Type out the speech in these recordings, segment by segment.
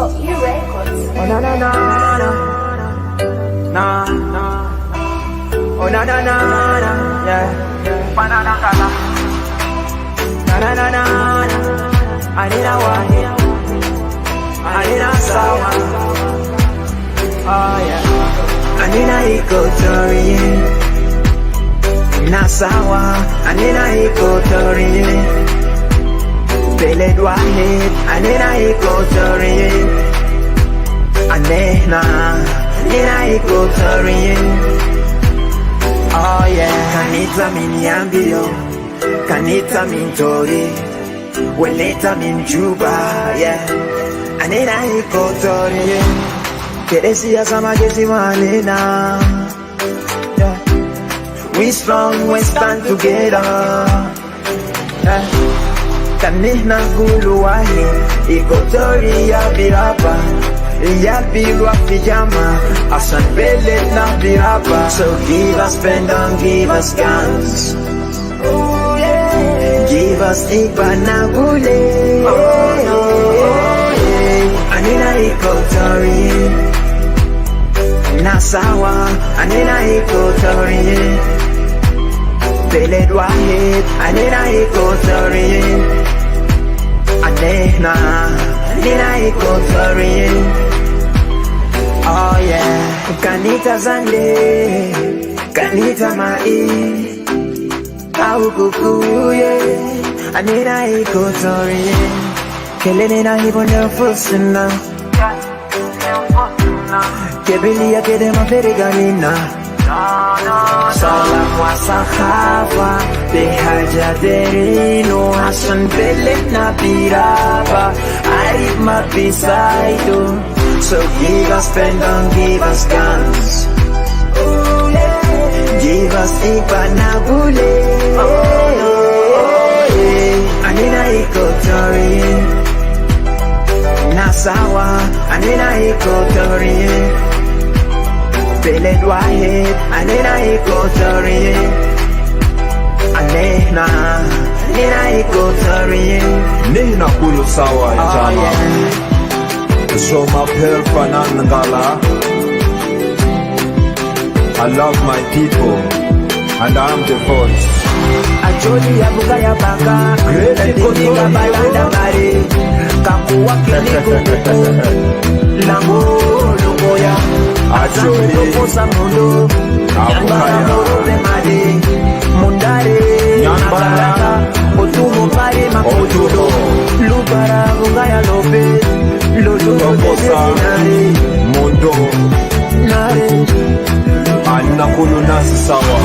Oh na na na na na na. Oh na na na na yeah. Banana kala. Na na na na na. Anina wahi. Anina sawa. Oh yeah. Anina iko tori. Na sawa. Anina iko tori. Bele dwahid. Anina iko tori. Anena, nina iko tori. Oh yeah, kanita miniambio, kanita mintori, weleta min Juba, yeah. Anena iko tori. Keresia sama jesi manena. Yeah. We strong, we stand together. Yeah. Kanina gulu wahi, iko tori ya birapa. Yalpirwa pijama, asan bellet na birapa. So give us pen, don't give us guns. Oh yeah. Give us ipanagule. Anina iko tori. Nasawa, anina iko tori. Bellet wahid, anina iko tori. Anena, nina iko tori. Oh yeah, kanita zande, kanita mai, au kukuye, anina iko tori. Kelele na hibonde fusina, kebili ya kede maferiganina. Salam wa sahafa, behajaderino, hasan bele na biraba, arif mabisaido. So give us pen, don't give us guns. Oh yeah. Give us ipanagule. Anina iko tori. Nasawa, anina iko tori. Bele dwahid, anina iko tori. Anena, nina iko tori. Nina kulu sawa jama. So my perfect ngala. I love my people and I'm the voice. Ajoli ya buka ya baka. Ndinga balanda mare. Kakuwa kiliko. Lango lungoya. Ajoli posa mundo. Nyambara morobe made. Mundare. Nyambara. Otumo pare makotudo. Lubara bunga ya lobe. Tokosa Mondo Anakulu nasi sawa.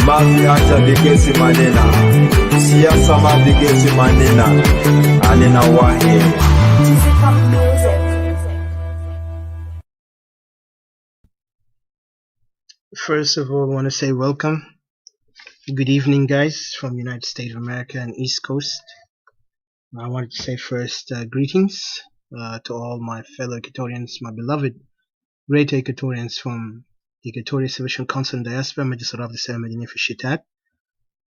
Mavi hata bigesi manena. Siasa mabigesi manena. Anena wahe. First of all, I want to say welcome. Good evening, guys, from the United States of America and East Coast. I wanted to say first greetings to all my fellow Equatorians, my beloved great Equatorians from the Equatorial Salvation Council and Diaspora, Majlis of the Same Medina Fishitat.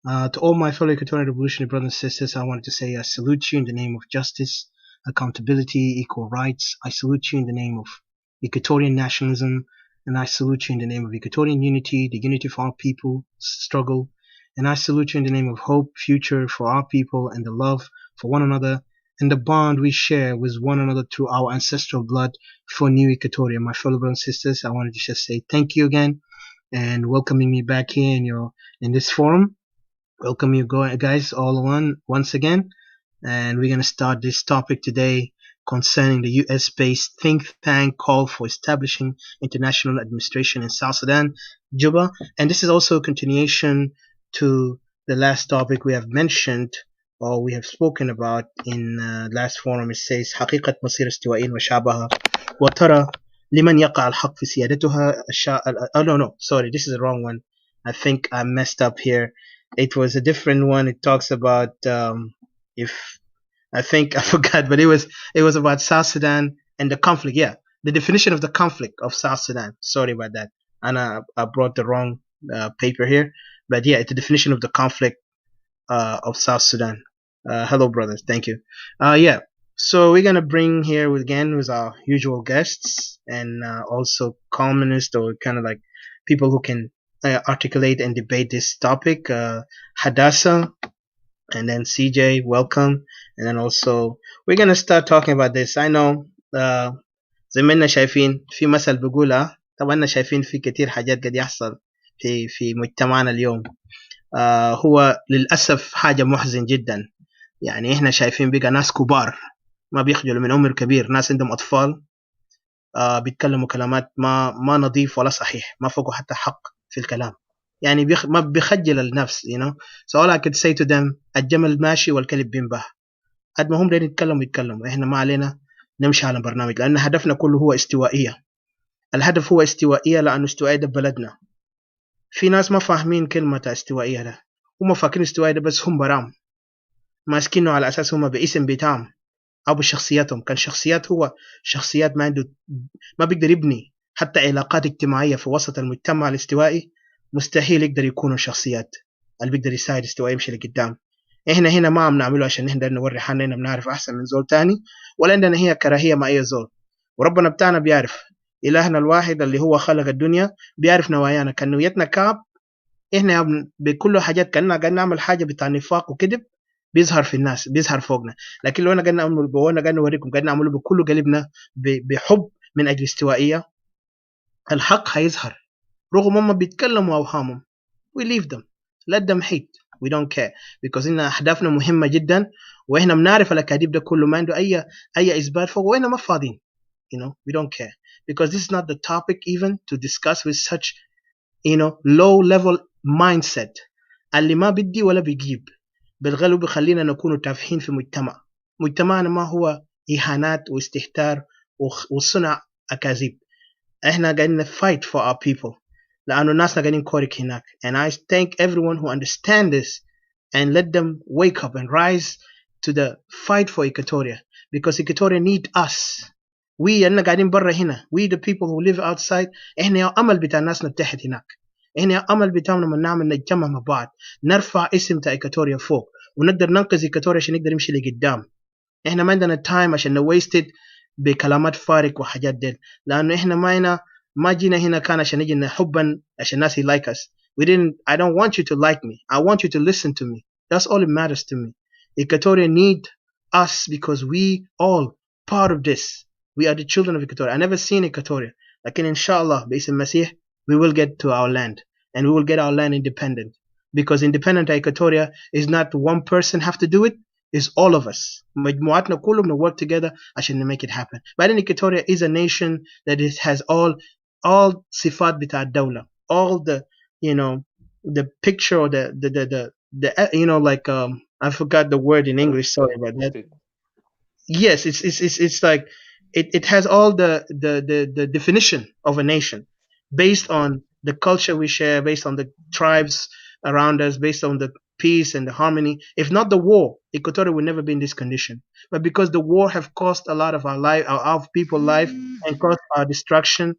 To all my fellow Equatorian Revolutionary brothers and sisters, I wanted to say I salute you in the name of justice, accountability, equal rights. I salute you in the name of Equatorian nationalism, and I salute you in the name of Equatorian unity, the unity for our people struggle. And I salute you in the name of hope, future for our people, and the love for one another, and the bond we share with one another through our ancestral blood for New Equatoria. My fellow brothers and sisters, I wanted to just say thank you again, and welcoming me back here in this forum. Welcome you guys all once again, and we're going to start this topic today concerning the US-based think tank call for establishing international administration in South Sudan, Juba. And this is also a continuation to the last topic we have mentioned or we have spoken about in last forum. It says حقيقة مصير استوائيل وشعبها وترى لمن يقع الحق في سيادتها oh no, sorry, this is the wrong one. I think I messed up here. It was a different one. It talks about I forgot, but it was about South Sudan and the conflict. Yeah, the definition of the conflict of South Sudan. Sorry about that. And I brought the wrong paper here. But yeah, it's the definition of the conflict of South Sudan. Hello, brothers. Thank you. Yeah. So we're gonna bring here again with our usual guests and also columnists or kind of like people who can articulate and debate this topic. Hadassah and then CJ, welcome. And then also we're gonna start talking about this. I know زي ما إننا شايفين في مثل بيقولها طبعا إننا شايفين في كتير حاجات قد يحصل في مجتمعنا اليوم. هو للأسف حاجة محزن جدا. يعني إحنا شايفين بقى ناس كبار ما بيخجلوا من عمر كبير، ناس عندهم أطفال بيتكلموا كلمات ما نظيف ولا صحيح، ما فوقه حتى حق في الكلام. يعني ما بيخجل النفس so all I could say to them الجمل ماشي والكلب بينبه. قد ما هم دايرين يتكلموا إحنا ما علينا نمشي على برنامج، لأن هدفنا كله هو استوائية. الهدف هو استوائية، لأنه استوائية ده بلدنا. في ناس ما فاهمين كلمة استوائية ده، هم فاكرين استوائية ده بس هم برام ماسكينه على أساس هم باسم بتاعهم أو بشخصياتهم. كان شخصيات هو شخصيات ما عنده، ما بيقدر يبني حتى علاقات اجتماعية في وسط المجتمع الاستوائي. مستحيل يقدر يكونوا شخصيات اللي بيقدر يساعد استوائي يمشي لقدام. احنا هنا ما عم نعمله عشان نقدر نوري حالنا اننا بنعرف احسن من زول تاني، ولا عندنا هي كراهية مع اي زول. وربنا بتاعنا بيعرف، إلهنا الواحد اللي هو خلق الدنيا بيعرف نوايانا. كان نيتنا كعب، احنا بكل حاجات كنا قاعدين نعمل حاجه بتاع نفاق وكذب بيظهر في الناس، بيظهر فوقنا. لكن لو انا قاعد نعمل وانا قاعد نوريكم قاعد نعمله بكل قلبنا بحب من اجل استوائيه، الحق هيظهر رغم هم بيتكلموا اوهامهم. we leave them, let them hate, we don't care, because إن أهدافنا مهمة جدا. وإحنا بنعرف الأكاذيب ده كله ما عنده أي إثبات فوق، وإحنا ما فاضيين. We don't care, because this is not the topic even to discuss with such low level mindset اللي ما بدي ولا بيجيب. بالغالب بيخلينا نكون تافهين في مجتمعنا ما هو إهانات واستهتار وصنع أكاذيب. احنا قاعدين fight for our people لأنه ناسنا قاعدين كورك هناك. and I thank everyone who understand this and let them wake up and rise to the fight for Equatoria, because Equatoria need us. we أننا قاعدين برا هنا, we the people who live outside, احنا يا أمل بتاع الناس نتحد هناك. احنا يا أمل بتاعنا من نعمل نتجمع مع بعض، نرفع اسم تاع إيكاتوريا فوق ونقدر ننقذ إيكاتوريا عشان نقدر نمشي لقدام. احنا ما عندنا تايم عشان نويستد بكلامات فارغ وحاجات ديل، لأنه احنا ما جينا هنا كان عشان نجي حبا عشان الناس like us. I don't want you to like me, I want you to listen to me. That's all it matters to me. Equatoria need us because we all part of this. We are the children of Equatoria. I never seen Equatoria, لكن إن شاء الله باسم المسيح we will get to our land, and we will get our land independent, because independent Equatoria is not one person have to do it, is all of us. مجموعاتنا كلهم work together عشان make it happen. بعدين Equatoria is a nation that has all صفات بتاع الدولة, all the the picture or the like I forgot the word in English, sorry about that. Characteristic. Yes, it's like it has all the definition of a nation based on the culture we share, based on the tribes around us, based on the peace and the harmony. If not the war, Equatorial would never be in this condition. But because the war have cost a lot of our people life and caused our destruction,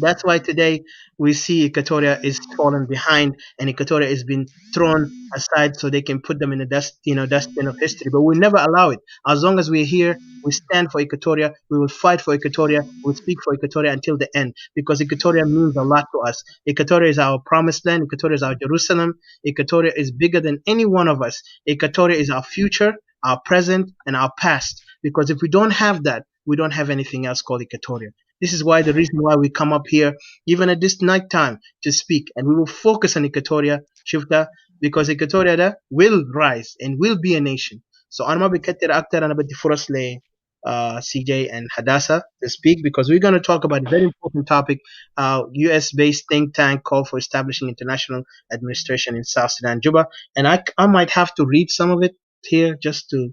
that's why today we see Equatoria is fallen behind, and Equatoria is being thrown aside so they can put them in the dustbin of history. But we'll never allow it. As long as we're here, we stand for Equatoria. We will fight for Equatoria. We'll speak for Equatoria until the end, because Equatoria means a lot to us. Equatoria is our promised land. Equatoria is our Jerusalem. Equatoria is bigger than any one of us. Equatoria is our future, our present, and our past. Because if we don't have that, we don't have anything else called Equatoria. This is why the reason why we come up here, even at this night time, to speak, and we will focus on Equatoria, Shifta, because Equatoria da will rise and will be a nation. So أنا ما بكتر أكتر, أنا بدي فرص ل CJ and Hadassah to speak, because we're going to talk about a very important topic. US-based think tank call for establishing international administration in South Sudan, Juba, and I might have to read some of it here just to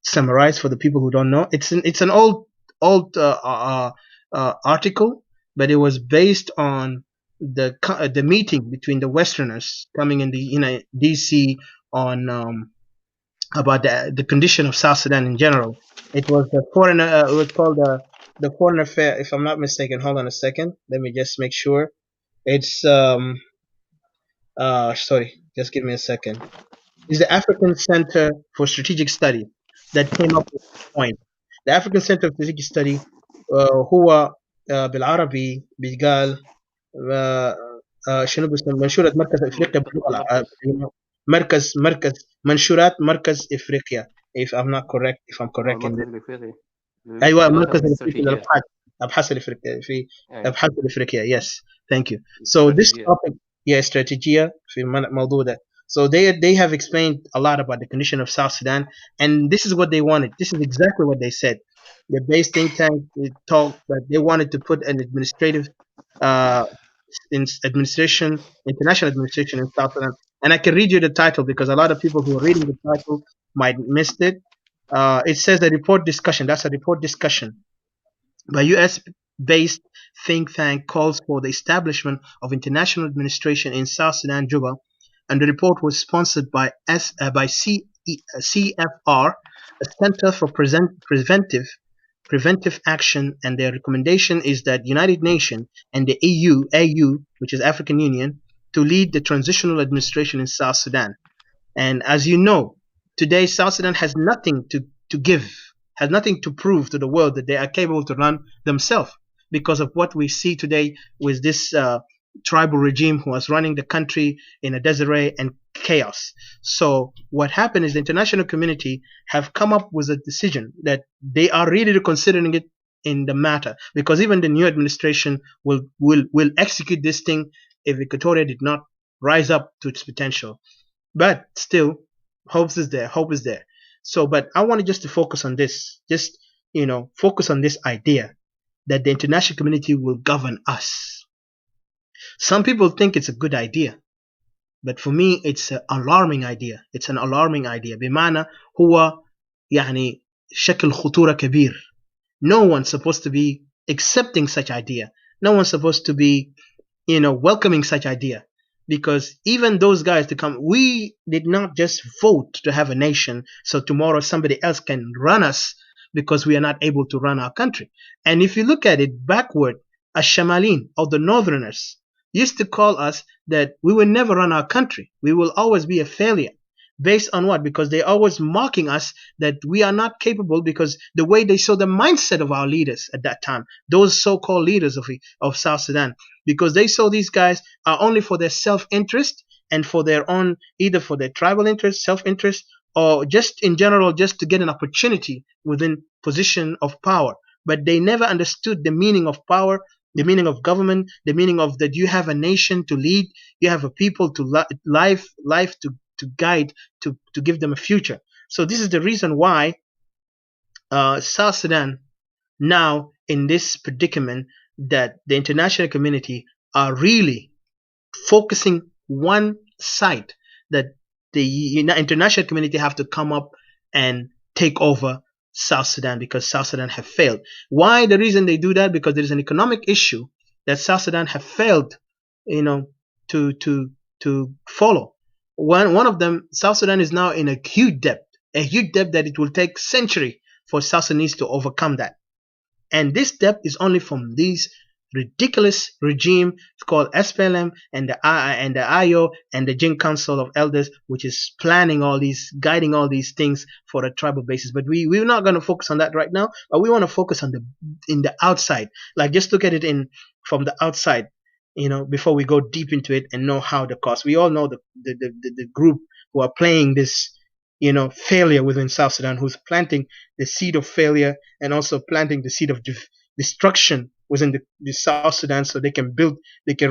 summarize for the people who don't know. It's an old article, but it was based on the meeting between the Westerners coming in the DC on about the condition of South Sudan in general. It was the foreign. It was called the Foreign Affair, if I'm not mistaken. Hold on a second. Let me just make sure. It's sorry, just give me a second. It's the African Center for Strategic Study. that came up with this point. The African Center of Strategic Study هو بالعربي بيقال آه، شنو باسمه منشورة مركز افريقيا باللغة مركز منشورات مركز افريقيا if I'm not correct if I'm اه correct in المركز this. الافريقي ايوه للدراسات المركز الافريقي الاستراتيجيه. للابحاث الافريقيه في ايوه الابحاث الافريقيه yes thank you so this الاستراتيجيه. topic yeah استراتيجيه في الموضوع ده so they have explained a lot about the condition of South Sudan and this is what they wanted, this is exactly what they said. The base think tank talked that they wanted to put an administrative uh in administration international administration in South Sudan, and I can read you the title because a lot of people who are reading the title might missed it. It says a report discussion, that's a report discussion by US-based think tank calls for the establishment of international administration in South Sudan Juba, and the report was sponsored by CFR, a Center for Preventive Action, and their recommendation is that United Nations and the AU, which is African Union, to lead the transitional administration in South Sudan. And as you know, today South Sudan has nothing to give, has nothing to prove to the world that they are capable to run themselves because of what we see today with this tribal regime who was running the country in a disarray and chaos. So what happened is the international community have come up with a decision that they are really considering it in the matter, because even the new administration will execute this thing if Equatoria did not rise up to its potential. But still, hope is there. Hope is there. So, but I wanted just to focus on this. Just focus on this idea that the international community will govern us. Some people think it's a good idea, but for me, it's an alarming idea. It's an alarming idea. بمعنى هو يعني شكل خطورة كبير. No one's supposed to be accepting such idea. No one's supposed to be, welcoming such idea. Because even those guys to come, we did not just vote to have a nation so tomorrow somebody else can run us because we are not able to run our country. And if you look at it backward, Ash-Shamalin, or the Northerners, used to call us that we will never run our country. We will always be a failure. Based on what? Because they always mocking us that we are not capable, because the way they saw the mindset of our leaders at that time, those so-called leaders of South Sudan, because they saw these guys are only for their self-interest and for their own, either for their tribal interest, self-interest, or just in general, just to get an opportunity within position of power. But they never understood the meaning of power, the meaning of government, the meaning of that you have a nation to lead, you have a people to life to guide, to give them a future. So this is the reason why South Sudan now in this predicament, that the international community are really focusing one side, that the international community have to come up and take over South Sudan because South Sudan have failed. Why? The reason they do that, because there is an economic issue that South Sudan have failed, to follow. One of them, South Sudan is now in a huge debt that it will take century for South Sudanese to overcome that. And this debt is only from these ridiculous regime called SPLM and the IO and the Jin Council of Elders, which is planning all these, guiding all these things for a tribal basis. But we're not going to focus on that right now. But we want to focus on the outside. Like just look at it from the outside, before we go deep into it and know how the cost. We all know the group who are playing this, failure within South Sudan, who's planting the seed of failure and also planting the seed of destruction within the South Sudan, so they can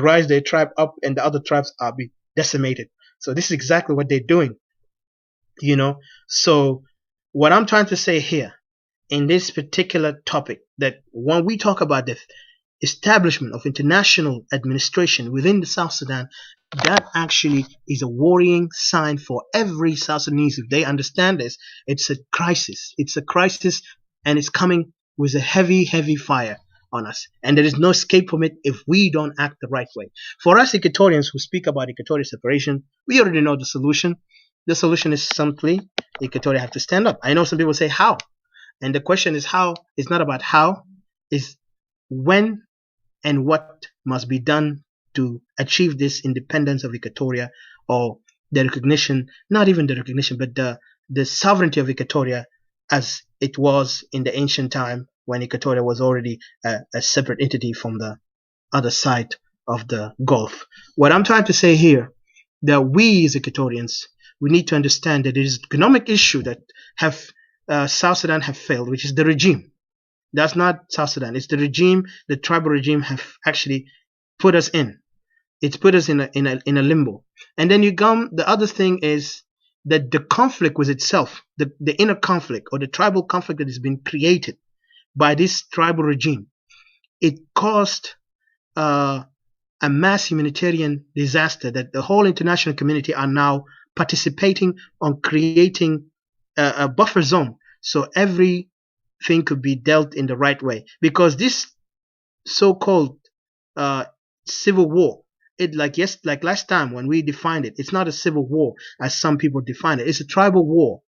rise their tribe up and the other tribes are be decimated. So this is exactly what they're doing, So what I'm trying to say here in this particular topic, that when we talk about the establishment of international administration within the South Sudan, that actually is a worrying sign for every South Sudanese. If they understand this, it's a crisis. It's a crisis, and it's coming with a heavy, heavy fire on us. And there is no escape from it if we don't act the right way. For us Equatorians who speak about Equatorial separation, we already know the solution. The solution is simply Equatoria have to stand up. I know some people say how. And the question is how. It's not about how. It's when and what must be done to achieve this independence of Equatoria, or the recognition, not even the recognition, but the sovereignty of Equatoria as it was in the ancient time when Equatoria was already a separate entity from the other side of the Gulf. What I'm trying to say here, that we as Equatorians, we need to understand that there is an economic issue that have South Sudan have failed, which is the regime. That's not South Sudan. It's the regime, the tribal regime have actually put us in. It's put us in a limbo. And then you come, the other thing is that the conflict with itself, the inner conflict or the tribal conflict that has been created by this tribal regime, it caused a mass humanitarian disaster that the whole international community are now participating on creating a buffer zone so everything could be dealt in the right way. Because this so-called uh, civil war, like last time when we defined it, it's not a civil war as some people define it. It's a tribal war,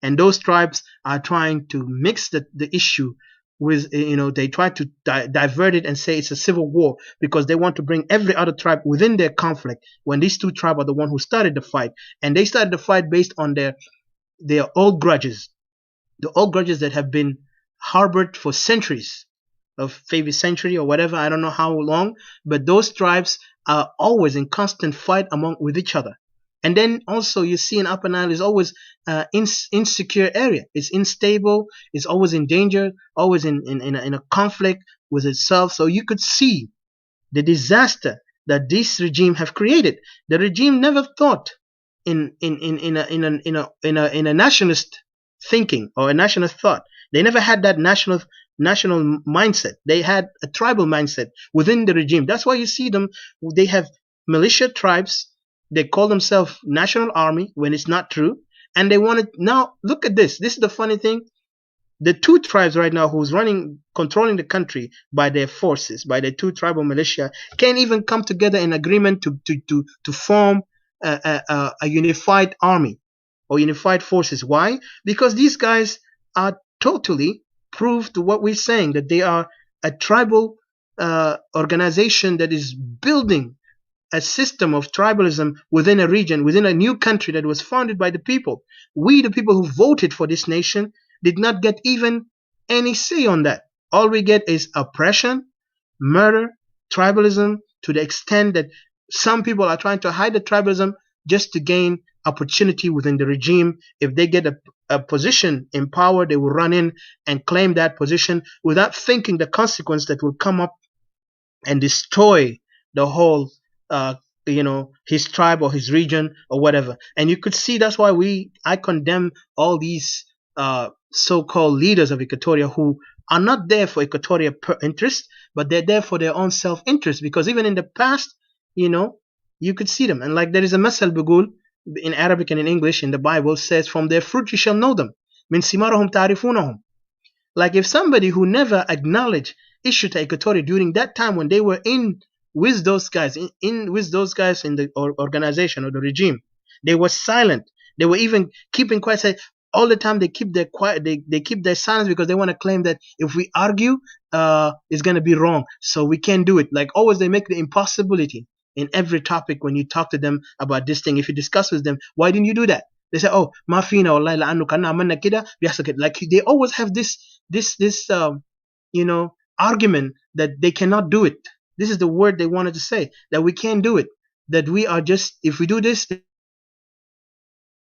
and those tribes are trying to mix the issue with, they try to divert it and say it's a civil war because they want to bring every other tribe within their conflict, when these two tribes are the one who started the fight, and they started the fight based on their old grudges, the old grudges that have been harbored for centuries, of maybe century or whatever, I don't know how long, but those tribes are always in constant fight among with each other. And then also you see in Upper Nile is always insecure area. It's unstable. It's always in danger. Always in a conflict with itself. So you could see the disaster that this regime have created. The regime never thought in a nationalist thinking or a nationalist thought. They never had that national mindset. They had a tribal mindset within the regime. That's why you see them. They have militia tribes. They call themselves national army when it's not true. And they wanted, now look at this. This is the funny thing. The two tribes right now who's controlling the country by their forces, by their two tribal militia, can't even come together in agreement to form a unified army or unified forces. Why? Because these guys are totally proof to what we're saying, that they are a tribal organization that is building a system of tribalism within a region, within a new country that was founded by the people. We, the people who voted for this nation, did not get even any say on that. All we get is oppression, murder, tribalism, to the extent that some people are trying to hide the tribalism just to gain opportunity within the regime. If they get a position in power, they will run in and claim that position without thinking the consequence that will come up and destroy the whole his tribe or his region or whatever. And you could see that's why I condemn all these so-called leaders of Equatoria who are not there for Equatoria interest, but they're there for their own self-interest. Because even in the past, you could see them. And like there is a masal bugul in Arabic and in English in the Bible says, from their fruit you shall know them. Min simarahum ta'rifunahum. Like if somebody who never acknowledged Ishuta Equatoria during that time when they were in with those guys, in with those guys in the organization or the regime, they were silent. They were even keeping quiet. Say, all the time they keep their quiet. They keep their silence because they want to claim that if we argue, it's gonna be wrong. So we can't do it. Like always, they make the impossibility in every topic when you talk to them about this thing. If you discuss with them, why didn't you do that? They say, oh, mafina wallahi la annu kana amanna kida biasa. Like they always have this argument that they cannot do it. This is the word they wanted to say, that we can't do it. That we are just, if we do this,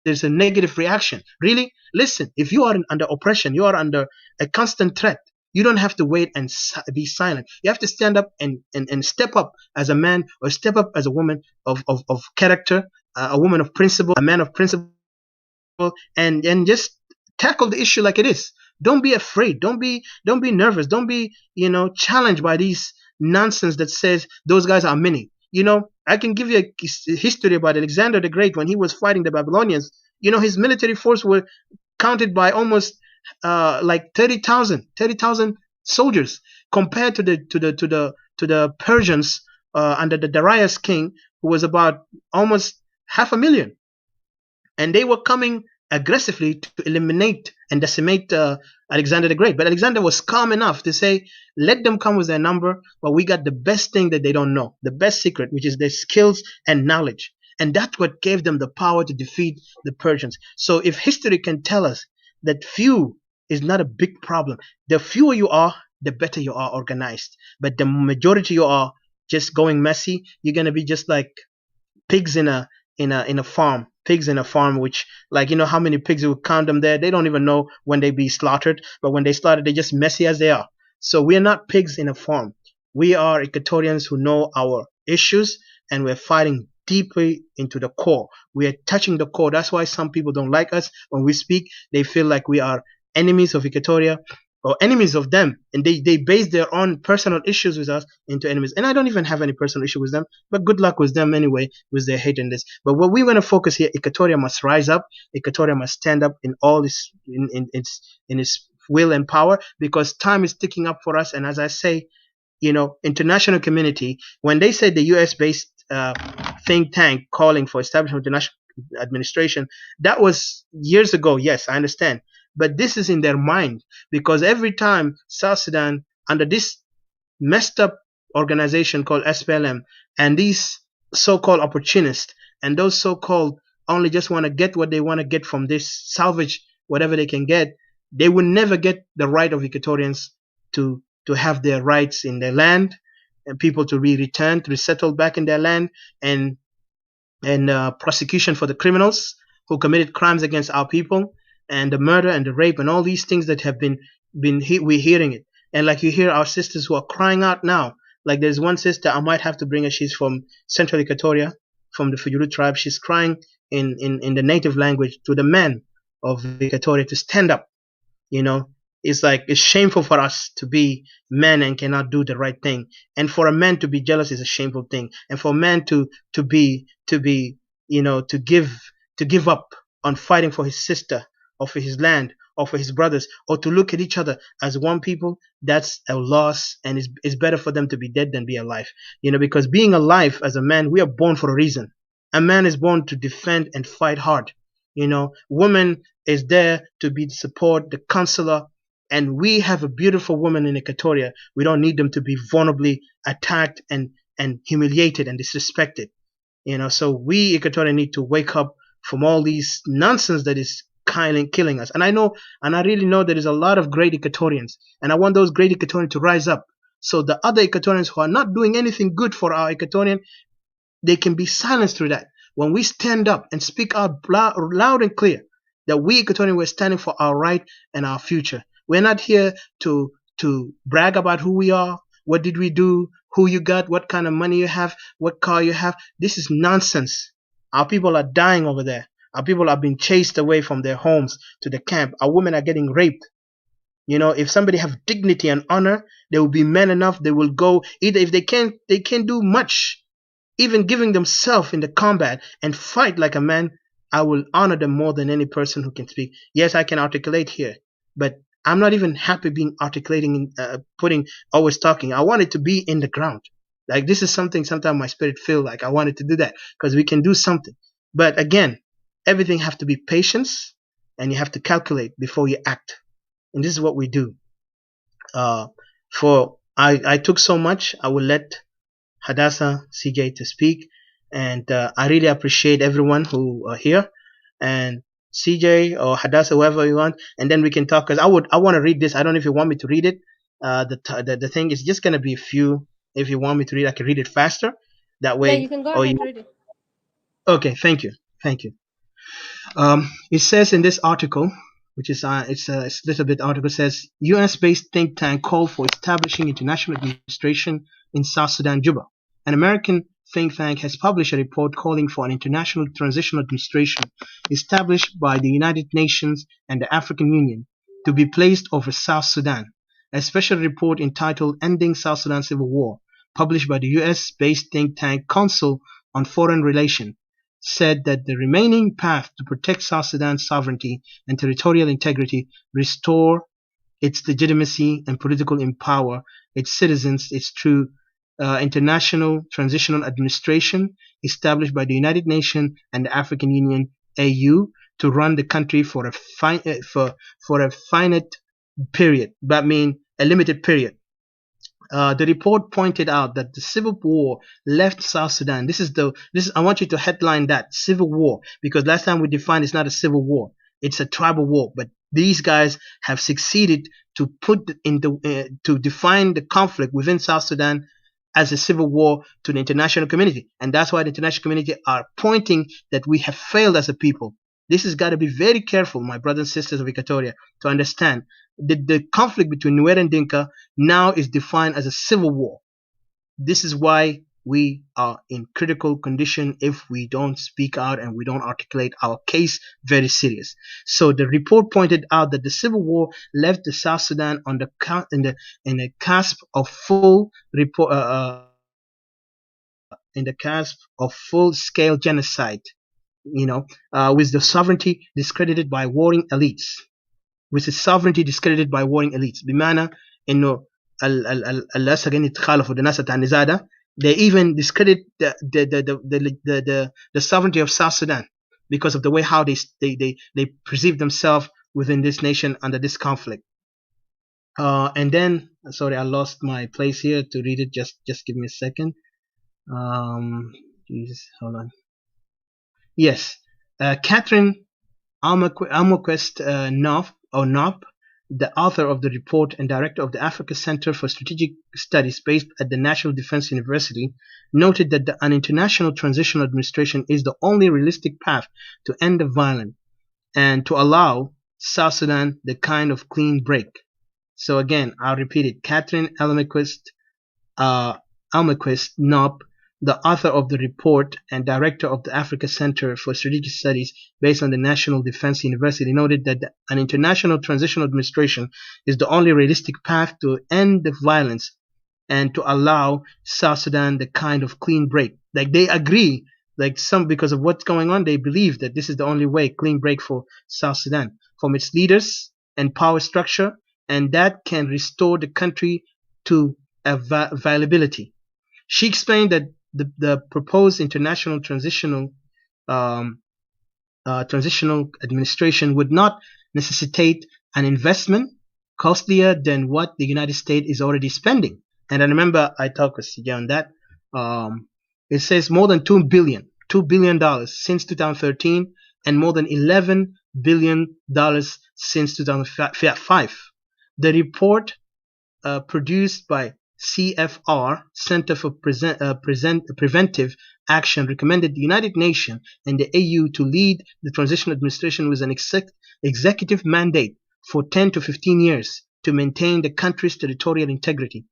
there's a negative reaction. Really? Listen, if you are under oppression, you are under a constant threat, you don't have to wait and be silent. You have to stand up and step up as a man or step up as a woman of character, a woman of principle, a man of principle, and just tackle the issue like it is. Don't be afraid. Don't be nervous. Don't be, challenged by these nonsense that says those guys are many. I can give you a history about Alexander the Great when he was fighting the Babylonians. His military force were counted by almost like 30,000 soldiers compared to the Persians under the Darius king, who was about almost 500,000, and they were coming aggressively to eliminate and decimate Alexander the Great. But Alexander was calm enough to say, let them come with their number, but we got the best thing that they don't know, the best secret, which is their skills and knowledge. And that's what gave them the power to defeat the Persians. So if history can tell us that few is not a big problem. The fewer you are, the better you are organized. But the majority you are just going messy, you're gonna be just like pigs in a farm. Pigs in a farm, which, like, how many pigs you would count them there. They don't even know when they be slaughtered, but when they slaughtered, they're just messy as they are. So we are not pigs in a farm. We are Equatorians who know our issues, and we're fighting deeply into the core. We are touching the core. That's why some people don't like us when we speak. They feel like we are enemies of Equatoria or enemies of them, and they base their own personal issues with us into enemies. And I don't even have any personal issue with them, but good luck with them anyway with their hate and this. But what we're going to focus here, Equatoria must rise up. Equatoria must stand up in all this, in its will and power, because time is ticking up for us. And as I say, international community, when they said the US based think tank calling for establishment of international administration, that was years ago. Yes, I understand. But this is in their mind, because every time South Sudan, under this messed up organization called SPLM, and these so-called opportunists, and those so-called only just want to get what they want to get from this, salvage whatever they can get, they will never get the right of Equatorians to have their rights in their land, and people to be returned, to resettle back in their land, and prosecution for the criminals who committed crimes against our people, and the murder and the rape and all these things that have been we're hearing it. And like you hear our sisters who are crying out now. Like there's one sister, I might have to bring her. She's from Central Equatoria, from the Fujulu tribe. She's crying in the native language to the men of Equatoria to stand up. It's like, it's shameful for us to be men and cannot do the right thing. And for a man to be jealous is a shameful thing. And for a man to give up on fighting for his sister, or for his land, or for his brothers, or to look at each other as one people, that's a loss. And it's better for them to be dead than be alive. Because being alive as a man, we are born for a reason. A man is born to defend and fight hard. Woman is there to be the support, the counselor. And we have a beautiful woman in Equatoria. We don't need them to be vulnerably attacked and humiliated and disrespected. So we Equatorians need to wake up from all these nonsense that is killing us. And I really know there is a lot of great Equatorians, and I want those great Equatorians to rise up, so the other Equatorians who are not doing anything good for our Equatorian, they can be silenced through that. When we stand up and speak out loud and clear that we Equatorians were standing for our right and our future. We're not here to brag about who we are, what did we do, who you got, what kind of money you have, what car you have. This is nonsense. Our people are dying over there. Our people are being chased away from their homes to the camp. Our women are getting raped. If somebody have dignity and honor, they will be men enough. They will go, either if they can't do much, even giving themselves in the combat and fight like a man. I will honor them more than any person who can speak. Yes, I can articulate here, but I'm not even happy being articulating, always talking. I want it to be in the ground. Like, this is something sometimes my spirit feel like I wanted to do that, because we can do something. But again, everything have to be patience, and you have to calculate before you act. And this is what we do. I took so much. I will let Hadassah, CJ to speak. And I really appreciate everyone who are here. And CJ or Hadassah, whoever you want, and then we can talk. Because I want to read this. I don't know if you want me to read it. The thing is just gonna be a few. If you want me to read, I can read it faster. That way. Yeah, you can go ahead and read it. Okay, thank you. It says in this article, which is it's a little bit article, says US-based think tank called for establishing international administration in South Sudan Juba. An American think tank has published a report calling for an international transitional administration established by the United Nations and the African Union to be placed over South Sudan. A special report entitled Ending South Sudan Civil War, published by the US-based think tank Council on Foreign Relations, said that the remaining path to protect South Sudan's sovereignty and territorial integrity, restore its legitimacy and political empower its citizens, is through international transitional administration established by the United Nations and the African Union (AU) to run the country for a finite period. That means a limited period. The report pointed out that the civil war left South Sudan. I want you to headline that, civil war, because last time we defined it's not a civil war, it's a tribal war. But these guys have succeeded to put to define the conflict within South Sudan as a civil war to the international community, and that's why the international community are pointing that we have failed as a people. This has got to be very careful, my brothers and sisters of Equatoria, to understand that the conflict between Nuer and Dinka now is defined as a civil war. This is why we are in critical condition if we don't speak out and we don't articulate our case very serious. So the report pointed out that the civil war left the South Sudan on the cusp of full scale genocide. With the sovereignty discredited by warring elites. بمعنى إنه الأسرين يتخالفوا الناس تاع النزادة. They even discredit the sovereignty of South Sudan because of the way how they perceive themselves within this nation under this conflict. And then, sorry, I lost my place here to read it. Just give me a second. Jesus, hold on. Yes, Catherine Almaquist Knopp, the author of the report and director of the Africa Center for Strategic Studies based at the National Defense University, noted that an international transitional administration is the only realistic path to end the violence and to allow South Sudan the kind of clean break. So again, I'll repeat it. Catherine Almaquist Knopp, the author of the report and director of the Africa Center for Strategic Studies based on the National Defense University, noted that an international transitional administration is the only realistic path to end the violence and to allow South Sudan the kind of clean break. Like they agree, because of what's going on, they believe that this is the only way, clean break for South Sudan from its leaders and power structure, and that can restore the country to viability. She explained that the proposed international transitional administration would not necessitate an investment costlier than what the United States is already spending. And I remember I talked with CJ on that. It says more than $2 billion since 2013, and more than $11 billion since 2005. The report produced by CFR, Center for Preventive Action, recommended the United Nations and the AU to lead the transitional administration with an executive mandate for 10 to 15 years to maintain the country's territorial integrity,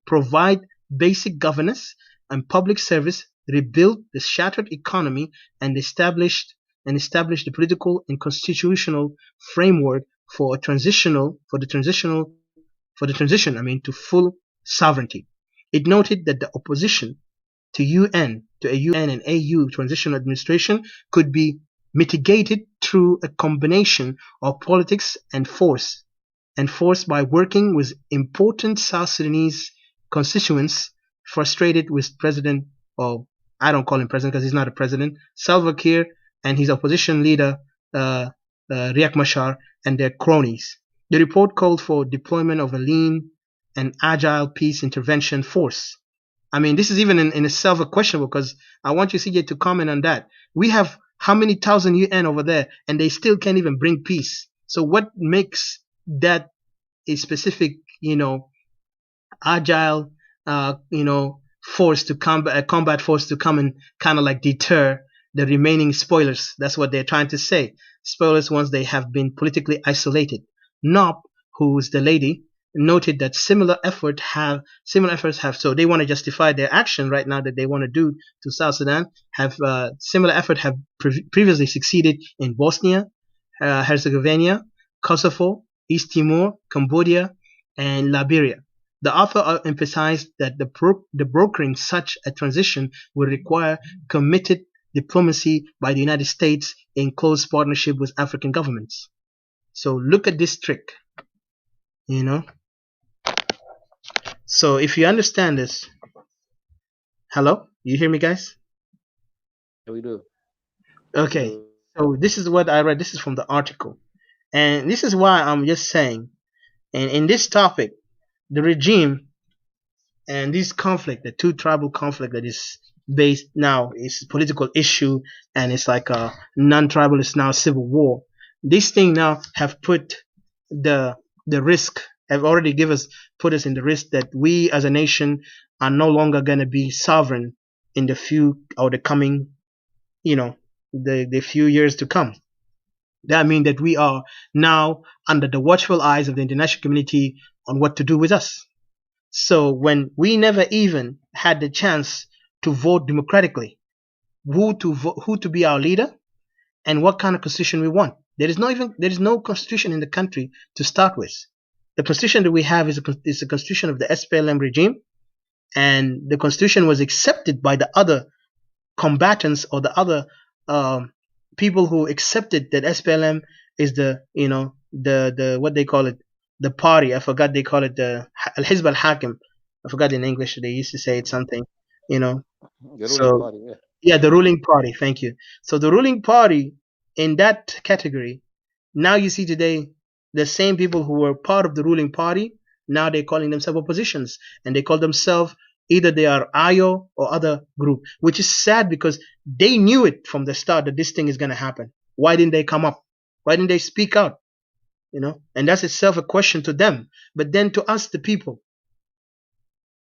provide basic governance and public service, rebuild the shattered economy, and establish the political and constitutional framework for the transition to full sovereignty. It noted that the opposition to a UN and AU transitional administration could be mitigated through a combination of politics and force by working with important South Sudanese constituents frustrated with President, or I don't call him president because he's not a president, Salva Kiir and his opposition leader Riek Machar and their cronies. The report called for deployment of a lean and agile peace intervention force. I mean, this is even in itself a questionable, because I want you, CJ, to comment on that. We have how many thousand UN over there, and they still can't even bring peace. So what makes that a specific, agile, force to combat force to come and kind of like deter the remaining spoilers? That's what they're trying to say. Spoilers once they have been politically isolated. Knopp, who's the lady, noted that similar efforts have, so they want to justify their action right now that they want to do to South Sudan, similar efforts have previously succeeded in Bosnia, Herzegovina, Kosovo, East Timor, Cambodia, and Liberia. The author emphasized that the brokering such a transition would require committed diplomacy by the United States in close partnership with African governments. So look at this trick, So if you understand this, hello, you hear me, guys? Yeah, we do. Okay, so this is what I read. This is from the article, and this is why I'm just saying. And in this topic, the regime and this conflict, the two tribal conflict that is based now, is a political issue, and it's like a non-tribal, it's now civil war. This thing now have put the risk, have already put us in the risk that we as a nation are no longer going to be sovereign in the few or the coming, you know, the few years to come. That means that we are now under the watchful eyes of the international community on what to do with us. So when we never even had the chance to vote democratically, who to be our leader and what kind of constitution we want. There is no constitution in the country to start with. The constitution that we have is a constitution of the SPLM regime, and the constitution was accepted by the other combatants or the other um, people who accepted that SPLM is the, the what they call it, the party. I forgot they call it the Al Hizb al Hakim. I forgot in English they used to say it something, you know. The ruling So party, yeah. yeah, the ruling party. Thank you. So the ruling party in that category, now you see today the same people who were part of the ruling party, now they're calling themselves oppositions, and they call themselves either they are IO or other group, which is sad because they knew it from the start that this thing is going to happen. Why didn't they come up? Why didn't they speak out? And that's itself a question to them. But then to us, the people,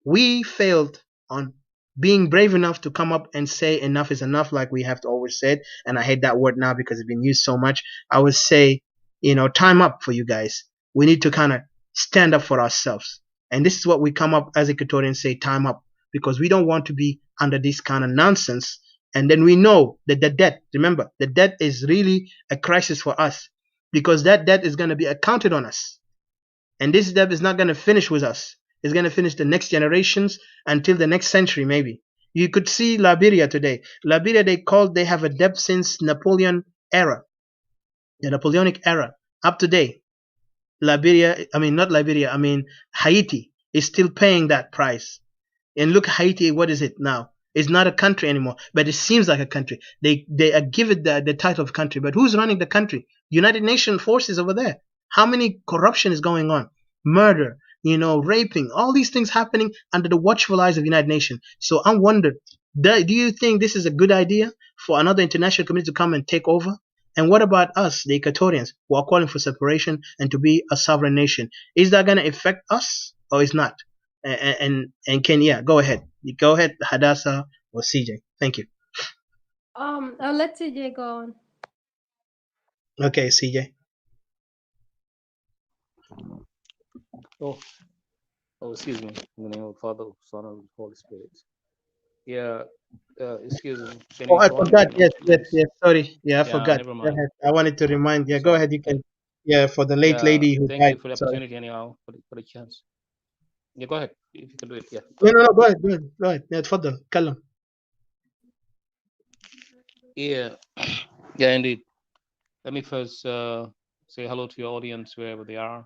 we failed on being brave enough to come up and say enough is enough, like we have to always said. And I hate that word now because it's been used so much. I would say, time up for you guys. We need to kind of stand up for ourselves. And this is what we come up as Equatorians say, time up, because we don't want to be under this kind of nonsense. And then we know that the debt, remember, the debt is really a crisis for us because that debt is going to be accounted on us. And this debt is not going to finish with us. It's going to finish the next generations until the next century, maybe. You could see Liberia today. Liberia, they have a debt since Napoleon era, the Napoleonic era, up to date. Liberia, I mean, not Liberia, I mean, Haiti is still paying that price. And look, Haiti, what is it now? It's not a country anymore, but it seems like a country. They give it the title of country, but who's running the country? United Nations forces over there. How many corruption is going on? Murder, raping, all these things happening under the watchful eyes of United Nations. So I wonder, do you think this is a good idea for another international community to come and take over? And what about us, the Equatorians, who are calling for separation and to be a sovereign nation? Is that going to affect us or is not? And Ken, yeah, go ahead. You go ahead, Hadassah or CJ. Thank you. I'll let CJ go on. Okay, CJ. Oh, excuse me. In the name of the Father, Son, and Holy Spirit. Yeah, excuse me. Can Oh, you I join me forgot. again, Yes, yes, please? yes. Sorry. Yeah, I Yeah, forgot. never Go mind. ahead. I wanted to remind. Yeah, go Sorry. ahead. You can. Yeah, for the late Yeah, lady who thank died. you for the Sorry. opportunity, anyhow, for the chance. Yeah, go ahead. If you can do it, yeah. No, no, no. Go ahead. Go ahead. Go ahead. Yeah, تفضل. كلم. Yeah, yeah, indeed. Let me first say hello to your audience wherever they are,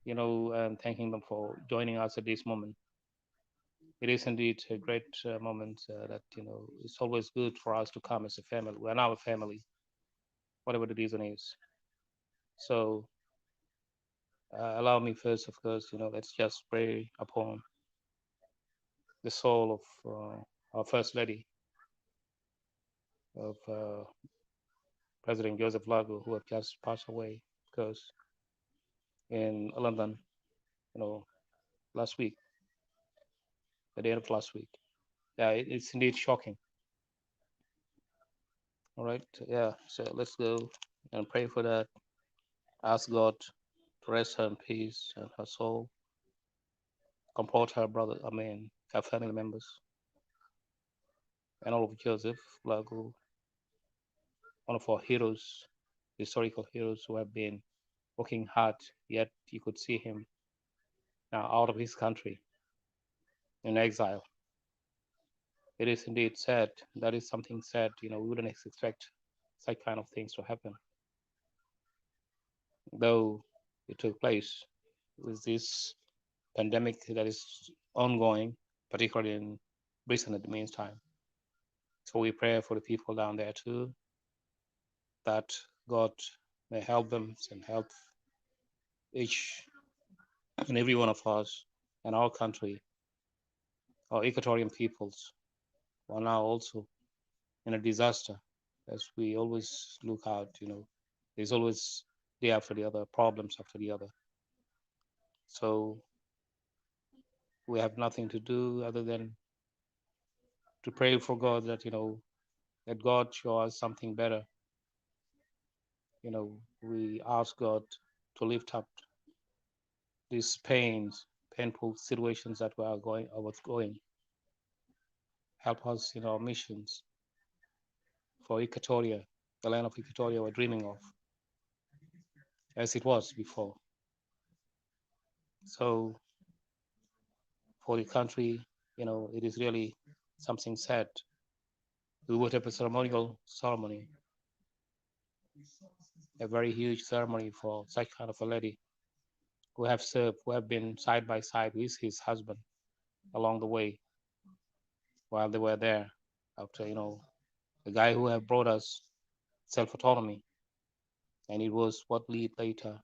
and thanking them for joining us at this moment. It is indeed a great moment that, it's always good for us to come as a family. We're now a family, whatever the reason is. So allow me first, of course, let's just pray upon the soul of our First Lady, of President Joseph Lago, who have just passed away, because in London, last week, at the end of last week. Yeah, it's indeed shocking. All right. Yeah. So let's go and pray for that. Ask God to rest her in peace and her soul, comfort her brother, her family members, and all of Joseph Lago, one of our heroes, historical heroes who have been working hard, yet you could see him now out of his country in exile. It is indeed sad. That is something sad. We wouldn't expect such kind of things to happen. Though it took place with this pandemic that is ongoing, particularly in Britain at the meantime. So we pray for the people down there too, that God may help them and help each and every one of us and our country, our Equatorian peoples, who are now also in a disaster. As we always look out, there's always day after the other, problems after the other. So we have nothing to do other than to pray for God that, that God show us something better. We ask God to lift up these painful situations that we are going. Help us in our missions for Equatoria, the land of Equatoria we're dreaming of, as it was before. So for the country, it is really something sad. We would have a ceremony, a very huge ceremony for such kind of a lady who have been side by side with his husband along the way while they were there after, the guy who have brought us self-autonomy. And it was what led later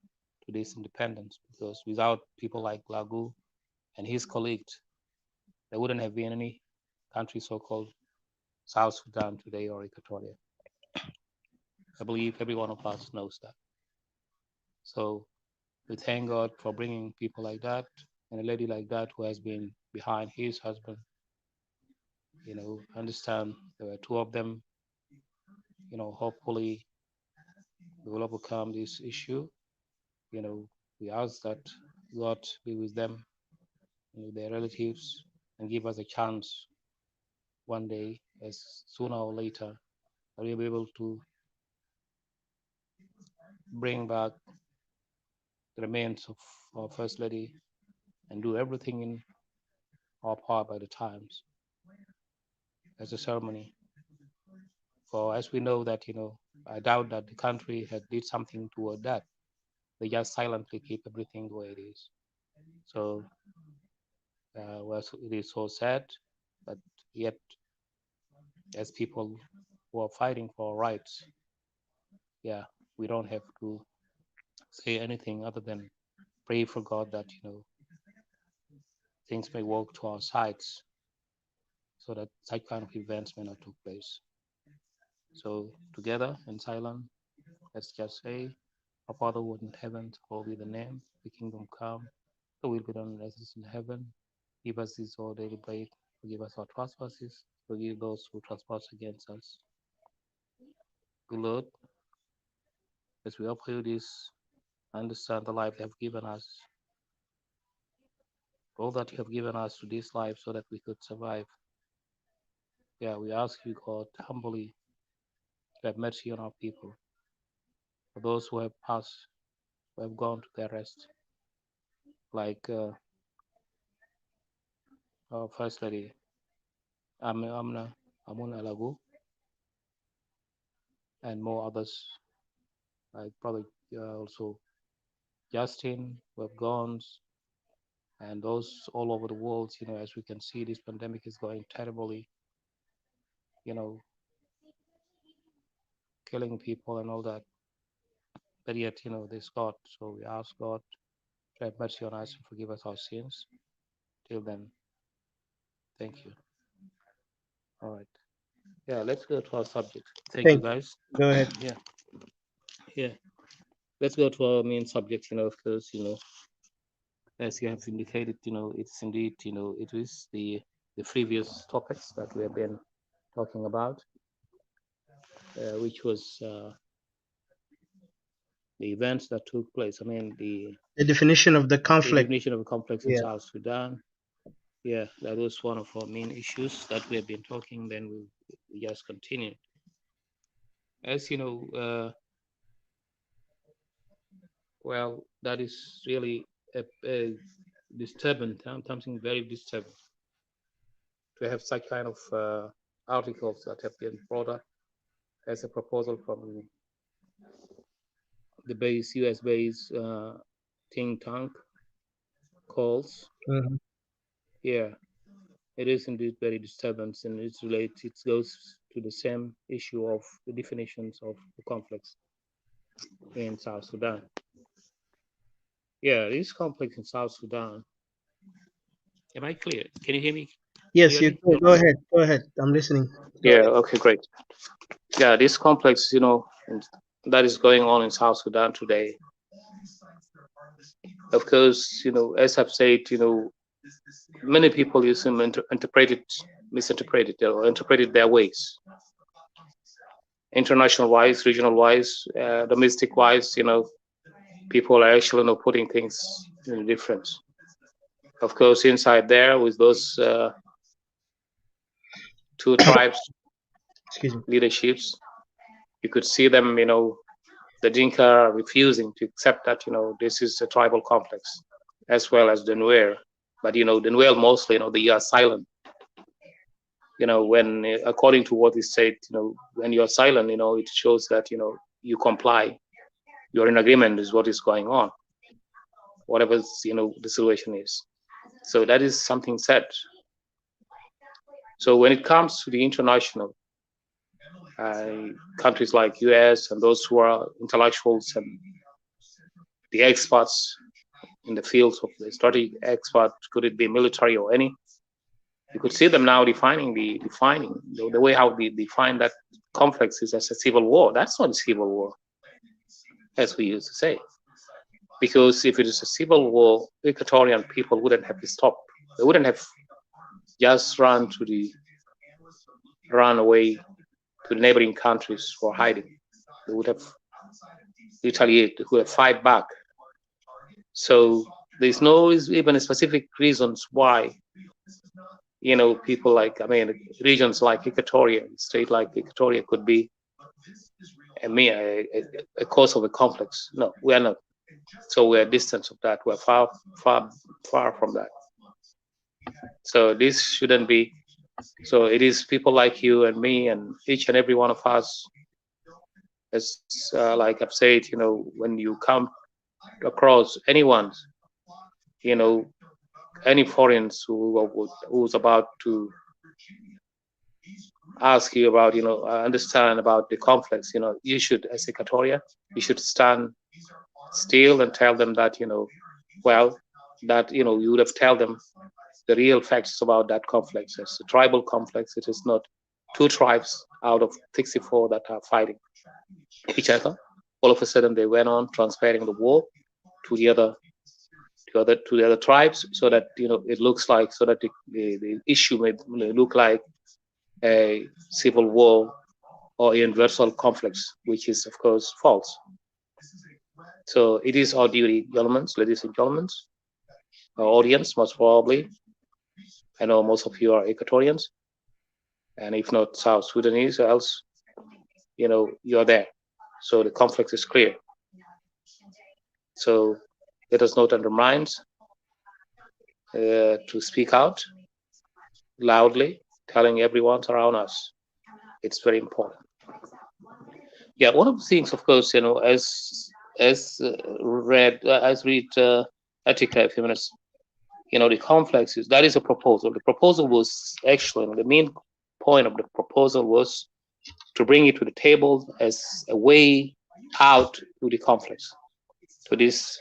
to this independence, because without people like Lagu and his colleagues, there wouldn't have been any country so-called South Sudan today or Equatoria. I believe every one of us knows that. So we thank God for bringing people like that and a lady like that who has been behind his husband. Understand there were two of them. Hopefully we will overcome this issue. We ask that God be with them, their relatives, and give us a chance one day, as sooner or later, that we'll be able to bring back the remains of our First Lady and do everything in our power by the times as a ceremony. For as we know that, I doubt that the country had did something toward that. They just silently keep everything the way it is. So it is so sad, but yet as people who are fighting for rights, we don't have to say anything other than pray for God that, things may work to our sides so that such kind of events may not take place. So together in silence, let's just say, our Father who art in heaven, hallowed be the name, the kingdom come, the will be done as it is in heaven. Give us this our daily bread, forgive us our trespasses, forgive those who trespass against us. Good Lord, as we offer you this, understand the life you have given us, all that you have given us to this life so that we could survive. We ask you, God, humbly to have mercy on our people. For those who have passed, who have gone to their rest, like our First Lady, Amna Amun Alagu, and more others, like probably also Justin, who have gone, and those all over the world. As we can see, this pandemic is going terribly, killing people and all that. But yet, there's God. So we ask God to have mercy on us and forgive us our sins. Till then, thank you. All right. Let's go to our subject. Thank you, guys. Go ahead. Yeah. Let's go to our main subject, of course, as you have indicated, it's indeed, it is the previous topics that we have been talking about, which was the events that took place. I mean, the definition of the conflict. The definition of a conflict in South Sudan. That was one of our main issues that we have been talking. Then we just continue. As you know, well, that is really a disturbing, something very disturbing to have such kind of articles that have been brought up as a proposal from the US based think tank calls. Mm-hmm. It is indeed very disturbing, and it goes to the same issue of the definitions of the conflicts in South Sudan. This conflict in South Sudan. Am I clear? Can you hear me? Yes, you go ahead. Go ahead. I'm listening. Okay, great. This complex, that is going on in South Sudan today. Of course, as I've said, many people use them misinterpret it, or interpret it their ways. International wise, regional wise, domestic wise, people are actually putting things in a difference. Of course, inside there with those two tribes leaderships, you could see them, the Dinka are refusing to accept that, this is a tribal complex, as well as the Nuer. But, the Nuer mostly, they are silent. When, according to what is said, when you are silent, it shows that, you comply. You're in agreement with what is going on, whatever, the situation is. So that is something said. So when it comes to the international, countries like US and those who are intellectuals and the experts in the fields of the strategic expert, could it be military or any, you could see them now defining the way how they define that conflict is as a civil war. That's not a civil war, as we used to say. Because if it is a civil war, Equatorian people wouldn't have stopped. They wouldn't have just run away to the neighboring countries for hiding. They would have retaliated, would have fight back. So there's no even specific reasons why, people like, regions like Equatoria, state like Equatoria could be a cause of a conflict. No, we are not. So we're distant of that. We're far from that. So this shouldn't be. So it is people like you and me and each and every one of us, as like I've said, when you come across anyone, any foreigners who's about to ask you about, understand about the conflicts, you should, as Equatoria, you should stand still and tell them that, well, that, you would have tell them the real facts about that conflict. It's a tribal conflict. It is not two tribes out of 64 that are fighting each other. All of a sudden, they went on transferring the war to the other tribes, so that it looks like, so that the issue may look like a civil war or universal conflicts, which is of course false. So it is our duty, ladies and gentlemen, our audience, most probably. I know most of you are Equatorians, and if not South Sudanese, else, you're there. So the conflict is clear. So let us not undermine to speak out loudly, telling everyone around us. It's very important. Yeah, one of the things, of course, as read Attica a few minutes. The complex that is a proposal. The proposal was actually, the main point of the proposal was to bring it to the table as a way out to the conflicts, to this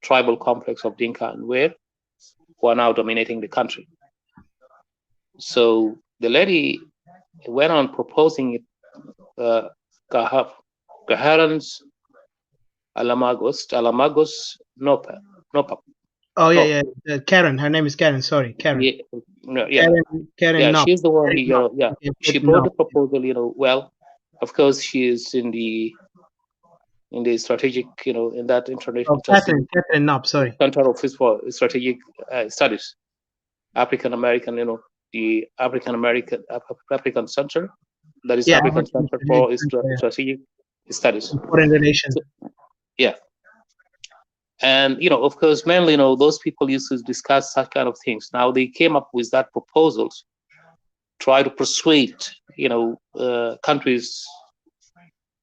tribal complex of Dinka and Nuer, who are now dominating the country. So the lady went on proposing it, Gaharans Alamagos Nopa. Oh yeah. Karen. Her name is Karen. Sorry, Karen. Yeah. Karen. Yeah, she's the one. She brought the proposal. Well, of course, she is in the strategic, in that international Catherine Knopp. Sorry. Center of for Strategic Studies, African American. The African Center. That is African Center for Strategic Studies. Foreign relations. Yeah. And, of course, mainly, those people used to discuss such kind of things. Now they came up with that proposals, try to persuade, countries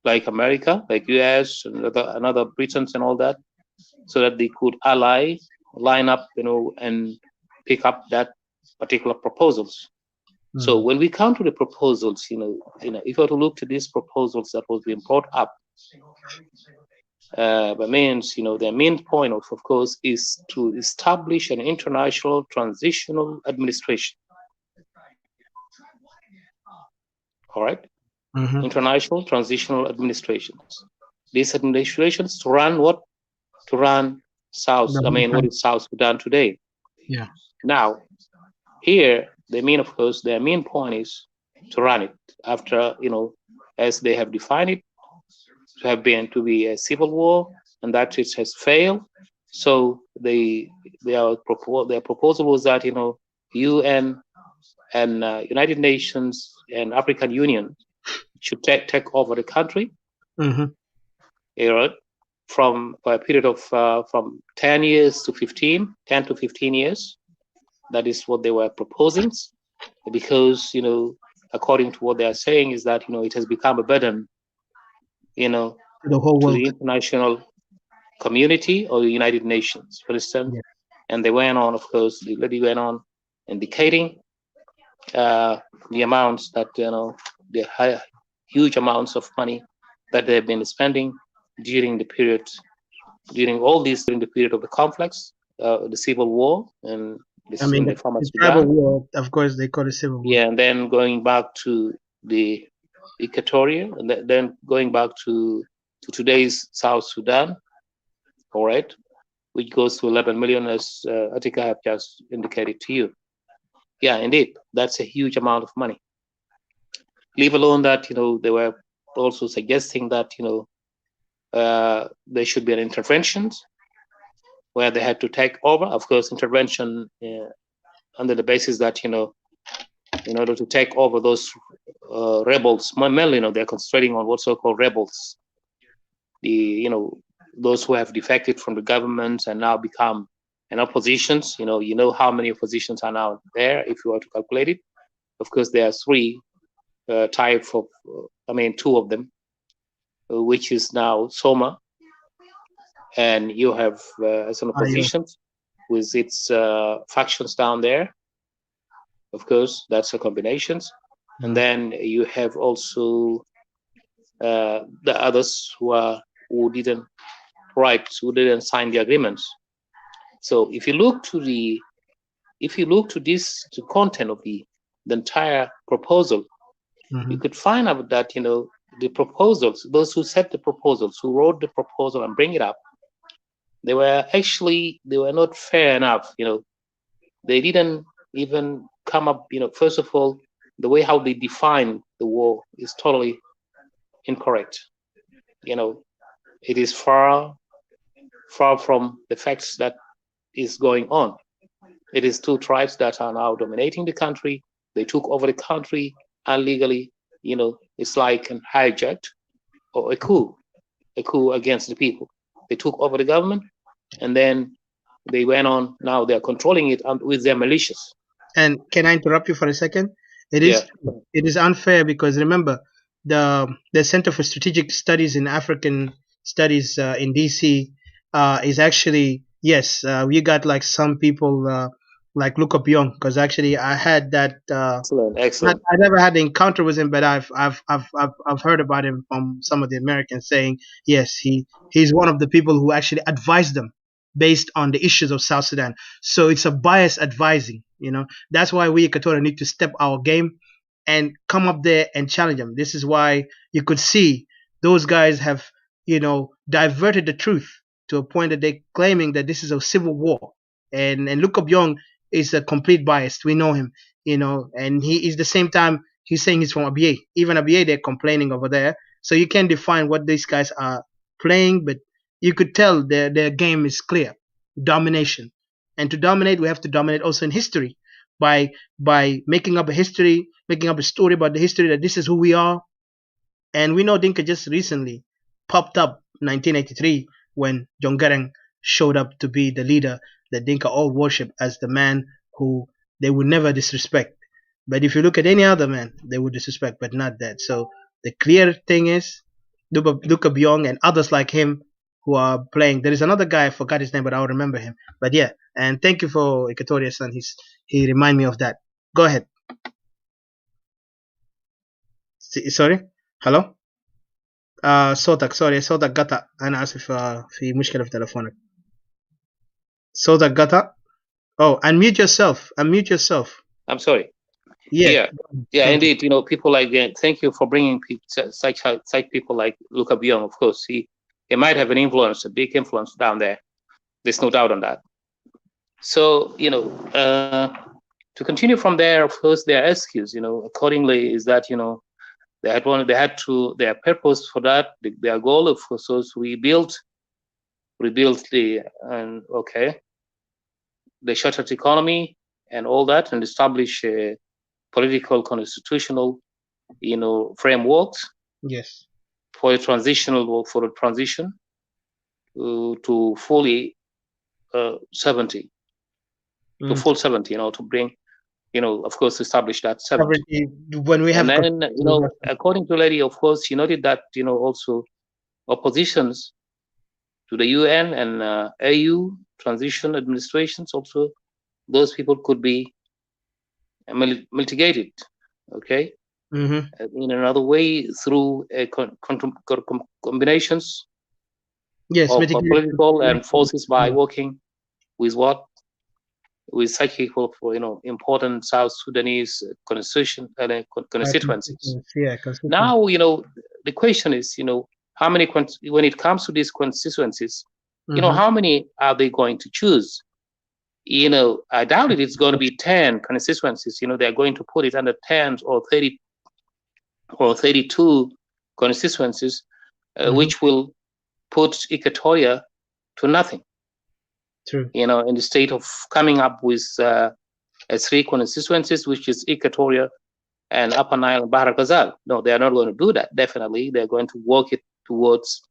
like America, like US and other Britons and all that, so that they could line up, and pick up that particular proposals. Mm-hmm. So when we come to the proposals, if you were to look to these proposals that was being brought up, but means, their main point, of course, is to establish an international transitional administration. All right? Mm-hmm. International transitional administrations. These administrations to run what? To run what is South Sudan today. Yeah. Now, here, their main point is to run it after, as they have defined it, to be a civil war, and that it has failed. So their proposal was that, UN and United Nations and African Union should take over the country, for a period of from 10 to 15 years. That is what they were proposing, because, according to what they are saying, is that, it has become a burden, the whole to world, the international community or the United Nations, for instance. Yeah. And they went on, of course, the lady went on indicating the amounts that, the huge amounts of money that they've been spending during the period of the conflicts, the civil war, and I mean, in the the former tribal Sudan. war, of course, they call it civil war. Yeah, and then going back to the Equatoria, and then going back to today's South Sudan, all right, which goes to 11 million, as Atika have just indicated to you. Yeah, indeed, that's a huge amount of money. Leave alone that, they were also suggesting that, there should be an intervention where they had to take over. Of course, intervention under the basis that, in order to take over those rebels, mainly, they're concentrating on what's so-called rebels, those who have defected from the government and now become an oppositions. You know how many oppositions are now there if you were to calculate it. Of course, there are three types of, two of them, which is now Soma, and you have as an opposition with its factions down there. Of course, that's a combination. And then you have also the others who didn't sign the agreements. So if you look to the content of the entire proposal, you could find out that, the proposals, those who set the proposals, who wrote the proposal and bring it up, they were not fair enough. They didn't even come up, first of all, the way how they define the war is totally incorrect. It is far from the facts that is going on. It is two tribes that are now dominating the country. They took over the country illegally. It's like an hijacked or a coup against the people. They took over the government, and then they went on. Now they are controlling it with their militias. And can I interrupt you for a second? It is unfair because remember, the Center for Strategic Studies in African Studies in DC is actually, yes, we got like some people like look up young, because actually I had that. Excellent. I never had the encounter with him, but I've heard about him from some of the Americans saying yes, he's one of the people who actually advised them based on the issues of South Sudan. So it's a biased advising. That's why we Equatorial need to step our game and come up there and challenge them. This is why you could see those guys have, diverted the truth to a point that they're claiming that this is a civil war. And Lukup Young is a complete bias. We know him, and he is the same time he's saying he's from Abyei. Even Abyei, they're complaining over there. So you can't define what these guys are playing, but you could tell their game is clear. Domination. And to dominate, we have to dominate also in history by making up a history, making up a story about the history that this is who we are. And we know Dinka just recently popped up 1983 when John Garang showed up to be the leader that Dinka all worship as the man who they would never disrespect. But if you look at any other man, they would disrespect, but not that. So the clear thing is Luka Byong and others like him who are playing. There is another guy, I forgot his name, but I'll remember him. But yeah, and thank you for Equatoria son. He remind me of that. Go ahead. Sorry? Hello? صوتك قطع. أنا آسف في مشكلة في تلفونك. صوتك قطع. Oh, unmute yourself. I'm sorry. Yeah, indeed. People like that. Thank you for bringing such people like Luka Byong. Of course, he might have an influence, a big influence down there. There's no doubt on that. So, to continue from there, of course, their excuse, accordingly, is that, their purpose for that, their goal, of course, was to rebuild the shattered economy and all that, and establish a political, constitutional, frameworks. Yes. For a transition to fully 70, to full 70, to bring, of course, establish that 70. When we have, and then, according to Lady, of course, she noted that, also oppositions to the UN and AU transition administrations, also those people could be mitigated, okay, in another way through combinations of political and forces by working with such people for important South Sudanese constituencies. Now, the question is, how many when it comes to these constituencies, how many are they going to choose? I doubt it. It's going to be 10 constituencies. They're going to put it under 10 or 30 or 32 constituencies, which will put Equatoria to nothing. True. In the state of coming up with 3 constituencies, which is Equatoria and Upper Nile and Bahr Ghazal. No, they are not going to do that. Definitely, they're going to work it towards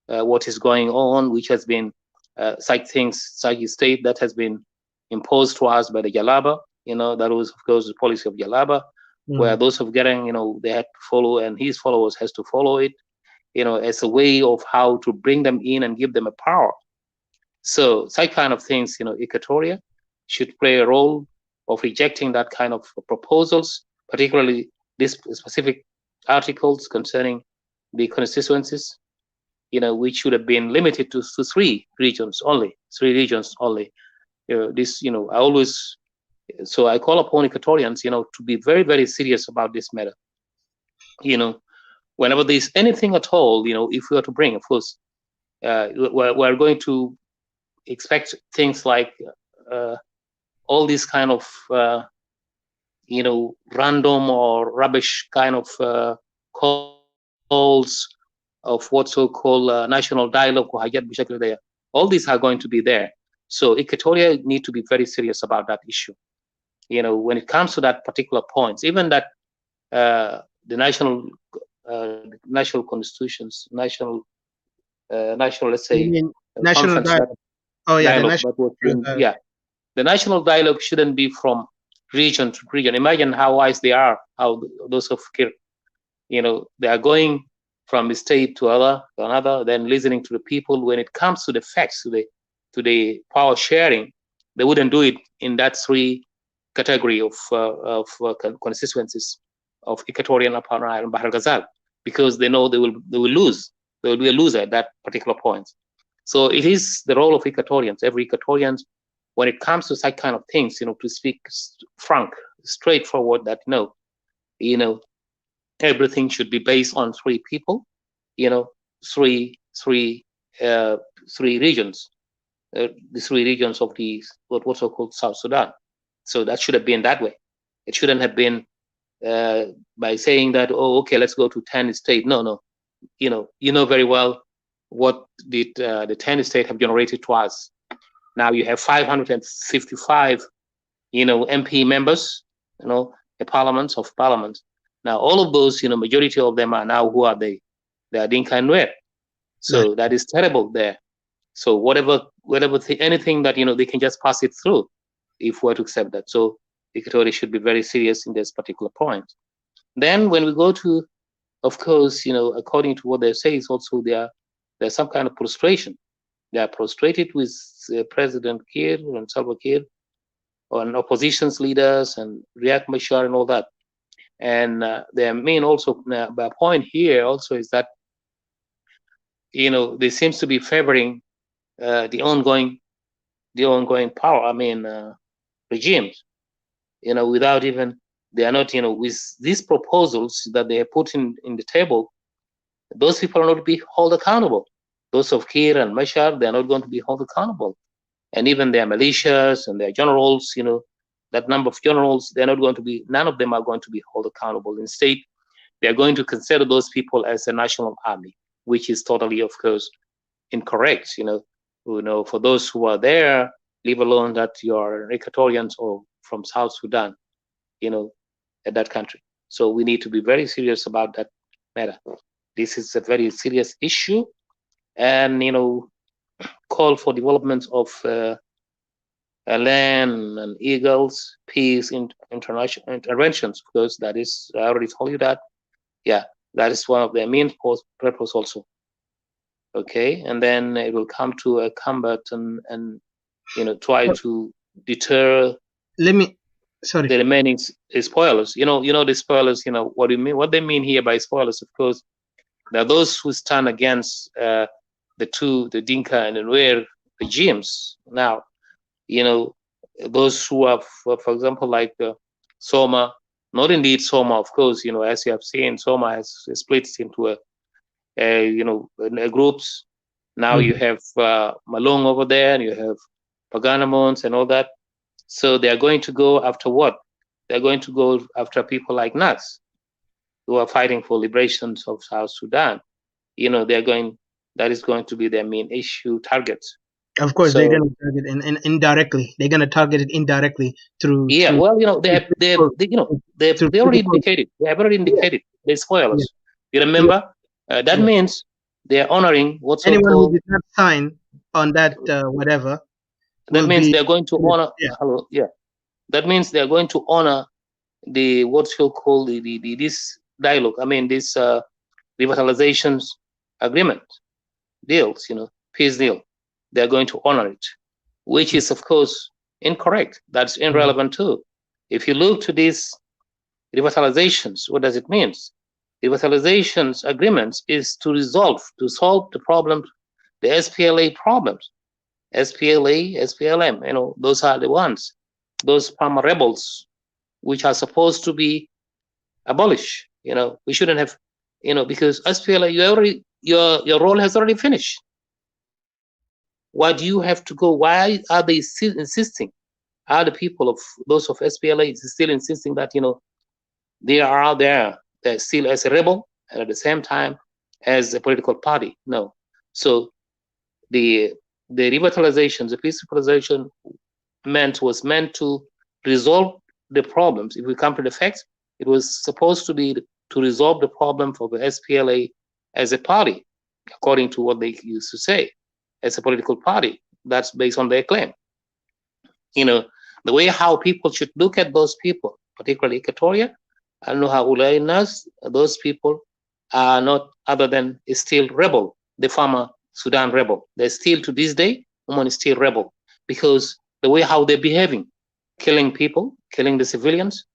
what is going on, which has been such a state that has been imposed to us by the Jalaba. That was, of course, the policy of Jalaba, where those of Gereng, they had to follow, and his followers has to follow it, as a way of how to bring them in and give them a power. So such kind of things, Equatoria should play a role of rejecting that kind of proposals, particularly these specific articles concerning the constituencies, which should have been limited to 3 regions only. So I call upon Equatorians, to be very, very serious about this matter. Whenever there's anything at all, if we are to bring, of course, we're going to expect things like all these kind of random or rubbish kind of calls of what's so-called national dialogue. All these are going to be there. So Equatoria need to be very serious about that issue. When it comes to that particular points, even that the national constitutions, national, let's say, national dialogue. Oh yeah, the national dialogue shouldn't be from region to region. Imagine how wise they are, how those of Kir, they are going from a state to another, then listening to the people. When it comes to the facts, to the power sharing, they wouldn't do it in that 3 category of constituencies of Equatorian, Upper Nile, and Bahr Ghazal, because they know they will lose. They will be a loser at that particular point. So it is the role of Equatorians, every Equatorian, when it comes to such kind of things, to speak straightforward, that everything should be based on 3 people, 3 regions, the 3 regions of the what's called South Sudan. So that should have been that way. It shouldn't have been by saying that, oh, okay, let's go to 10 state. No. You know very well what did the 10 state have generated to us. Now you have 555, MP members, the parliaments. Now all of those, majority of them are now, who are they? They are Dinka and Nuer. So that is terrible there. So anything that, they can just pass it through if we're to accept that. So Equatorial should be very serious in this particular point. Then when we go to, of course, according to what they say, is also there's some kind of frustration. They are frustrated with President Kiir and Salva Kiir, and opposition's leaders and Riek Machar and all that. And their main also point here also is that they seems to be favoring the ongoing power. Regimes. Without even, they are not. With these proposals that they have put in the table, those people are not to be held accountable. Those of Kiir and Machar, they are not going to be held accountable. and even their militias and their generals, that number of generals, they're not going to be, none of them are going to be held accountable. Instead, they're going to consider those people as a national army, which is totally, of course, incorrect. For those who are there, leave alone that you're Equatorians or from South Sudan, at that country. So we need to be very serious about that matter. This is a very serious issue, and call for development of land and eagles, peace, international interventions, because that is, I already told you that. Yeah, that is one of their main purpose also. Okay, and then it will come to a combat and try to deter the remaining spoilers. The spoilers. What do you mean? What they mean here by spoilers, of course, there are those who stand against the Dinka and the Nuer regimes. Now, those who have, for example, like Soma, not indeed Soma, of course, as you have seen, Soma has split into groups. Now you have Malong over there, and you have Paganamons and all that. So they are going to go after what? They're going to go after people like Nas, who are fighting for liberations of South Sudan. That is going to be their main issue targets. Of course, they're going to target it indirectly. They're going to target it indirectly through. Yeah, well, they've already indicated. They have already indicated. They spoil us. You remember? That means they are honoring what's anyone who did not sign on that whatever. That means they're going to honor. That means they're going to honor the what's called this dialogue. I mean, this revitalizations agreement deals. Peace deal. They're going to honor it, which is, of course, incorrect. That's irrelevant too. If you look to these revitalizations, what does it mean? Revitalizations agreements is to solve the problems, the SPLA problems. SPLA, SPLM, those are the ones, those Palmer rebels, which are supposed to be abolished. We shouldn't have, because SPLA, your role has already finished. Why do you have to go? Why are they still insisting? Are the people of those of SPLA still insisting that they are out there, they're still as a rebel and at the same time as a political party? No. So the revitalization, the peacefulization was meant to resolve the problems. If we come to the facts, it was supposed to be to resolve the problem for the SPLA as a party, according to what they used to say, as a political party. That's based on their claim. The way how people should look at those people, particularly Equatoria, I don't know how Ulainas, those people are not other than still rebel, the former Sudan rebel. They're still, to this day, woman is still rebel, because the way how they're behaving, killing people, killing the civilians,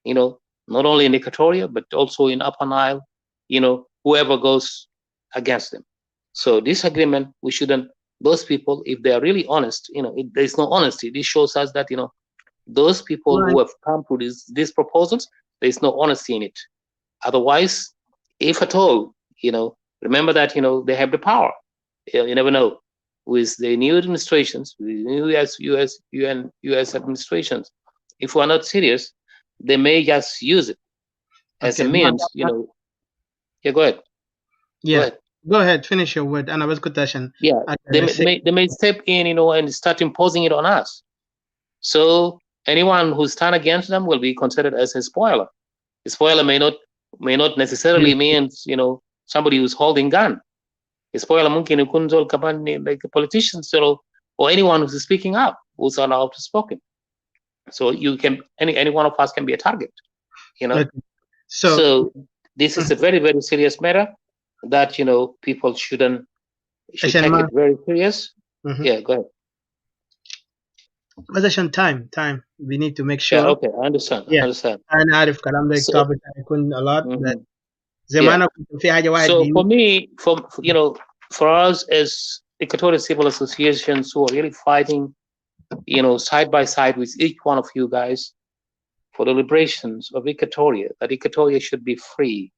not only in Equatoria, but also in Upper Nile, whoever goes against them. So this agreement, we shouldn't, those people, if they are really honest, there's no honesty. This shows us that, those people who have come to these proposals, there's no honesty in it. Otherwise, if at all, remember that, they have the power. You never know. With the new administrations, with the new US administrations, if we're not serious, they may just use it as a means, Yeah, go ahead. Yeah. Go ahead, finish your word. And I was good. Yeah, they may step in, and start imposing it on us. So anyone who stand against them will be considered as a spoiler. A spoiler may not necessarily mean, somebody who's holding gun. A spoiler mungkin ikun zol kaban like a politician, or anyone who's speaking up, who's outspoken. So any one of us can be a target. Okay. So this is a very, very serious matter that people should take it very serious. Yeah, go ahead. Possession time. We need to make sure. Yeah, okay, I understand. Yeah. I understand. أنا عارف كلام ده topic هيكون a lot. زي Yeah. ما أنا كنت في حاجة واحد. So for me, for us as Equatorial civil associations who are really fighting, side by side with each one of you guys for the liberations of Equatoria, that Equatoria should be free.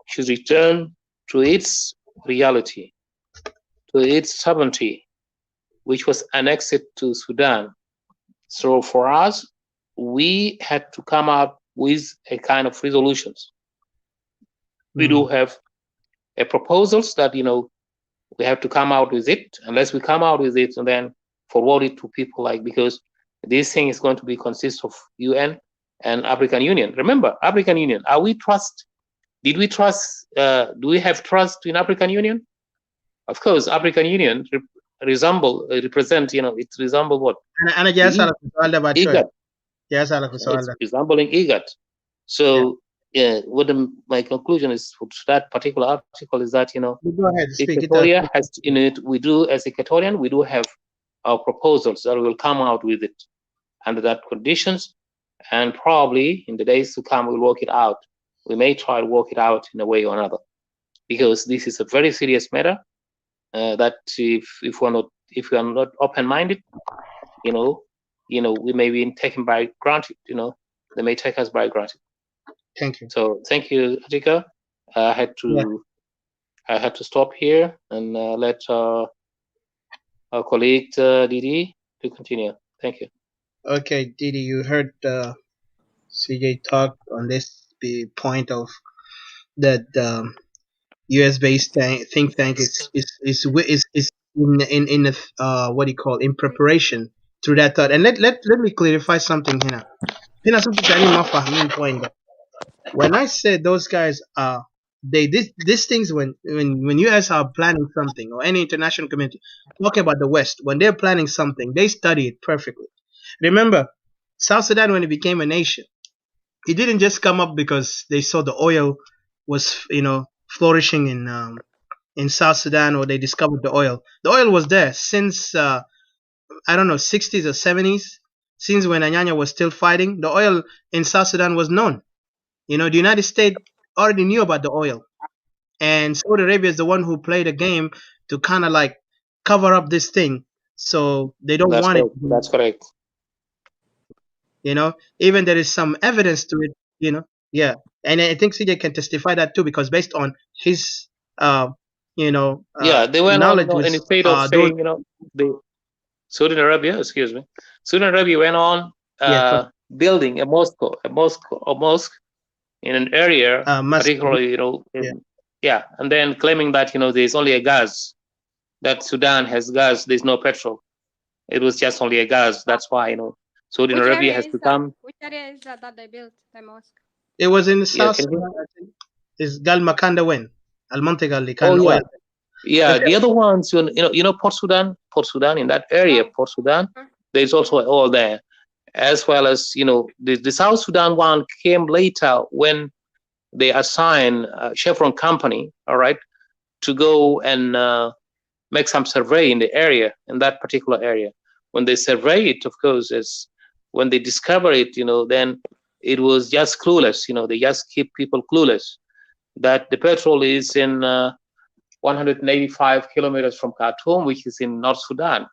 Should return to its reality, to its sovereignty, which was annexed to Sudan. So for us, we had to come up with a kind of resolutions. We do have a proposals that, we have to come out with it. Unless we come out with it and then forward it to people, because this thing is going to be consist of UN and African Union. Remember, African Union, did we trust, do we have trust in African Union? Of course, African Union represent, it resemble what? أنا جاي أسألك السؤال ده بعد شوي. IGAD. جاي أسألك السؤال It's ده. resembling IGAD. So what my conclusion is for that particular article is that, Go ahead, speak it Equatoria has in it, we do as Equatorian, we do have our proposals that will come out with it under that conditions, and probably in the days to come we'll work it out. We may try to work it out in a way or another, because this is a very serious matter. That if we are not open-minded, we may be taken by granted. They may take us by granted. Thank you. So thank you, Atika. I had to stop here and let our colleague Didi to continue. Thank you. Okay, Didi, you heard CJ talk on this point of that US-based think tank is in what do you call, in preparation through that thought. And let me clarify something here. Point. When I said those guys are these things, when US are planning something, or any international community talking about the West, when they're planning something, they study it perfectly. Remember, South Sudan, when it became a nation, it didn't just come up because they saw the oil was flourishing in South Sudan, or they discovered the oil. The oil was there since I don't know, 60s or 70s, since when Anyanya was still fighting. The oil in South Sudan was known. The United States already knew about the oil, and Saudi Arabia is the one who played a game to kind of like cover up this thing, so they don't want it. That's correct. Even there is some evidence to it. Yeah, and I think CJ can testify that too, because based on his they went knowledge on in a state of saying, the Saudi Arabia, Saudi Arabia went on building a mosque in an area, particularly, and then claiming that, there's only a gas, that Sudan has gas, there's no petrol. It was just only a gas. That's why, Saudi Arabia has become. Which area is that they built the mosque? It was in the south. Is Gal Makanda when Al-Mantiqa اللي كان oil. Yeah, the other ones, Port Sudan in that area, Port Sudan, there's also oil there, as well as, the South Sudan one came later when they assigned Chevron company, all right, to go and make some survey in the area, in that particular area. When they survey it, of course, is when they discover it, then it was just clueless. They just keep people clueless that the petrol is in 185 kilometers from Khartoum, which is in North Sudan,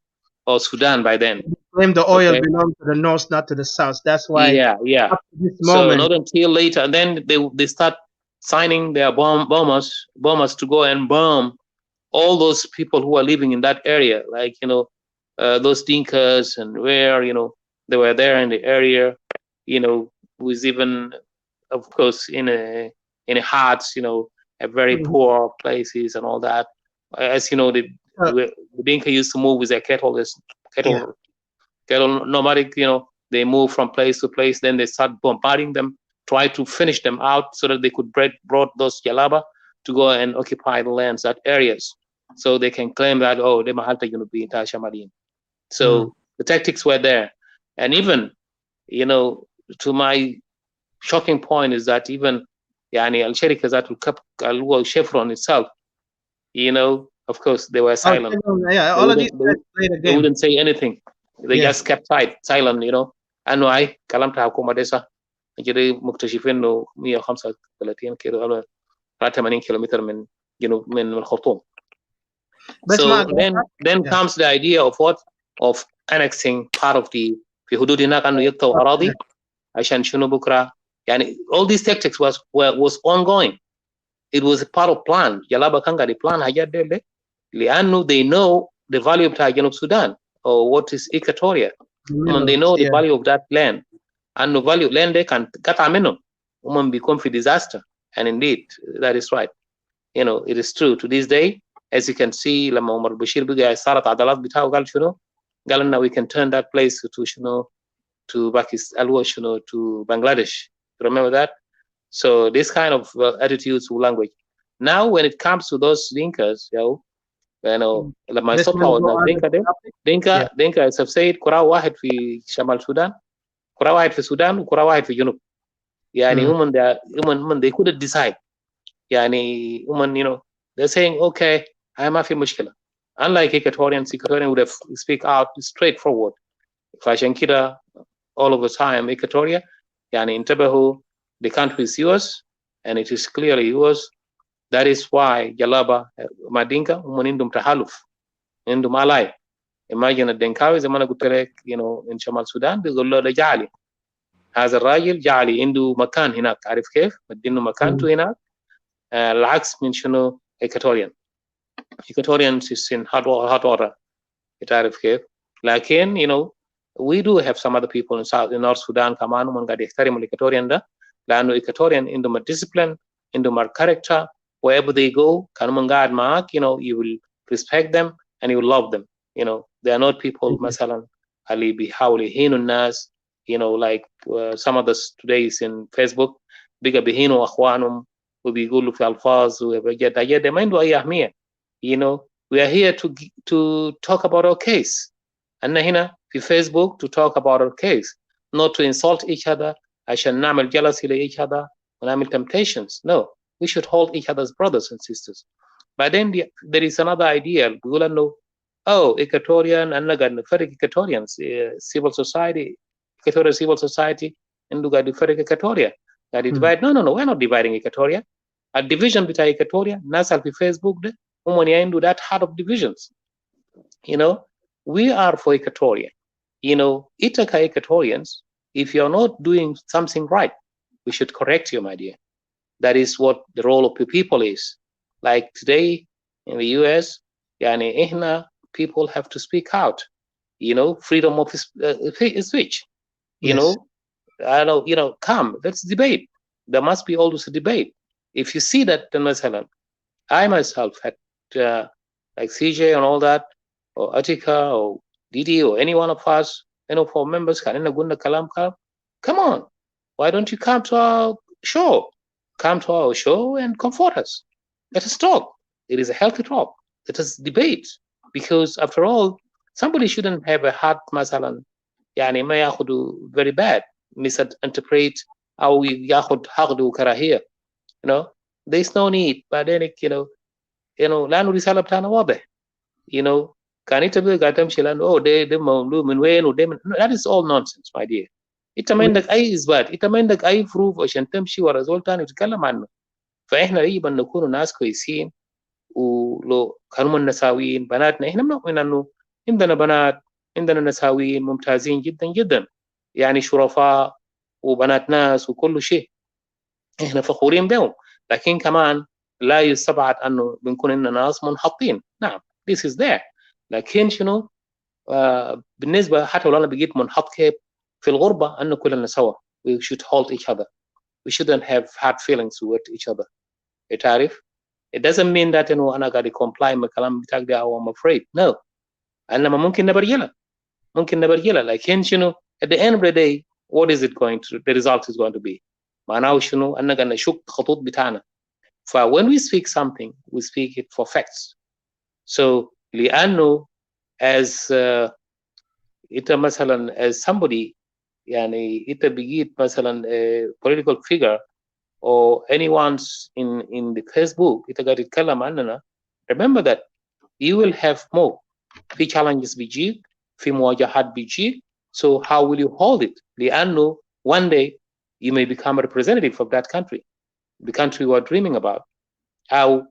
or Sudan by then. Claim the oil belongs to the north, not to the south. That's why. Yeah. Up to this So moment, not until later, and then they start signing their bombers to go and bomb all those people who are living in that area, like those Dinkas, and where they were there in the area, with even, of course, in a huts, a very poor places and all that. As the Dinka used to move with their cattle nomadic, they move from place to place, then they start bombarding them, try to finish them out so that they could brought those Jalaba to go and occupy the lands, that areas, so they can claim that, they mahalta be Tashamadin. So the tactics were there. And even, to my shocking point is that even Al-Sharika that will Chevron itself, of course, they were silent. All of these they wouldn't say anything. They just kept silent, And why? Kalam ta hukuma desa. Jadi muktashifin no 135 كيلو 80 كيلومتر من الخرطوم. So then comes the idea of what? Of annexing part of the في حدود هناك انه يقطعوا اراضي عشان شنو بكره all these tactics was ongoing. It was a part of plan. Jalaba كان قاعد plan حاجات دي لانه they know the value بتاع جنوب السودان. or what is Equatoria. When they Minerals, know the yeah. value of that land, and the value land they can cut amino, become for disaster. And indeed, that is right. It is true to this day. As you can see, لما عمر بشير بقى صارت عضلات بتاعه قال شنو؟ قال now we can turn that place to شنو to Pakistan, to Bangladesh. Remember that? So this kind of attitudes to language. Now, when it comes to those Dinkas, لما Let's يصطوا now go on Dinka to the ده topic. Yeah. Dinka as I've said كرة واحد في شمال السودان كرة واحد في السودان وكرة واحد في الجنوب يعني هم they couldn't decide يعني هم they're saying okay ما في مشكلة unlike Equatorians would have speak out straightforward فعشان كده all of the time Equatoria يعني انتبهوا the country is yours and it is clearly yours. That is why Jalaba Madinka هم عندهم تحالف عندهم ally. Imagine الدنكاوي زي ما انا قلت لك in شمال السودان بيقول له ده جعلي هذا الراجل جعلي عنده مكان هناك عارف كيف مدينه مكانته هناك العكس من شنو Equatorians is in hot water تعرف كيف لكن we do have some other people in North Sudan كمان هم قاعد يحترموا الإيكواتوريان ده لأنه إيكواتوريان عندهم discipline عندهم character wherever they go كانوا من قاعد معاك you will respect them and you will love them they are not people مثلا اللي بيحاولوا يهينوا الناس like some of us today is in Facebook بيجا بيهينوا أخوانهم وبيقولوا في ألفاظ وبجد ما عنده أي أهمية we are here to talk about our case أن هنا في Facebook to talk about our case not to insult each other عشان نعمل jealousy ل each other ونعمل temptations no we should hold each other's brothers and sisters but then there is another idea بيقول أنه Equatorian أنا قاعد نفرق Equatorians civil society Equatorial civil society إنه قاعد يفرق Equatoria قاعد divide no we're not dividing Equatoria الdivision بتاع Equatoria الناس اللي في Facebook ده هم عنده that heart of divisions we are for Equatoria Ithaca Equatorians if you're not doing something right we should correct you my dear that is what the role of the people is like today in the US يعني إحنا people have to speak out freedom of speech I know come let's debate there must be always a debate if you see that مثلا I myself had like CJ and all that or Attica or Didi or any one of us for members come on why don't you come to our show and comfort us let us talk it is a healthy talk let us debate because after all somebody shouldn't have a heart مثلا يعني ما ياخده very bad misinterpret أو ياخد حقده وكراهية there's no need بعدين لأنه رسالة بتاعنا واضح كان انت قاعد تمشي لأنه ده مولود من وين that is all nonsense my dear انت ما عندك اي اثبات انت ما عندك اي بروف عشان تمشي ورا زول تاني وتتكلم عنه فاحنا يجب ان نكون ناس كويسين ولو كانوا نساويين بناتنا احنا بنؤمن انه عندنا بنات عندنا نساويين ممتازين جدا جدا يعني شرفاء وبنات ناس وكل شيء احنا فخورين بهم لكن كمان لا يستبعد انه بنكون اننا ناس منحطين نعم this is there لكن شنو بالنسبه حتى لو انا بقيت منحط كيف في الغربه انه كلنا سوا we should hold each other we shouldn't have hard feelings with each other تعرف it doesn't mean that انا قاعد comply مع الكلام بتاعك ده او I'm afraid no انما ممكن نبرجلها لكن شنو at the end of the day what is it going to the result is going to be معناه شنو أننا قاعد نشوف خطوط بتاعنا ف when we speak something we speak it for facts so لأنه as أنت مثلا as somebody يعني أنت بقيت مثلا political figure or anyone's in the Facebook أنت قاعد تتكلم عننا remember that you will have more في challenges بيجيك في مواجهات بيجيك so how will you hold it لأنه one day you may become a representative of that country the country you are dreaming about أو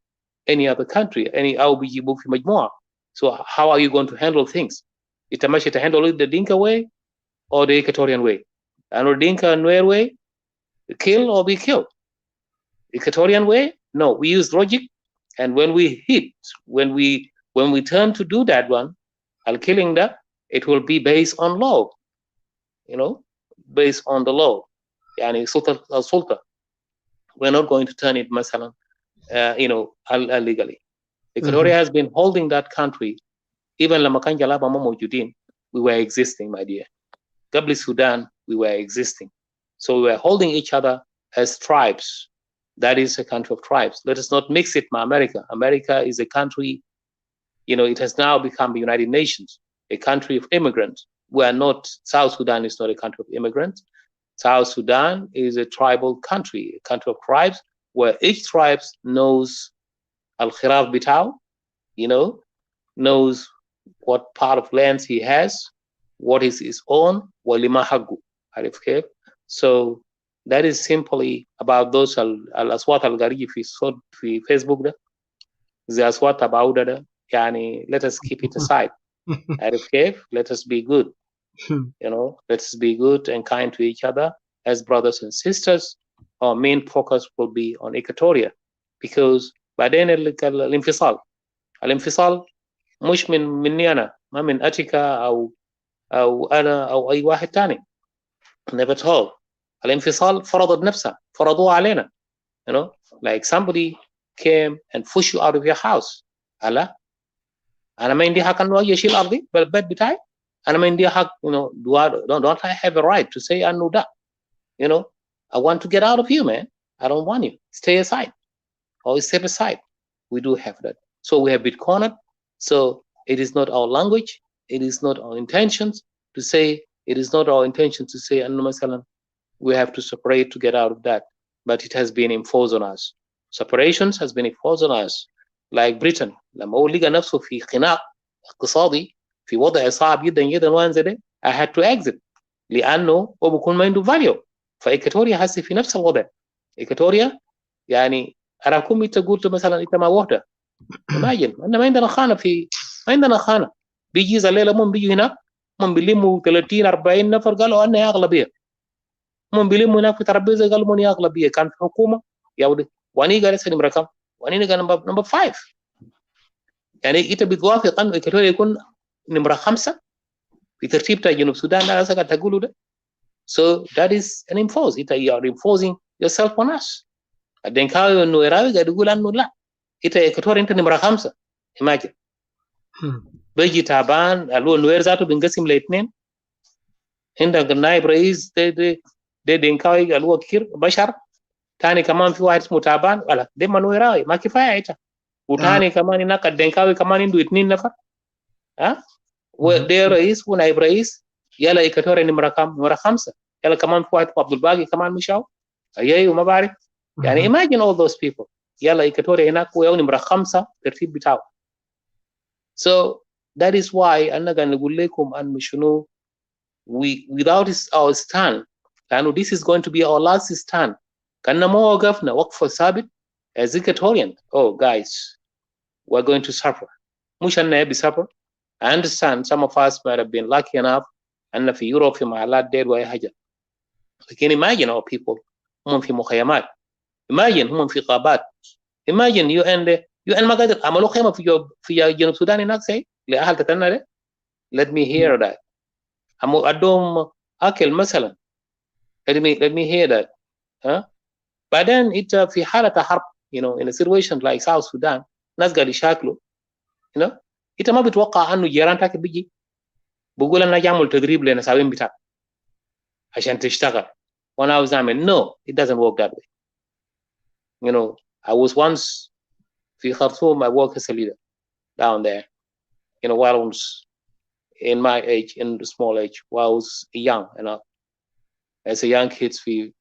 any other country أو بيجيبوك في مجموعة so how are you going to handle things أنت ماشي to handle it the Dinka way or the Equatorian way لأنه Dinka and Nuer way kill or be killed Equatorian way no we use logic and when we turn to do that one al killing that it will be based on law, based on the law. يعني سلطة. We're not going to turn it مثلا illegally. Equatoria has been holding that country even لما كان جلابة ما موجودين. We were existing, my dear. قبل Sudan, we were existing. So we were holding each other as tribes. That is a country of tribes. Let us not mix it with America. America is a country, it has now become the United Nations, a country of immigrants. We are not, South Sudan is not a country of immigrants. South Sudan is a tribal country, a country of tribes, where each tribe knows al-khiraf bitaw, knows what part of lands he has, what is his own, walima hagu. So that is simply about those al-aswat al-ghariji fi Facebook da. The aswat about da. Yani, let us keep it aside. Let us be good. Let us be good and kind to each other as brothers and sisters. Our main focus will be on Equatoria, because بعدين الانفصال مش مني أنا، ما من أتيكا أو أنا أو أي واحد تاني. Never told. الانفصال فرضت نفسها، فرضوها علينا. Like somebody came and pushed you out of your house. أنا ما عندي حق إنه أجي أشيل أرضي بالبيت بتاعي. أنا ما عندي حق don't I have a right to say إنه ده I want to get out of you, man. I don't want you. Stay aside or step aside. We do have that. So we have been cornered. So it is not our language. It is not our intentions to say. It is not our intention to say we have to separate to get out of that. But it has been imposed on us. Separations has been imposed on us. Like Britain, لما هو لقى نفسه في خناق اقتصادي في وضع صعب جدا جدا وانزل I had to exit لأنه هو بيكون ما عنده value. فإيكاتوريا هسه في نفس الوضع. إيكاتوريا يعني أراكم أنت قلت مثلا أنت ما وحدة. imagine أن ما عندنا خانة بيجي الليلة هم بيجوا هناك هم بيلموا 30 40 نفر قالوا أنا أغلبية. هم بيلموا هناك في ترابيزة قالوا أنا أغلبية. كان في حكومة يا ولد وأني قال نمرة كم؟ وأني قال نمبر 5. يعني أنت بتوافق أن إيكاتوريا يكون نمرة 5 في ترتيب جنوب السودان. لا أسأل تقولوا ده. So that is an impose. You are imposing yourself on us. الدنكاوي والنويراوي قاعد يقول انه لا انت ايكاتوريا انت نمره 5. imagine بيجي تعبان اللي هو النوير ذاته بينقسم لاثنين. عندك النائب رئيس ده دنكاوي اللي هو كثير بشر. ثاني كمان في واحد اسمه تعبان ولا ده ما نويراوي ما كفايه انت. وثاني كمان هناك الدنكاوي كمان عنده 2 نفر. وده رئيس ونائب رئيس. يلا ايكاتوريا نمره كم؟ نمره 5. يلا كمان في واحد عبد الباقي كمان مشاو. ايي وما بعرف. يعني imagine all those people. يلا إيكاتوريا هناك ويا نمرة 5 ترتيب بتاعه. So that is why أنا قاعد نقول لكم أنه شنو without our stand لأنه this is going to be our last stand. كأننا ما وقفنا وقفة ثابت as Equatorian. Oh guys, we're going to suffer. مش أننا يبي suffer. I understand some of us might have been lucky enough أن في يوروب في محلات دير وأي حاجة. لكن imagine our people هم في مخيمات. imagine هم في غابات. imagine UN ما قادر عملوا خيمة في جنوب السودان هناك سي لأهل تتنا ده. let me hear that. عندهم أكل مثلا. let me hear that. بعدين أنت في حالة حرب in a situation like South Sudan ناس قاعد يشاكلوا أنت ما بتوقع أنه جيران تاك بيجي بقول أنا جعمل تدريب لنساوين بتاعك عشان تشتغل وأنا عاوز أعمل. no, it doesn't work that way. I was once في Khartoum. I worked as a leader down there. While I was in my age, in the small age, while I was young, as a young kid في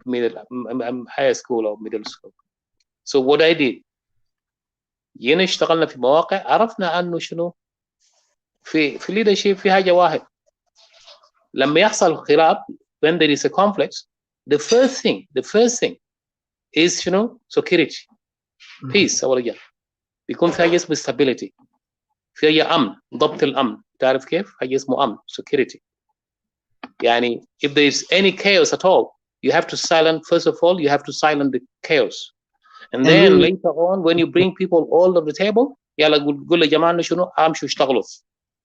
middle high school or middle school. So what I did, جينا اشتغلنا في مواقع عرفنا أنه شنو في leadership في حاجة واحد. لما يحصل خلاف when there is a conflict, the first thing is security, peace. أول حاجة بيكون في حاجة اسمه stability. في حاجة أمن، ضبط الأمن. تعرف كيف؟ حاجة اسمه أمن security. يعني if there is any chaos at all, you have to silence. First of all, you have to silence the chaos, and then later on when you bring people all on the table يلا قول يا جماعة شنو أمشوا اشتغلوا.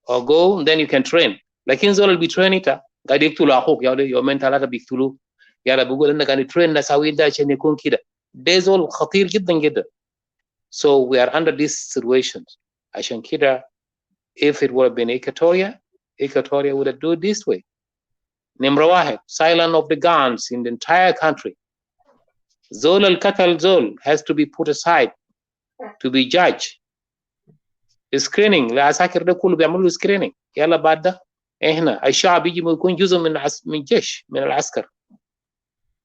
or go, then you can train. لكن زول اللي بيترين انت قاعد يقتلوا اخوك يا يومين ثلاثه بيقتلوه يلا بيقول انك قاعد ترين نساوي ده عشان يكون كده. ده زول خطير جدا جدا. So we are under these situations. عشان كده if it would have been Equatoria would have do it this way. نمرة واحد, silence of the guns in the entire country. زول القتل زول has to be put aside to be judged. screening العساكر ده كله بيعملوا screening. يلا بعد ده احنا الشعب يجي يكون جزء من الجيش من العسكر.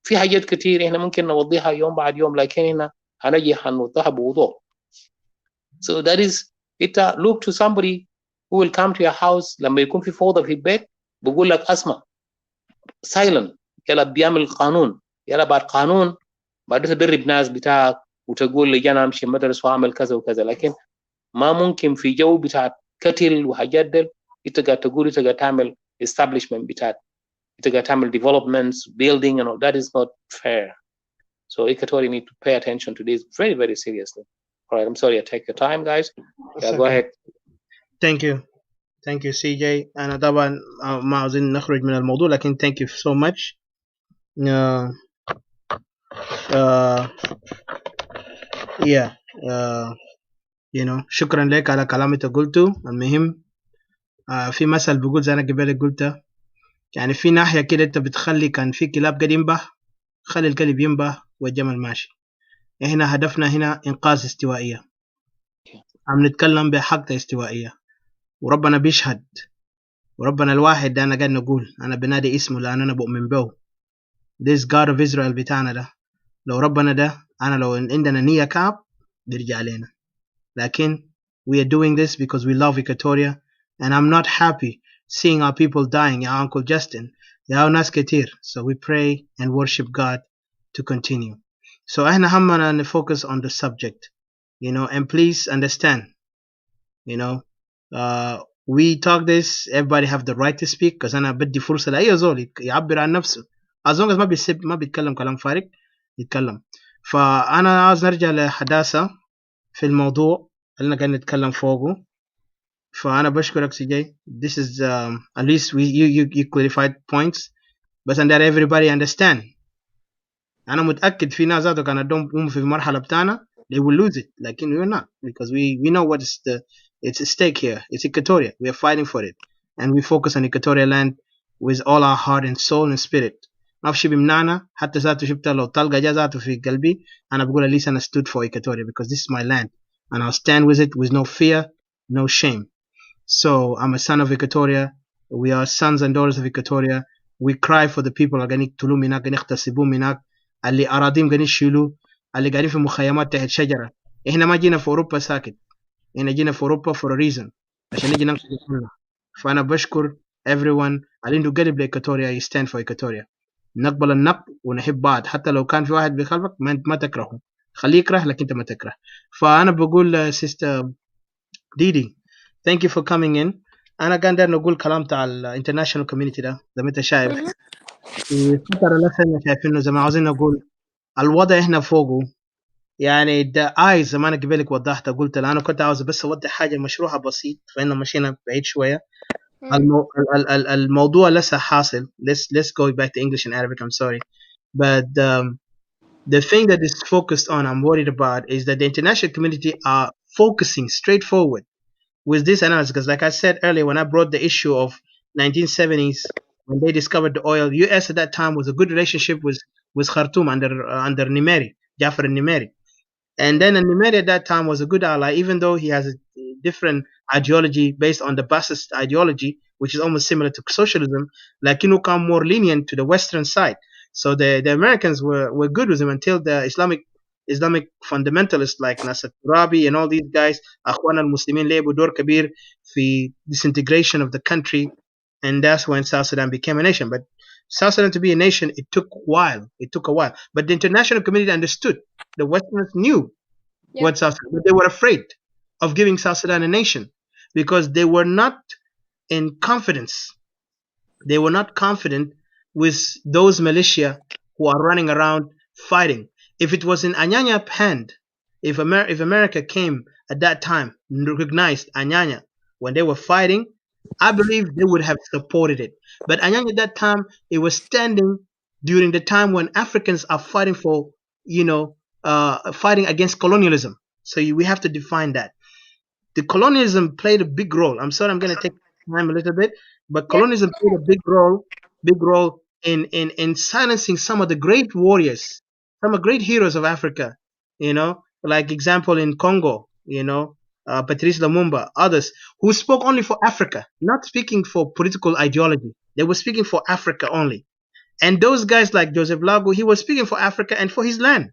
في حاجات كتير احنا ممكن نوضحها يوم بعد يوم لكن هنا هنجي هنوضحها بوضوح. So that is it. Look to somebody who will come to your house لما يكون في فوضى في البيت بقول لك اسمع silent. يلا بيعمل قانون. يلا بعد قانون بعد تدرب ناس بتاعك وتقول لي انا امشي مدرسه واعمل كذا وكذا. لكن ما ممكن في جو بتاع قتل وحاجات دل انت قاعد تقول انت قاعد تعمل establishment بتاعك انت قاعد تعمل developments building and all that is not fair. So Equatorial need to pay attention to this very very seriously. All right, I'm sorry I take your time guys. Yeah, go ahead. Thank you CJ. أنا طبعا ما عاوزين نخرج من الموضوع لكن thank you so much. Yeah, you know, شكرا لك على كلام انت قلته. المهم في مثل بيقول زي انا قبل قلت يعني في ناحية كده انت بتخلي كان في كلاب قد ينبه خلي الكلب ينبه والجمل ماشي. احنا هدفنا هنا انقاذ استوائية. عم نتكلم بحق استوائية وربنا بيشهد وربنا الواحد ده انا قاعد نقول انا بنادي اسمه لان انا بؤمن به. This God of Israel بتاعنا ده لو ربنا ده انا لو عندنا نية كعب بيرجع علينا. لكن we are doing this because we love Equatoria and I'm not happy seeing our people dying. يا Uncle Justin يا ناس كتير. So we pray and worship God to continue. So احنا همنا focus on the subject, you know, and please understand, you know, we talk this, everybody have the right to speak because أنا بدي فرصة لأي زول يعبر عن نفسه as long as ما بيتكلم كلام فارغ يتكلم. فأنا عاوز نرجع لحداثة في الموضوع اللي قاعدين نتكلم فوقه. فأنا بشكرك سيجي. This is at least you clarified points بس and that everybody understand. أنا متأكد في ناس ذاتهم كانوا عندهم في المرحلة بتاعنا they will lose it لكن we're not because we know what is it's at stake here. It's Equatoria. We are fighting for it and we focus on Equatorial land with all our heart and soul and spirit. ما في شيء بيمنعنا حتى ذاته شفت لو طلقة جا ذاته في قلبي أنا بقول at least أنا stood for Equatoria because this is my land and I'll stand with it with no fear, no shame. So I'm a son of Equatoria. We are sons and daughters of Equatoria. We cry for the people اللي قاعدين يقتلوا هناك قاعدين يغتصبوا هناك اللي أراضيهم قاعدين يشيلوا اللي قاعدين في مخيمات تحت شجرة. إحنا ما جينا في أوروبا ساكت. إحنا جينا في أوروبا for a reason عشان نجي ننقذ الأمة. فأنا بشكر everyone اللي عنده قلب لإيكواتوريا you stand for Equatoria. نقبل النقد ونحب بعض حتى لو كان في واحد بيخالفك ما تكرهه. خليه يكره لكن أنت ما تكره. فأنا بقول sister ديدي thank you for coming in. أنا قاعد نقول كلام تاع international community ده زي ما أنت شايف. في الفترة اللي احنا شايفينه زي ما عاوزين نقول الوضع هنا فوقه يعني the eyes زي ما أنا قبلك وضحت قلت أنا كنت عاوز بس أوضح حاجة مشروحة بسيط فإنه مشينا بعيد شوية. الموضوع لسه حاصل. Let's go back to English and Arabic. I'm sorry but the thing that is focused on I'm worried about is that the international community are focusing straightforward with this analysis because like I said earlier when I brought the issue of 1970s when they discovered the oil, US at that time was a good relationship with Khartoum under Nimeri, Jafar Nimeri. And then Nimeri at that time was a good ally even though he has a different ideology based on the Baasist ideology which is almost similar to socialism, like come more lenient to the Western side. So the Americans were good with him until the Islamic fundamentalists like Nasser Turabi and all these guys Akhwan al-Muslimin لعبوا دور كبير في disintegration of the country and that's when South Sudan became a nation. But South Sudan to be a nation it took a while. But the international community understood. The Westerners knew what South Sudan, but they were afraid of giving South Sudan a nation because they were not in confidence. They were not confident with those militia who are running around fighting. If it was in Anyanya hand, if America came at that time and recognized Anyanya when they were fighting, I believe they would have supported it. But Anyang at that time, it was standing during the time when Africans are fighting for, you know, fighting against colonialism. So we have to define that. The colonialism played a big role. I'm sorry, I'm going to take time a little bit, but Yes, colonialism go played ahead. a big role in silencing some of the great warriors, some of great heroes of Africa. Like example in Congo. Patrice Lumumba, others who spoke only for Africa, not speaking for political ideology. They were speaking for Africa only. And those guys like Joseph Lago, he was speaking for Africa and for his land,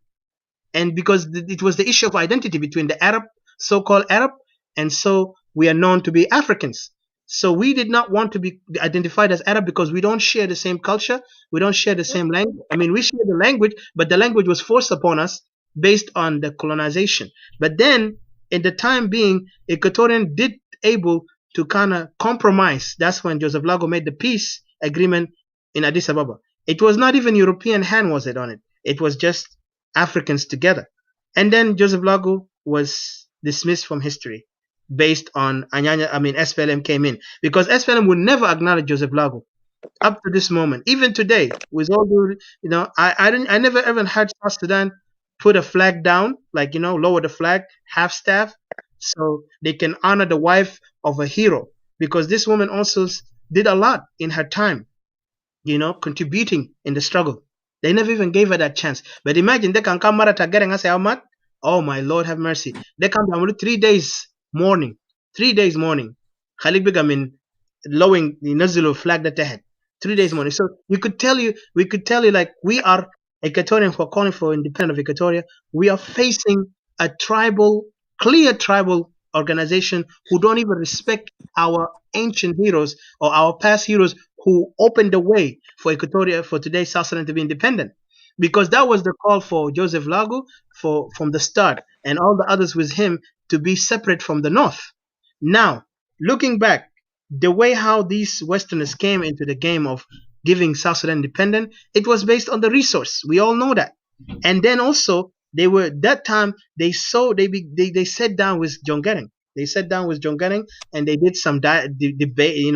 and because it was the issue of identity between the Arab, so-called Arab, and so we are known to be Africans. So we did not want to be identified as Arab because we don't share the same culture, we don't share the same language. I mean, we share the language, but the language was forced upon us based on the colonization. But then, in the time being, Equatorian did able to kind of compromise. That's when Joseph Lago made the peace agreement in Addis Ababa. It was not even European hand was it on it. It was just Africans together. And then Joseph Lago was dismissed from history based on Anyanya. I mean, SPLM came in because SPLM would never acknowledge Joseph Lago up to this moment. Even today, with all the, I never ever heard South Sudan put a flag down, like, lower the flag, half staff, so they can honor the wife of a hero, because this woman also did a lot in her time, contributing in the struggle. They never even gave her that chance. But imagine they can come Marata getting us Ahmad. Oh my Lord, have mercy. They come to 3 days mourning. 3 days mourning. Khalid Bigamin lowering the Nazilu flag that they had. 3 days mourning. So we could tell you like we are Equatorian for calling for independence of Equatoria. We are facing a clear tribal organization who don't even respect our ancient heroes or our past heroes who opened the way for Equatoria, for today's South Sudan to be independent. Because that was the call for Joseph Lago from the start, and all the others with him, to be separate from the North. Now, looking back, the way how these Westerners came into the game of giving South Sudan independent, it was based on the resource. We all know that. And then also they were that time they sat down with John Gering. They sat down with John Gering and they did some debate,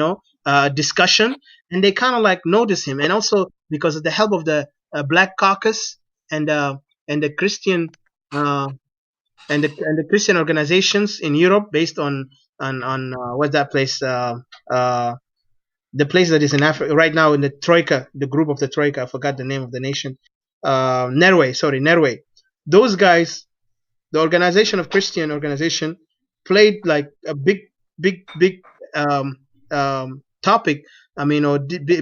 discussion, and they kind of like noticed him. And also because of the help of the Black Caucus and the Christian uh, and the Christian organizations in Europe, based on what's that place? Uh, the place that is in Africa right now in the Troika, the group of the Troika. I forgot the name of the nation. Norway, sorry, Norway. Those guys, the organization of Christian organization, played like a big topic. I mean, or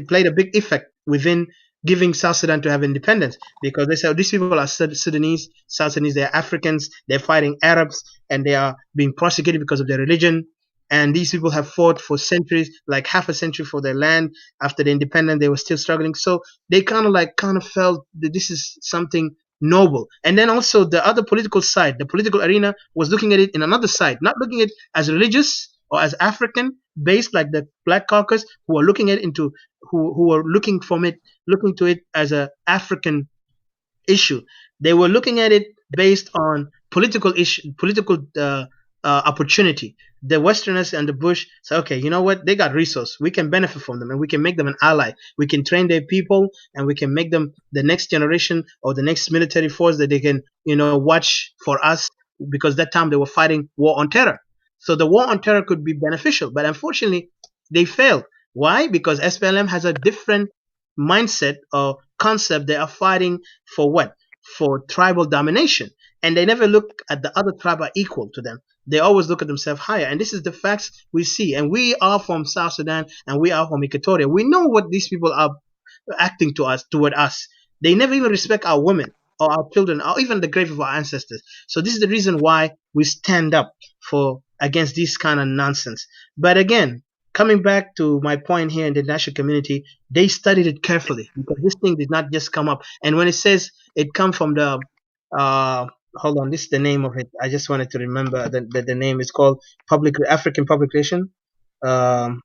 played a big effect within giving South Sudan to have independence, because they said these people are Sudanese, South Sudanese, they're Africans, they're fighting Arabs, and they are being prosecuted because of their religion. And these people have fought for centuries, like half a century, for their land. After the independence, they were still struggling. So they kind of felt that this is something noble. And then also the other political side, the political arena, was looking at it in another side, not looking at it as religious or as African based, like the Black Caucus, who are looking at it into who are looking to it as a African issue. They were looking at it based on political issue, political opportunity. The Westerners and the Bush say, okay, you know what? They got resource. We can benefit from them, and we can make them an ally. We can train their people, and we can make them the next generation or the next military force that they can, watch for us. Because that time they were fighting war on terror. So the war on terror could be beneficial, but unfortunately, they failed. Why? Because SPLM has a different mindset or concept. They are fighting for what? For tribal domination. And they never look at the other tribe are equal to them. They always look at themselves higher. And this is the facts we see. And we are from South Sudan and we are from Equatoria. We know what these people are acting toward us. They never even respect our women or our children or even the grave of our ancestors. So this is the reason why we stand up for against this kind of nonsense. But again, coming back to my point here in the national community, they studied it carefully, because this thing did not just come up. And when it says it come from the uh hold on, this is the name of it. I just wanted to remember the name is called Public African Public Relation. Um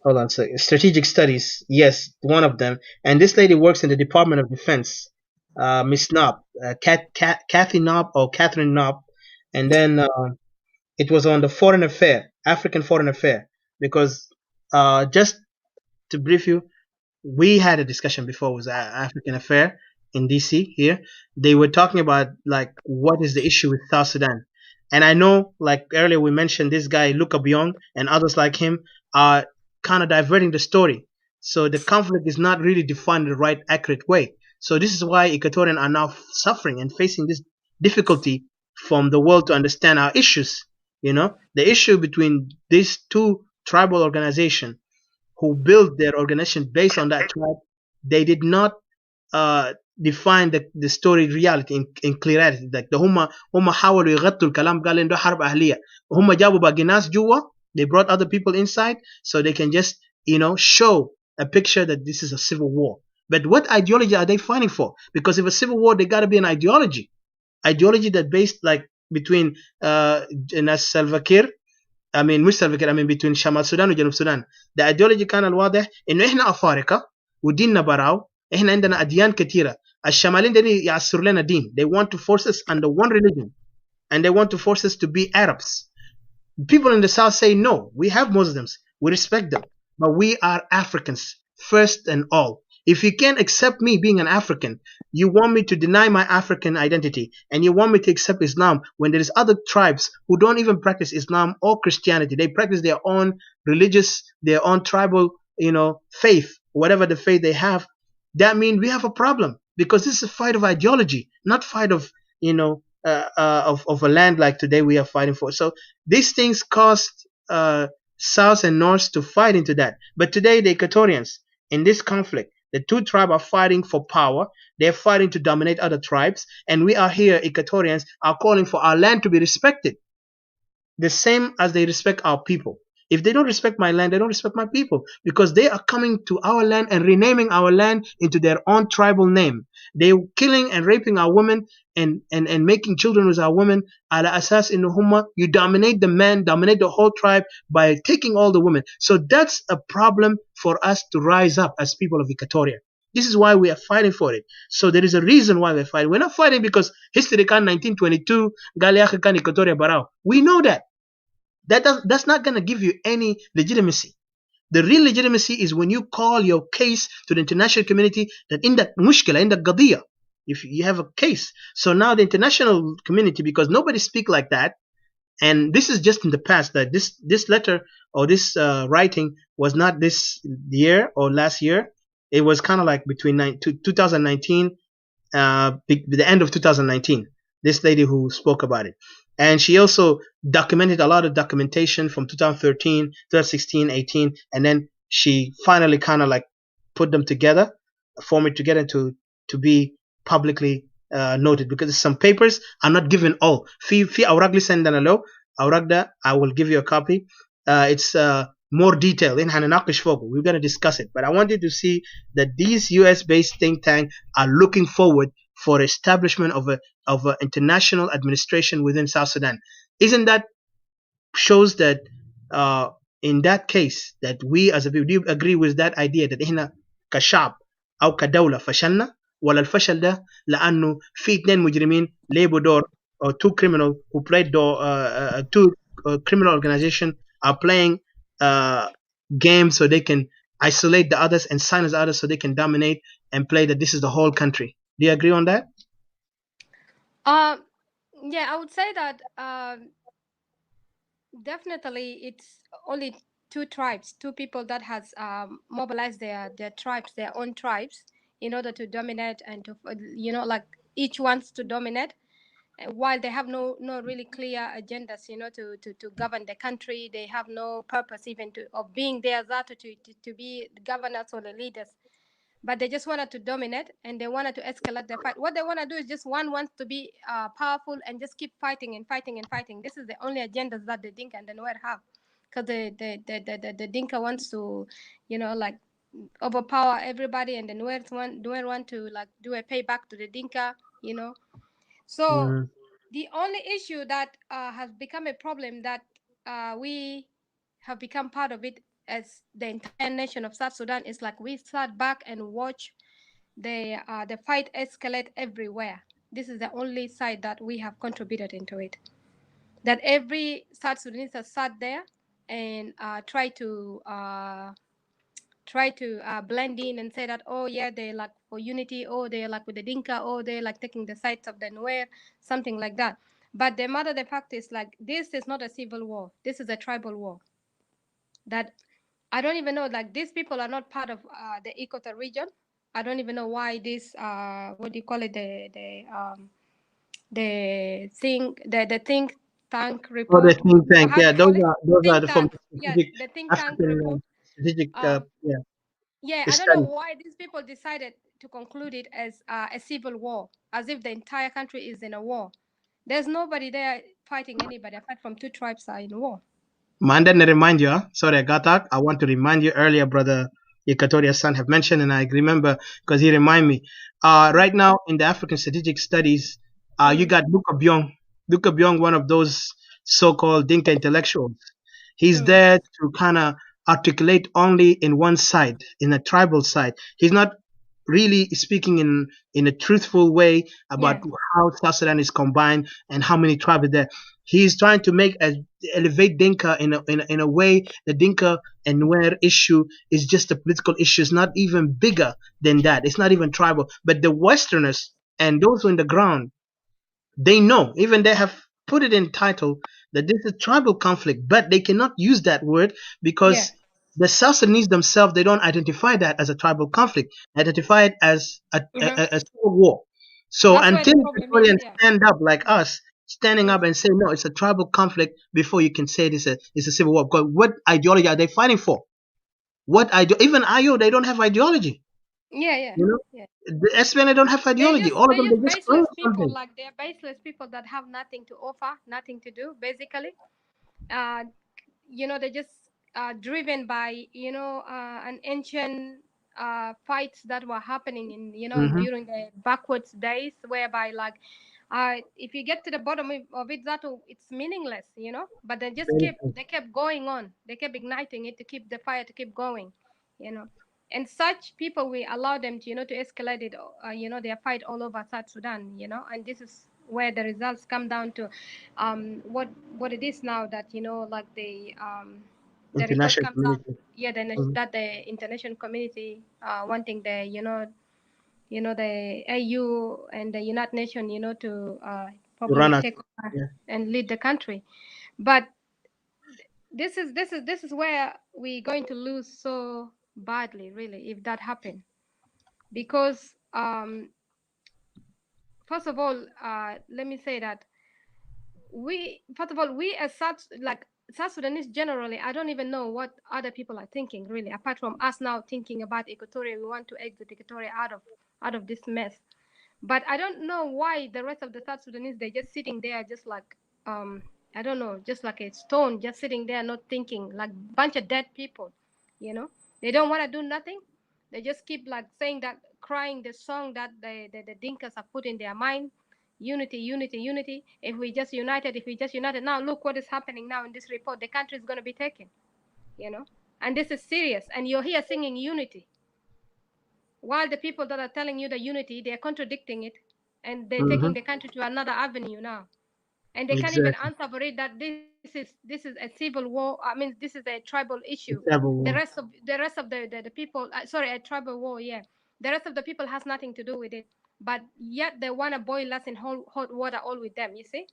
Hold on, so strategic studies, yes, one of them. And this lady works in the Department of Defense, Miss Knob, Kathy Knob or Catherine Knob. And then it was on the foreign affair, African foreign affair. because just to brief you, we had a discussion before. It was African Affair in DC here. They were talking about like what is the issue with South Sudan, and I know like earlier we mentioned this guy Luka Byung and others like him are kind of diverting the story. So the conflict is not really defined the right accurate way. So this is why Equatorians are now suffering and facing this difficulty from the world to understand our issues. You know, the issue between these two tribal organizations who built their organization based on that tribe, they did not define the story reality in clarity. Like the هم حاولوا يغطوا الكلام قال إنه حرب أهلية وهم جابوا باقي ناس جوا. They brought other people inside so they can just show a picture that this is a civil war. But what ideology are they fighting for? Because if a civil war, they got to be an ideology that based like between ناس Salva Kiir. I mean مش سالفة كده I mean between شمال السودان وجنوب السودان. The ideology كان الواضح إنه إحنا أفارقة وديننا براو. إحنا عندنا أديان كثيرة. الشماليين دي يعصر لنا دين. They want to force us under one religion and they want to force us to be Arabs. People in the south say no, we have Muslims, we respect them, but we are Africans first and all. If you can't accept me being an African, you want me to deny my African identity and you want me to accept Islam when there is other tribes who don't even practice Islam or Christianity. They practice their own religious, their own tribal, faith, whatever the faith they have. That means we have a problem because this is a fight of ideology, not fight of, of a land like today we are fighting for. So these things caused South and North to fight into that. But today the Equatorians in this conflict, the two tribes are fighting for power. They're fighting to dominate other tribes. And we are here, Equatorians, are calling for our land to be respected the same as they respect our people. If they don't respect my land, they don't respect my people because they are coming to our land and renaming our land into their own tribal name. They're killing and raping our women and making children with our women. Ala asas in Humma, you dominate the man, dominate the whole tribe by taking all the women. So that's a problem for us to rise up as people of Equatoria. This is why we are fighting for it. So there is a reason why we're fighting. We're not fighting because history can 1922, Galiakan kan Equatoria Barao. We know that. That's not going to give you any legitimacy. The real legitimacy is when you call your case to the international community that in that mushkila, in that qadiyya, if you have a case. So now the international community, because nobody speak like that, and this is just in the past that this letter or this writing was not this year or last year. It was kind of like between 2019, the end of 2019. This lady who spoke about it. And she also documented a lot of documentation from 2013, 2016, 18, and then she finally kind of like put them together, form it together to be publicly noted because some papers are not given all. في أوراق لسه عندنا لو أوراق ده I will give you a copy. It's more detailed. We're going to discuss it, but I want you to see that these US-based think tank are looking forward for establishment of a international administration within South Sudan. Isn't that shows that in that case that we as a people, do you agree with that idea that إحنا كشعب أو كدولة فشلنا ولا الفشل ده لأنه في اثنين مجرمين لعبوا دور or two criminal who played two criminal organization are playing games so they can isolate the others and silence others so they can dominate and play that this is the whole country. Do you agree on that? Yeah, I would say that definitely it's only two tribes, two people that has mobilized their tribes, their own tribes, in order to dominate and to like each wants to dominate while they have no really clear agendas, to govern the country. They have no purpose even of being there that to be the governors or the leaders, but they just wanted to dominate and they wanted to escalate the fight. What they want to do is just one wants to be powerful and just keep fighting and fighting and fighting. This is the only agendas that the Dinka and the Nuer have, because the Dinka wants to, like overpower everybody, and the Nuer want to like do a payback to the Dinka, So Mm. the only issue that has become a problem that we have become part of it as the entire nation of South Sudan is like we sat back and watch the fight escalate everywhere. This is the only side that we have contributed into it. That every South Sudanese has sat there and try to blend in and say that, oh yeah, they're like for unity, oh they're like with the Dinka, oh they're like taking the sides of the Nuer, something like that. But the matter of the fact is, like, this is not a civil war, this is a tribal war. That I don't even know, like, these people are not part of the Equator region. I don't even know why this what do you call it, the think tank Oh, the report, think or tank. how Yeah, do you call it, those are think the from tank, the yeah, strategic the think tank African report. strategic um, yeah yeah, I don't know study. why these people decided to conclude it as a civil war, as if the entire country is in a war. There's nobody there fighting anybody apart from two tribes are in war. Manda, to remind you, sorry, I got that. I want to remind you earlier, brother Equatorial Son have mentioned, and I remember because he reminded me. Right now in the African strategic studies, you Mm, got Luka Byung. Luka Byung, one of those so-called Dinka intellectuals. He's mm, there to kind of articulate only in one side, in a tribal side. He's not really speaking in a truthful way about yeah. how South Sudan is combined and how many tribes are there. He's trying to make a elevate Dinka in a way. The Dinka and Nuer issue is just a political issue. It's not even bigger than that. It's not even tribal. But the Westerners and those on the ground, they know, even they have put it in title, that this is tribal conflict, but they cannot use that word Yeah. because the South Sudanese themselves, they don't identify that as a tribal conflict, identify it as Hmm. a civil war. So That's where the until problem is. Equatorians Yeah. stand up like us, standing Mm. up and say no, it's a tribal conflict before you can say it's a civil war. Because what ideology are they fighting for? Even IO, they don't have ideology. Yeah, yeah, You know, yeah. the SPNA don't have ideology. All of They're them, they just just claim baseless people. something. Like, they're baseless people that have nothing to offer, nothing to do, basically. Uh, they're just driven by an ancient fights that were happening in Hmm. during the backwards days, whereby, like, if you get to the bottom of it, it's meaningless, but they kept going on, they kept igniting it to keep the fire to keep going, you know and such people, we allow them to to escalate it, their fight all over South Sudan, and this is where the results come down to what it is now, that like the report International comes out, community. yeah, Mhm. that the international community wanting the the AU and the United Nations, to To run probably us. take over Yeah. and lead the country. But this is where we're going to lose so badly, really, if that happens. Because first of all, let me say that we as South Sudanese generally, I don't even know what other people are thinking, really, apart from us now thinking about Equatoria. We want to exit Equatoria out of this mess. But I don't know why the rest of the South Sudanese, they're just sitting there, just like I don't know, just like a stone, just sitting there, not thinking, like bunch of dead people. You know, they don't want to do nothing. They just keep like saying that, crying the song that the Dinkas have put in their mind. Unity, unity, unity. If we just united. Now look what is happening now in this report. The country is going to be taken. You know, and this is serious. And you're here singing unity, while the people that are telling you the unity, they're contradicting it, and they're taking Hmm. the country to another avenue now, and they can't even Exactly. answer for it, that this is a civil war. I mean, this is a tribal issue. It's the everywhere. rest of the rest of the people, sorry, a tribal war, yeah. The rest of the people has nothing to do with it, but yet they want to boil us in hot water all with them. You see,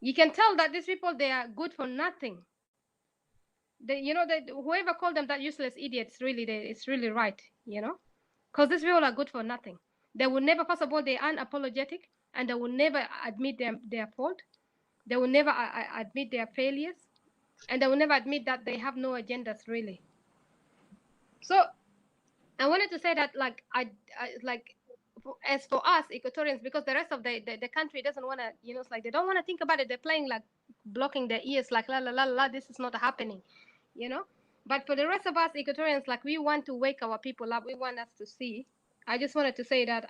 you can tell that these people, they are good for nothing. Whoever called them that useless idiots, really, it's really right, because these people are good for nothing. They will never, first of all, they're unapologetic, and they will never admit their fault. They will never admit their failures, and they will never admit that they have no agendas, really. So I wanted to say that, like, as for us Equatorians, because the rest of the country doesn't want to, it's like they don't want to think about it. They're playing, like, blocking their ears, like, la la la la, this is not happening, you know. But for the rest of us Equatorians, like, we want to wake our people up. We want us to see. I just wanted to say that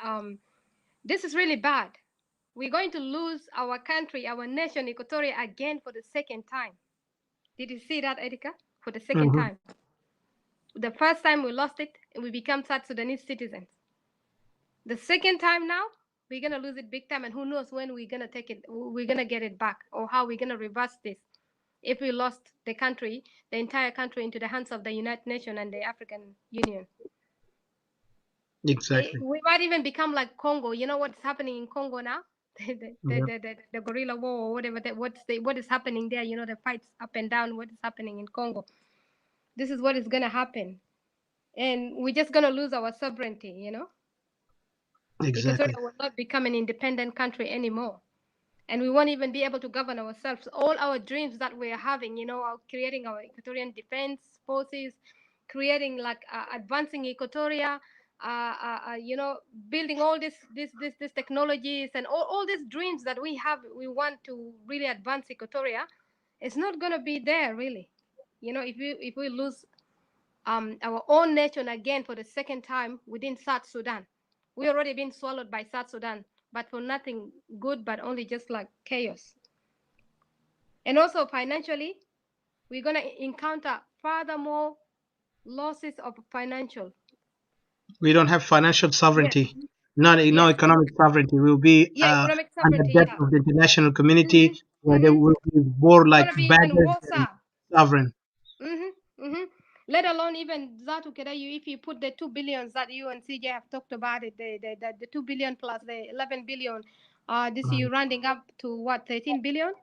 this is really bad. We're going to lose our country, our nation, Equatoria, again for the second time. Did you see that, Erika? For the second Hmm. time. The first time we lost it, and we become South Sudanese citizens. The second time now, we're gonna lose it big time, and who knows when we're gonna take it, we're gonna get it back, or how we're gonna reverse this. if we lost the country, the entire country, into the hands of the United Nations and the African Union. Exactly. We might even become like Congo. You know what's happening in Congo now? Yep. The guerrilla war or whatever. What is happening there? You know, the fights up and down. What is happening in Congo? This is what is gonna happen, and we're just gonna lose our sovereignty. You know, Exactly. Equatoria will not become an independent country anymore, and we won't even be able to govern ourselves. All our dreams that we're having, you know, creating our Equatorian defense forces, creating like advancing Equatoria, you know, building all this technologies and all these dreams that we have, we want to really advance Equatoria. It's not going to be there really, you know, if we lose our own nation again for the second time within South Sudan. We already been swallowed by South Sudan, but for nothing good, but only just like chaos. And also financially, we're gonna encounter furthermore losses of financial. We don't have financial Yes, sovereignty, not no yes, economic sovereignty. We'll be yeah, economic under sovereignty. debt Yeah. of the international Mhm. community, where they Mhm. will be more It's like gonna be even beggars worse. than sovereign. Mhm. Mhm. Let alone even Zatu Kedayu, if you put the 2 billions that you and CJ have talked about it, the 2 billion plus the 11 billion, this Mm. you rounding up to what, 13 billion?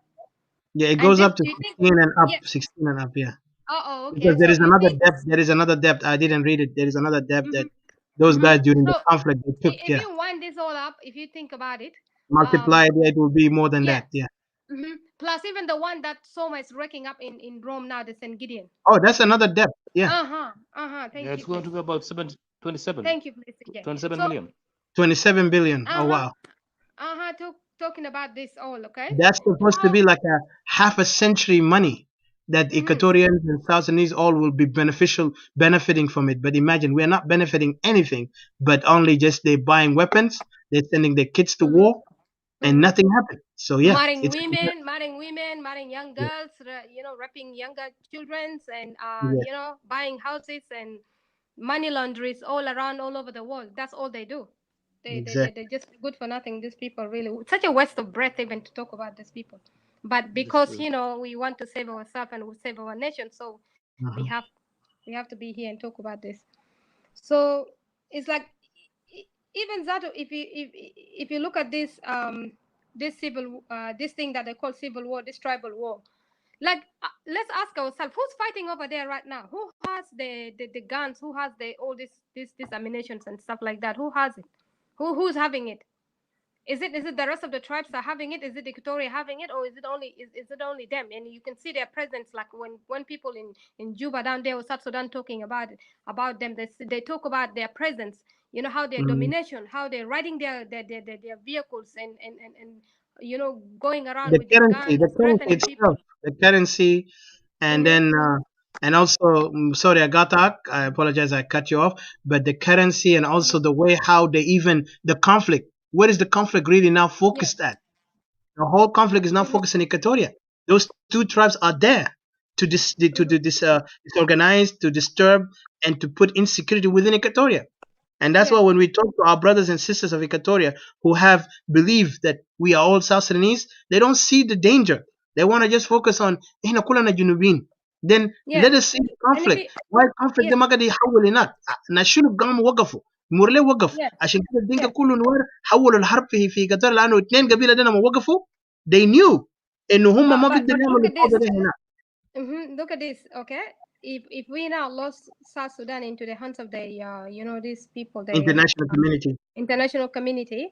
Yeah, it And goes this, up to do you think? 16 and up, Yeah. 16 and up. Yeah, Oh, because okay. there So is you another think? debt. There is another debt. I didn't read it. There is another debt that Mhm. those Mhm. guys during the So conflict they took. if Yeah, you wind this all up, if you think about it, multiply it, it will be more than yeah. that. Yeah. Plus even the one that Soma is wrecking up in Rome now, the Saint Gideon. Oh, that's another debt. Yeah, Yeah, Thank you, it's going please. to be about 27, Thank you, please, CJ. 27 So, million. 27 billion. Oh uh-huh, wow. talking about this all, okay? That's supposed to How? be like a half a century money that Mm-hmm, Equatorians and South Sudanese all will be benefiting from it. But imagine we are not benefiting anything, but only just they buying weapons, they're sending their kids to mm-hmm, war, and mm-hmm. nothing happened. So yeah, Marrying it's women, marrying young yeah, girls, you know, raping younger children, and yeah, you know, buying houses and money laundries all around, all over the world. That's all they do. They're exactly. just good for nothing. These people really, such a waste of breath even to talk about these people. But That's because true. you know we want to save ourselves and we save our nation, so we Mhm. have we have to be here and talk about this. So it's like even that if you look at this civil this thing that they call civil war, this tribal war, like let's ask ourselves who's fighting over there right now, who has the guns, who has the all this ammunitions and stuff like that, who has it, who's having it, is it the rest of the tribes are having it? Is it Equatoria having it, or is it only them? And you can see their presence, like when people in Juba down there or South Sudan talking about it, about them, they talk about their presence. You know how their Mm. domination, how they're riding their vehicles and you know going around The with their currency, guns, the currency threatening people. itself, the currency, and Mm-hmm. then and also sorry, Agatak, I apologize, I cut you off, but the currency and also the way how they even the conflict. Where is the conflict really now Yes. focused at? The whole conflict is now Mm-hmm. focused in Equatoria. Those two tribes are there disorganize, to disturb, and to put insecurity within Equatoria. And that's why Yes. when we talk to our brothers and sisters of Equatoria who have believed that we are all South Sudanese, they don't see the danger. They want to just focus on إحنا كلنا جنوبين. Then Yes. let us see the And if conflict. you, Why conflict yes, ده ما قاعد يحول هناك؟ نشيل قام وقفوا مرلي وقف yes, عشان كده الدنيا yes. كله نور حولوا الحرب في قطر لانه اثنين قبيله ده لما وقفوا they knew انه هم ما بدهم But look يعملوا at فوضى this. ده هنا. Look at this, okay? If we now lost South Sudan into the hands of the you know these people, the International community. international community,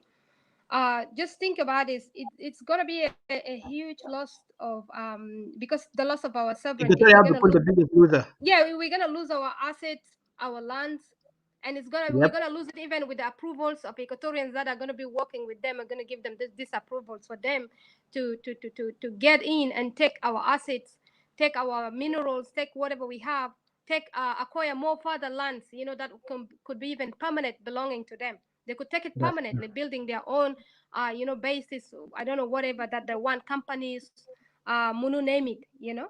just think about this. It's gonna be a huge loss of because the loss of our sovereignty. Equatoria We're have gonna become lose. the biggest loser. Yeah, we're gonna lose our assets, our lands, and we're Yep. gonna lose it even with the approvals of Equatorians that are gonna be working with them, are gonna give them this approvals for them to get in and take our assets, take our minerals, take whatever we have, take acquire more further lands, you know, that could be even permanent belonging to them. They could take it That's permanently, building their own you know, bases, I don't know, whatever that they want, companies, Munu name it, you know.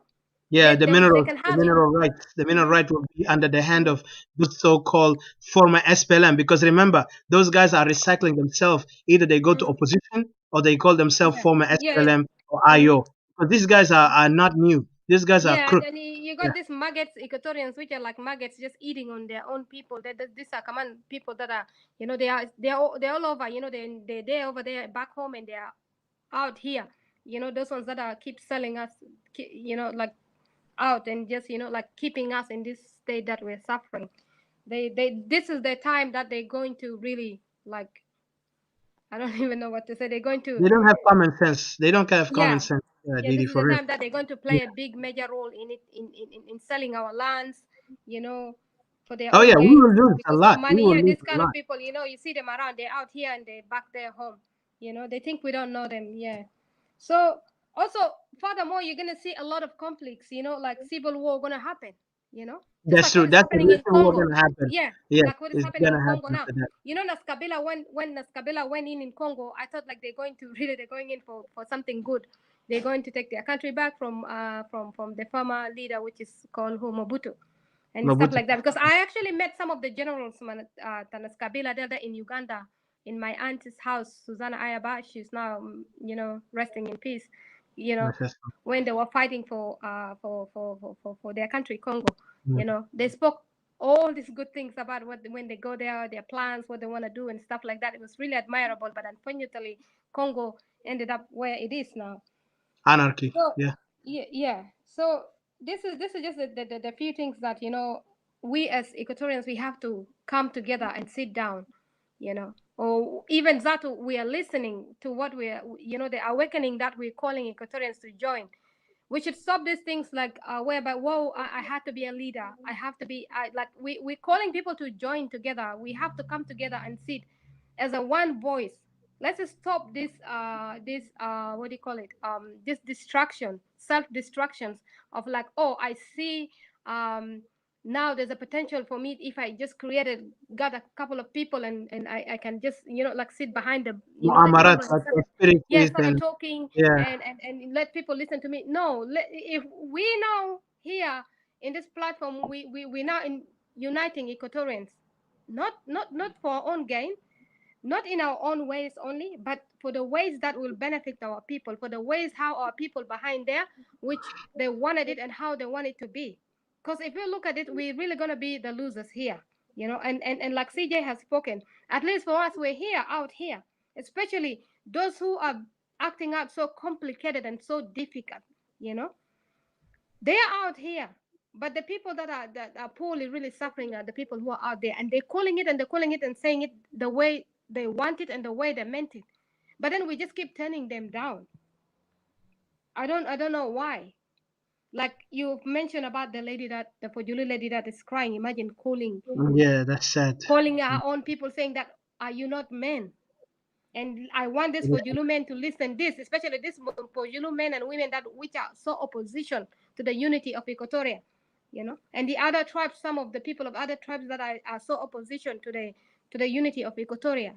Yeah, They can the have it. mineral rights, the mineral Hmm. right will be under the hand of the so-called former SPLM. Because remember, those guys are recycling themselves. Either they go to opposition or they call themselves Yeah, former yeah, yeah. SPLM or Mm-hmm. IO. Because these guys are not new. These guys are Yeah, and crooks. then you Yeah. got these maggots, Equatorians, which are like maggots, just eating on their own people. These are command people that are, they're all over. They're over there back home, and they're out here. Those ones that are keep selling us, like out and just like keeping us in this state that we're suffering. This is the time that they're going to really like. I don't even know what to say. They're going to, They don't have common sense. They don't have common yeah, sense, yeah. Didi, This is for the real. time that they're going to Yeah. play a big major role in it, in selling our lands, you know, for their Oh own yeah, we will gains, lose a because of lot. We money. will Yeah, lose this a kind of lot. people, you see them around. They're out here and they back their home. They think we don't know them. Yeah. So also, furthermore, you're gonna see a lot of conflicts. Like civil war gonna happen. Just That's like what true. is That's the happening in reason what's Congo. gonna happen. Yeah, Yes, like what is it's happening gonna in Congo happen now. to that. Naskabila, when Naskabila went in Congo, I thought like they're going in for something good. They're going to take their country back from the former leader, which is called Mobutu, and stuff Mabutu. like that. Because I actually met some of the generals, Tanas Kabila, there in Uganda, in my auntie's house, Susanna Ayaba. She's now, resting in peace. You know, when they were fighting for their country, Congo. They spoke all these good things about when they go there, their plans, what they want to do, and stuff like that. It was really admirable, but unfortunately, Congo ended up where it is now. Anarchy. So Yeah. yeah. So this is just the few things that we as Equatorians, we have to come together and sit down, or even that we are listening to what we are, the awakening that we're calling Equatorians to join. We should stop these things like whereby, whoa, I had to be a leader, I have to be, like we're calling people to join together. We have to come together and sit as a one voice. Let's just stop this what do you call it, this distraction, self distractions of like, oh, I see, now there's a potential for me if I just got a couple of people, and I can just like sit behind the Mu'amarat, camera and like start, yeah, spiritualist started and talking, yeah, and let people listen to me. No, if we now here in this platform, we now in uniting Equatorians, not for our own gain, not in our own ways only, but for the ways that will benefit our people, for the ways how our people behind there, which they wanted it and how they want it to be. Because if you look at it, we're really going to be the losers here, and like CJ has spoken, at least for us, we're here, out here, especially those who are acting out so complicated and so difficult, you know, they are out here. But the people that are poorly really suffering are the people who are out there, and they're calling it and saying it the way they want it and the way they meant it. But then we just keep turning them down. I don't know why. Like you mentioned about the Fojulu lady that is crying. Imagine yeah, that's sad. calling our own people, saying that, are you not men? And I want this for Julu men to listen this, especially this for Julu men and women that which are so opposition to the unity of Equatoria, and the other tribes, some of the people of other tribes that are so opposition to the unity of Equatoria,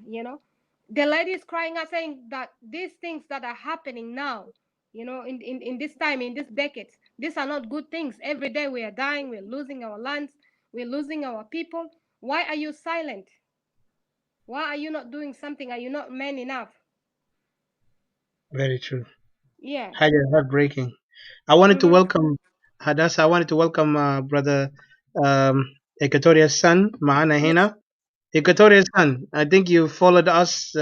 The lady is crying out saying that these things that are happening now, in this time, in this decades, these are not good things. Every day we are dying, we're losing our lands, we're losing our people. Why are you silent? Why are you not doing something? Are you not men enough? Very true. Yeah. Heartbreaking. I wanted to Mm-hmm. welcome Hadassah. I wanted to welcome brother um, Equatoria's son, Maana Yes. Hina. Equatoria's son, I think you followed us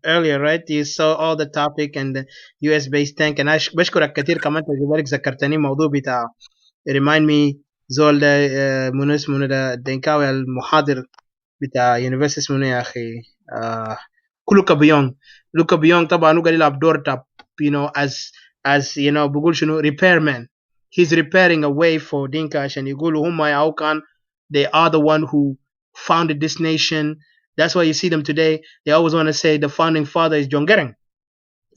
earlier, right? You saw all the topic and the US based tank. and أنا بشكرك كثير كمان تجيبالك ذكرتني موضوع بتاع remind me زول ده منو اسمه ده الدنكاوي المحاضر بتاع يونيفرسيتي منو يا اخي لوكا بيونغ. لوكا بيونغ طبعا هو قاعد يلعب دور تاع as بقول شنو repairman. He's repairing a way for Dinka عشان يقولوا هم how can they are the one who founded this nation. That's why you see them today. They always want to say the founding father is John Garang.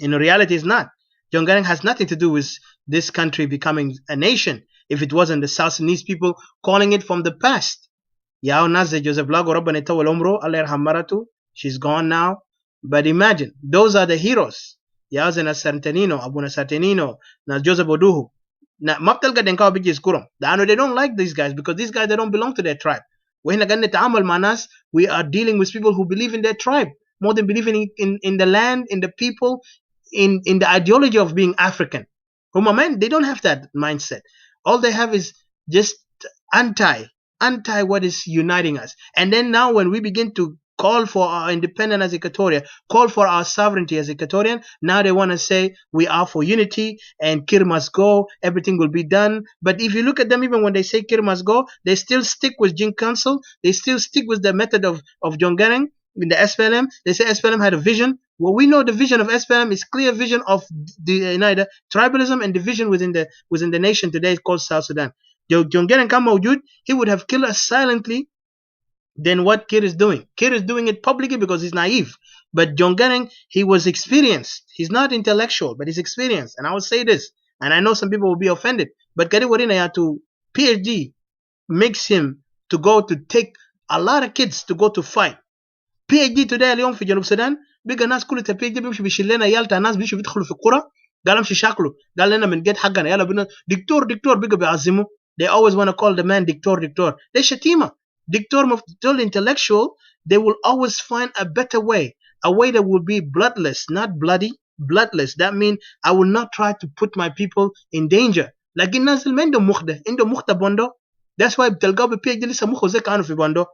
In reality, it's not. John Garang has nothing to do with this country becoming a nation. If it wasn't the South Sudanese people calling it from the past. يا ناس زي جوزيف لاغو ربنا يطول عمره الله يرحم مرته. She's gone now. But imagine, those are the heroes. يا زي ناس سانتينينو أبونا سانتينينو ناس جوزيف أودوهو. ما بتلقى دنكاو بيجي يذكرهم لأنه they don't like these guys because these guys they don't belong to their tribe. وهنا قاعدين نتعامل مع ناس, we are dealing with people who believe in their tribe more than believing in the land, in the people, in the ideology of being African. Man, they don't have that mindset. All they have is just anti, anti what is uniting us. And then now when we begin to call for our independence as Equatoria, call for our sovereignty as Equatorian, now they want to say we are for unity and Kir must go, everything will be done. But if you look at them, even when they say Kir must go, they still stick with Jim Council. They still stick with the method of John Garang in the SPLM. They say SPLM had a vision. Well, we know the vision of SPLM is clear vision of the United tribalism and division within the nation today called South Sudan. John Garang come Maujud, he would have killed us silently than what Kir is doing. Kir is doing it publicly because he's naive. But John Garang, he was experienced. He's not intellectual, but he's experienced. And I will say this, and I know some people will be offended, but Kari Warina to PhD makes him to go to take a lot of kids to go to fight. PhD today اليوم في جنوب السودان بقى الناس كلها PhD بيمشي بيشيل لنا عيال الناس بيمشوا بيدخلوا في القرى قال امشي شكله قال لنا من جد حقنا يلا بينا دكتور بقى بيعظموا. They always want to call the man دكتور. ده شتيمه. دكتور مفتول intellectual, they will always find a better way, a way that will be bloodless, not bloody, bloodless. That means I will not try to put my people in danger. لكن الناس اللي عندهم مخده بوندو. That's why بتلقاه PhD لسه مخه زي كانوا في بوندو.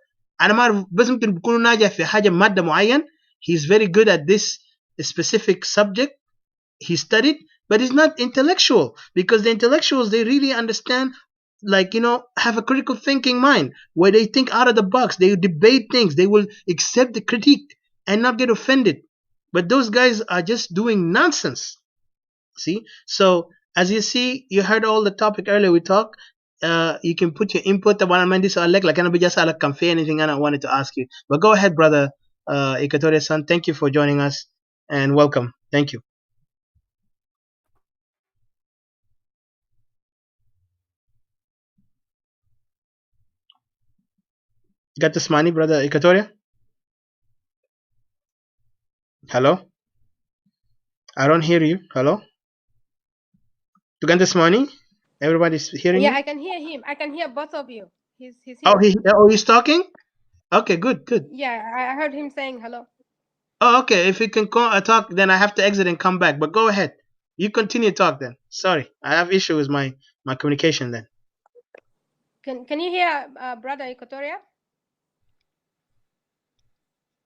انا ما اعرف بس ممكن بيكونوا ناجح في حاجه ماده معين. He's very good at this specific subject he studied, but he's not intellectual, because the intellectuals, they really understand, like, have a critical thinking mind where they think out of the box, they debate things, they will accept the critique and not get offended. But those guys are just doing nonsense. See, so as you see, you heard all the topic earlier we talked. You can put your input. Like I just convey anything I wanted to ask you. But go ahead, brother Equatorial Son. Thank you for joining us and welcome. Thank you. Got this money, brother Equatoria? Hello? I don't hear you. Hello? You got this money? Everybody's hearing you? Yeah, I can hear him. I can hear both of you. He's here. He's talking? Okay, good. Yeah, I heard him saying hello. Oh, okay. If you can talk, then I have to exit and come back. But go ahead. You continue to talk then. Sorry, I have issue with my communication then. Can you hear brother Equatoria?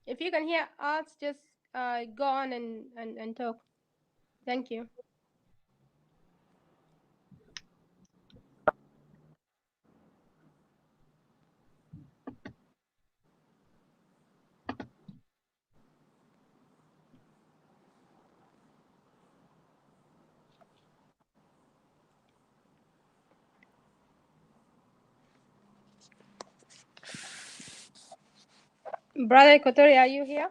If you can hear us, just go on and talk. Thank you. Brother Equatoria, are you here?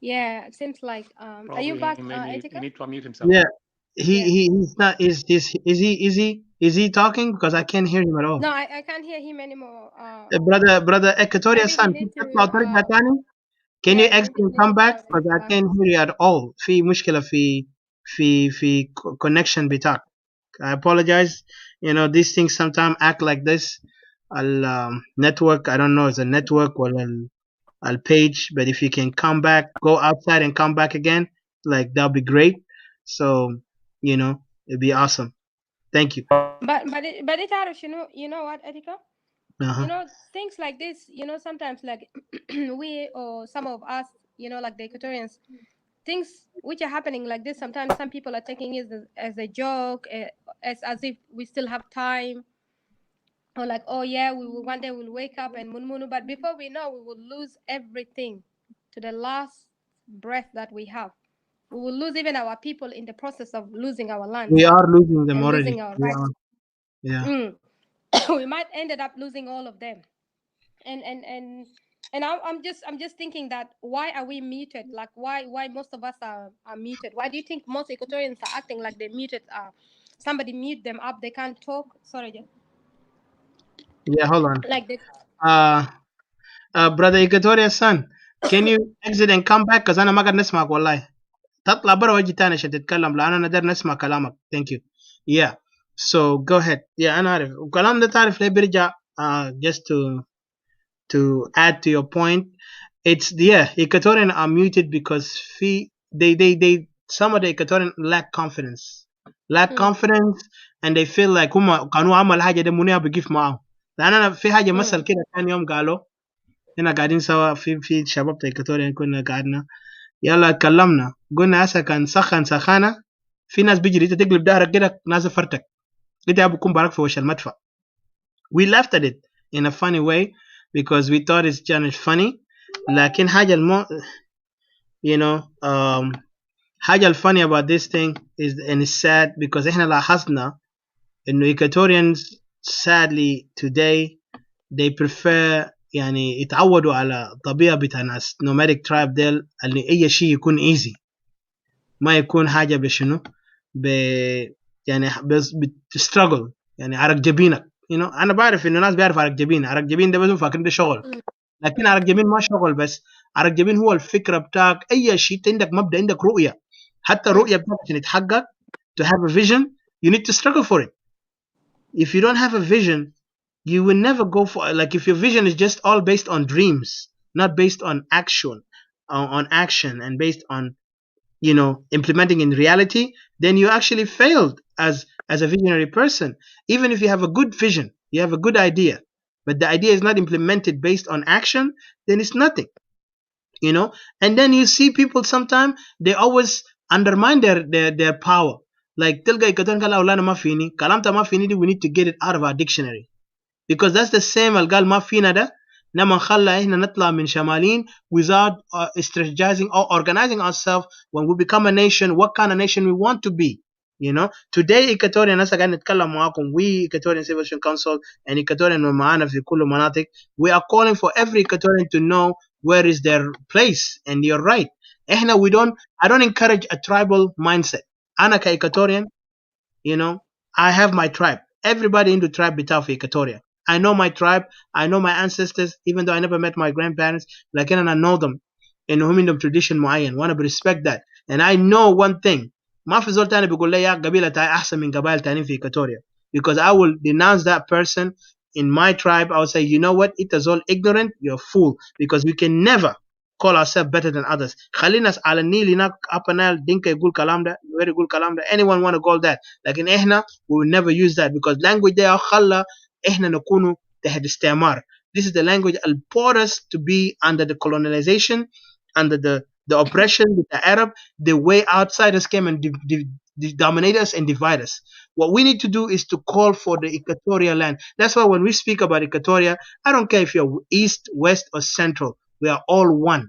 Yeah, it seems like are you back, He Etika? need to unmute himself. Yeah, he's not. Is he talking? Because I can't hear him at all. No, I can't hear him anymore. Brother Equatoria Maybe he Son, need to. can you Yeah, exit maybe he and need come to back? try Because I back. can't hear you at all. في مشكلة في connection بتاعك. I apologize. These things sometimes act like this. Network, I don't know, it's a network or a page, but if you can come back, go outside and come back again, like that'll be great. So, it'd be awesome. Thank you. But it out, you know what, Etika? Uh-huh. Things like this, sometimes like we or some of us, like the Equatorians, things which are happening like this, sometimes some people are taking it as a joke, as if we still have time, or like, oh yeah, we will one day we'll wake up and munmunu, but before we know, we will lose everything to the last breath that we have. We will lose even our people in the process of losing our lands We are losing them and already. losing our rights. Yeah. We might ended up losing all of them. And I'm just thinking that why are we muted? Like why most of us are muted? Why do you think most Equatorians are acting like they're muted? Somebody mute them up, they can't talk. Sorry, Yeah, hold on. like this. Brother Equatorial Son, can you exit and come back? Because I'm not going to wallah. تطلع برا وجه تاني عشان تتكلم لأن أنا نقدر نسمع كلامك. thank you. yeah so go ahead. أنا عارف وكلام ده تعرف ليه بيرجع just to add to your point. It's Equatorian are muted because they some of the Equatorian lack confidence and they feel like هم كانوا عمل حاجة ده منيا بيقف معاهم. لأن أنا في حاجة مثل كده كان يوم قالوا هنا قاعدين سوا في شباب Equatorian كنا قعدنا يلا اتكلمنا قلنا هسه كان سخن سخانة في ناس بيجري انت تقلب ظهرك كده ناس فرتك كده بكون بارك في وش المدفع. We laughed at it in a funny way because we thought it's kind of funny. لكن حاجة you know حاجة الfunny about this thing is and it's sad because احنا لاحظنا انه Equatorians sadly today they prefer يعني يتعودوا على طبيعة بتاع ناس nomadic tribe ديل اللي اي شيء يكون easy ما يكون حاجة بشنو يعني بس بتسترجل يعني عرق جبينك انا بعرف انه الناس بيعرف عرق جبين ده بس فاكرين ده شغل لكن عرق جبين ما شغل بس عرق جبين هو الفكرة بتاعك اي شيء عندك مبدأ عندك رؤية حتى الرؤية بتاعك عشان يتحقق to have a vision you need to struggle for it. If you don't have a vision you will never go for like if your vision is just all based on dreams not based on action and based on implementing in reality, then you actually failed as a visionary person. Even if you have a good vision, you have a good idea, but the idea is not implemented based on action, then it's nothing. And then you see people sometimes they always undermine their power. Like tilga ikaton kala ulana mafini, kalamta mafini, we need to get it out of our dictionary. Because that's the same algal mafina da لما نخلى احنا نطلع من شمالين without strategizing or organizing ourselves when we become a nation what kind of nation we want to be. Today Equatorian ناس قاعدين نتكلم معاكم we Equatorian Civil Council and Equatorian معانا في كل مناطق we are calling for every Equatorian to know where is their place and you're right احنا I don't encourage a tribal mindset. أنا كإيكواتوريان I have my tribe. Everybody in the tribe بتاعه في Equatoria. I know my tribe. I know my ancestors even though I never met my grandparents لكن أنا know them إنهم عندهم tradition معين وأنا respect that and I know one thing ما في زول تاني بيقول لي يا قبيلة تاعي أحسن من قبائل تانيين في Equatoria because I will denounce that person in my tribe. I will say you know what it is all ignorant you're a fool because we can never call ourselves better than others. خلينا على النيل هناك upper Nile دينكا يقول كلام ده نوير يقول كلام ده anyone want to call that لكن إحنا we will never use that because language ده خلى إحنا نكونوا تحت استعمار. This is the language that brought us to be under the colonization, under the oppression with the Arab. The way outsiders came and dominate us and divide us. What we need to do is to call for the Equatorial land. That's why when we speak about Equatoria, I don't care if you're east, west, or central. We are all one.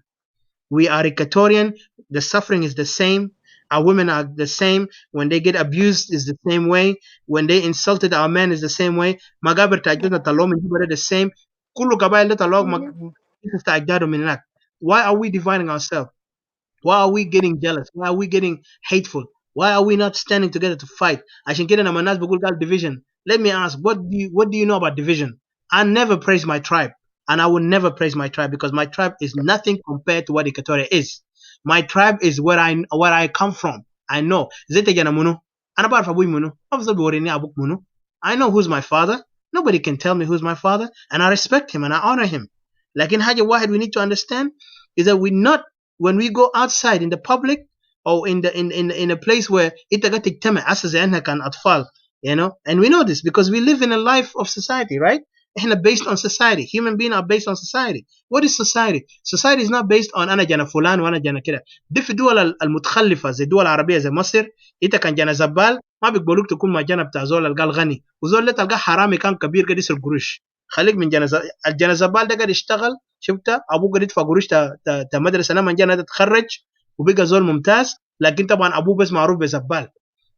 We are Equatorian. The suffering is the same. Our women are the same. When they get abused is the same way. When they insulted our men is the same way. Magaber tajuna talom and the same. Kulu gabail talog Why are we dividing ourselves? Why are we getting jealous? Why are we getting hateful? Why are we not standing together to fight? عشان كده لما الناس بقول قال division. Let me ask, what do you know about division? I never praise my tribe. And I will never praise my tribe because my tribe is nothing compared to what Equatoria is. My tribe is where I come from. I know. زيت جانا منو. أنا بعرف أبوي منو. ما بزول بيوريني أبوك منو. I know who's my father. Nobody can tell me who's my father. And I respect him and I honor him. لكن حاجة واحد we need to understand is that when we go outside in the public or in a place where انت قاعد تجتمع هسه زي احنا كان أطفال and we know this because we live in a life of society, right? احنا based on society. Human beings are based on society. What is society? Society is not based on أنا جانا فلان وأنا جانا كده. دي في الدول المتخلفة زي الدول العربية زي مصر انت كان جانا زبال ما بيقبلوك تكون مع جانا بتاع زول القال غني وزول اللي تلقاه حرامي كان كبير قاعد يسرق قروش. خليك من الجانا زبال ده قاعد يشتغل شفت ابوه قاعد يدفع قروش تا مدرسه لما جانا تتخرج وبقى زول ممتاز لكن طبعا ابوه بس معروف بزبال.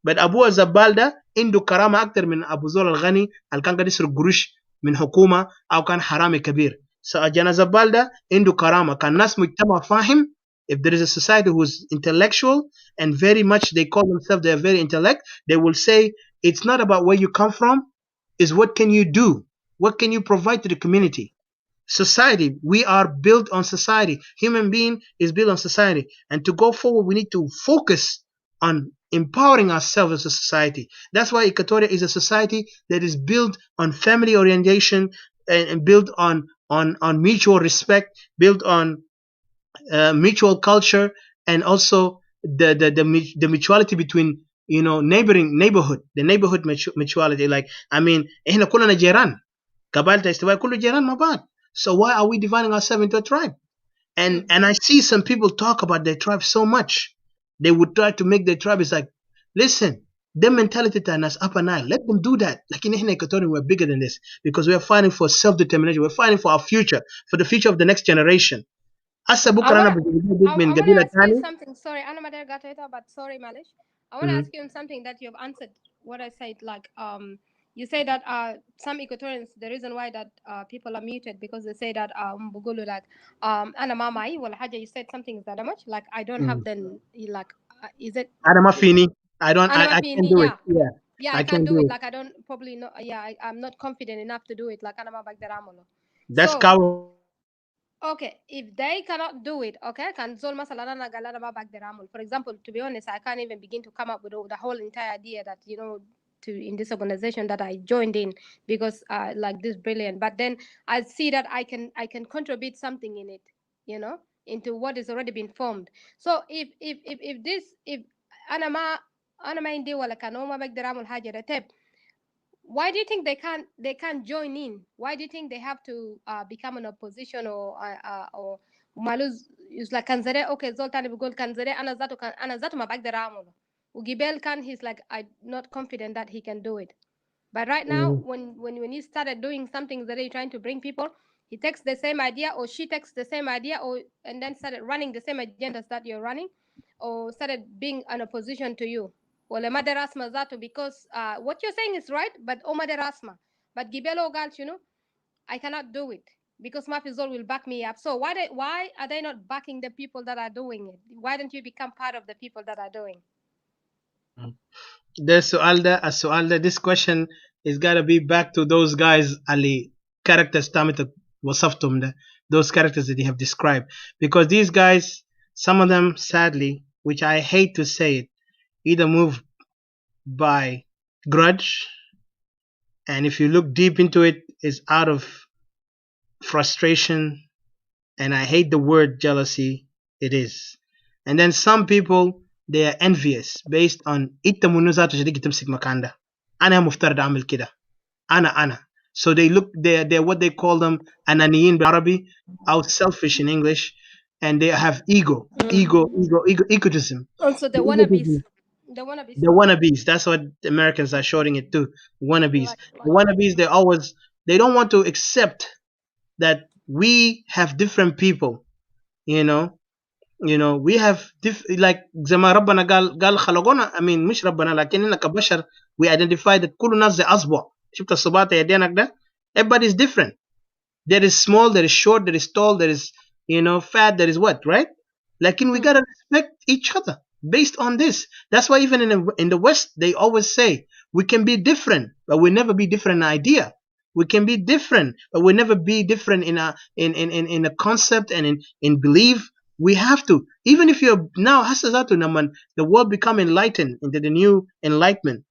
بس ابوه الزبال ده عنده كرامه اكتر من ابو زول الغني اللي كان قاعد يسرق قروش من حكومه او كان حرامي كبير. جانا زبال ده عنده كرامه كان ناس مجتمع فاهم. If there is a society who is intellectual and very much they call themselves they are very intellect, they will say it's not about where you come from, it's what can you do, what can you provide to the community. society. We are built on society. Human being is built on society. And to go forward, we need to focus on empowering ourselves as a society. That's why Equatoria is a society that is built on family orientation, and built on mutual respect, built on mutual culture, and also the mutuality between, neighborhood, the neighborhood mutuality. Like, I mean, احنا كلنا جيران. قبائل الاستواء كله جيران مع بعض. So why are we dividing ourselves into a tribe? And I see some people talk about their tribe so much. They would try to make their tribe is like, listen, their mentality to us upper Nile. Let them do that. Like in Equatorial, we're bigger than this because we're fighting for self-determination. We're fighting for our future, for the future of the next generation. Hasa I bukra أنا wanna بجيب من I wanna قبيلة ask you تاني. something. Sorry, Anna Madar Gateta, but sorry, Malish. I wanna Mhm. ask you something that you've answered what I said. Like you say that some Equatorians, the reason why that people are muted because they say that bugulu like Anna Mamai well Haja, you said something that much like I don't have Mm. then like is it أنا ما فيني. Anna I can't Mafini? do it. Yeah. Yeah, Yeah, I I can't can't do do it. it. Like I don't probably know. Yeah, I'm not confident enough to do it. Like Anama Bagdaramulo. That's So cow. okay, if they cannot do it, okay, can Zol Masalana Galana Bagdaramul. For example, to be honest, I can't even begin to come up with the whole entire idea that to in this organization that I joined in because like this brilliant. But then I see that I can contribute something in it, into what has already been formed. So if Anama Anama Indi wala kanoma Bagdaramul Haja why do you think they can't join in? Why do you think they have to become an opposition or maluz is like kanzare okay zoltan bigol kanzare ana zatu ma bagdara amulo ugibel can he's like I'm not confident that he can do it. But right now, Mhm. when he started doing something that he's trying to bring people, he takes the same idea or she takes the same idea or and then started running the same agendas that you're running, or started being an opposition to you. Well, Mother Rasma Zato, because what you're saying is right, but oh Mother Rasma. But Gibelo Galt, I cannot do it because Mafizol will back me up. So why are they not backing the people that are doing it? Why don't you become part of the people that are doing? There's Sualda. This question is gotta be back to those guys, Ali characters Tamita wasaftum da, those characters that you have described. Because these guys, some of them sadly, which I hate to say it, either move by grudge, and if you look deep into it, is out of frustration, and I hate the word jealousy, it is. And then some people, they are envious based on انت منو ذاته شديك تمسك مكان ده. انا مفترض اعمل كده. انا. So they look, they're what they call them ananiyin بالعربي او selfish in English, and they have egotism. Also, the The wannabes, egotism, the wannabes, the wannabes. That's what the Americans are shorting it to. Wannabes. The like wannabes. They don't want to accept that we have different people. You know, we have like زي ما ربنا قال خلقونا. I mean مش ربنا لكننا كبشر we identify that كل الناس زي أصبع. شفت الصباط يدينك ده. Everybody is different. There is small, there is short, there is tall, there is fat, there is what, right? Like, we mm, gotta respect each other based on this. That's why even in the West they always say we can be different, but we never be different in idea. We can be different, but we never be different in a concept and in belief. We have to, even if you're now hasazatu naman, the world become enlightened into the new enlightenment.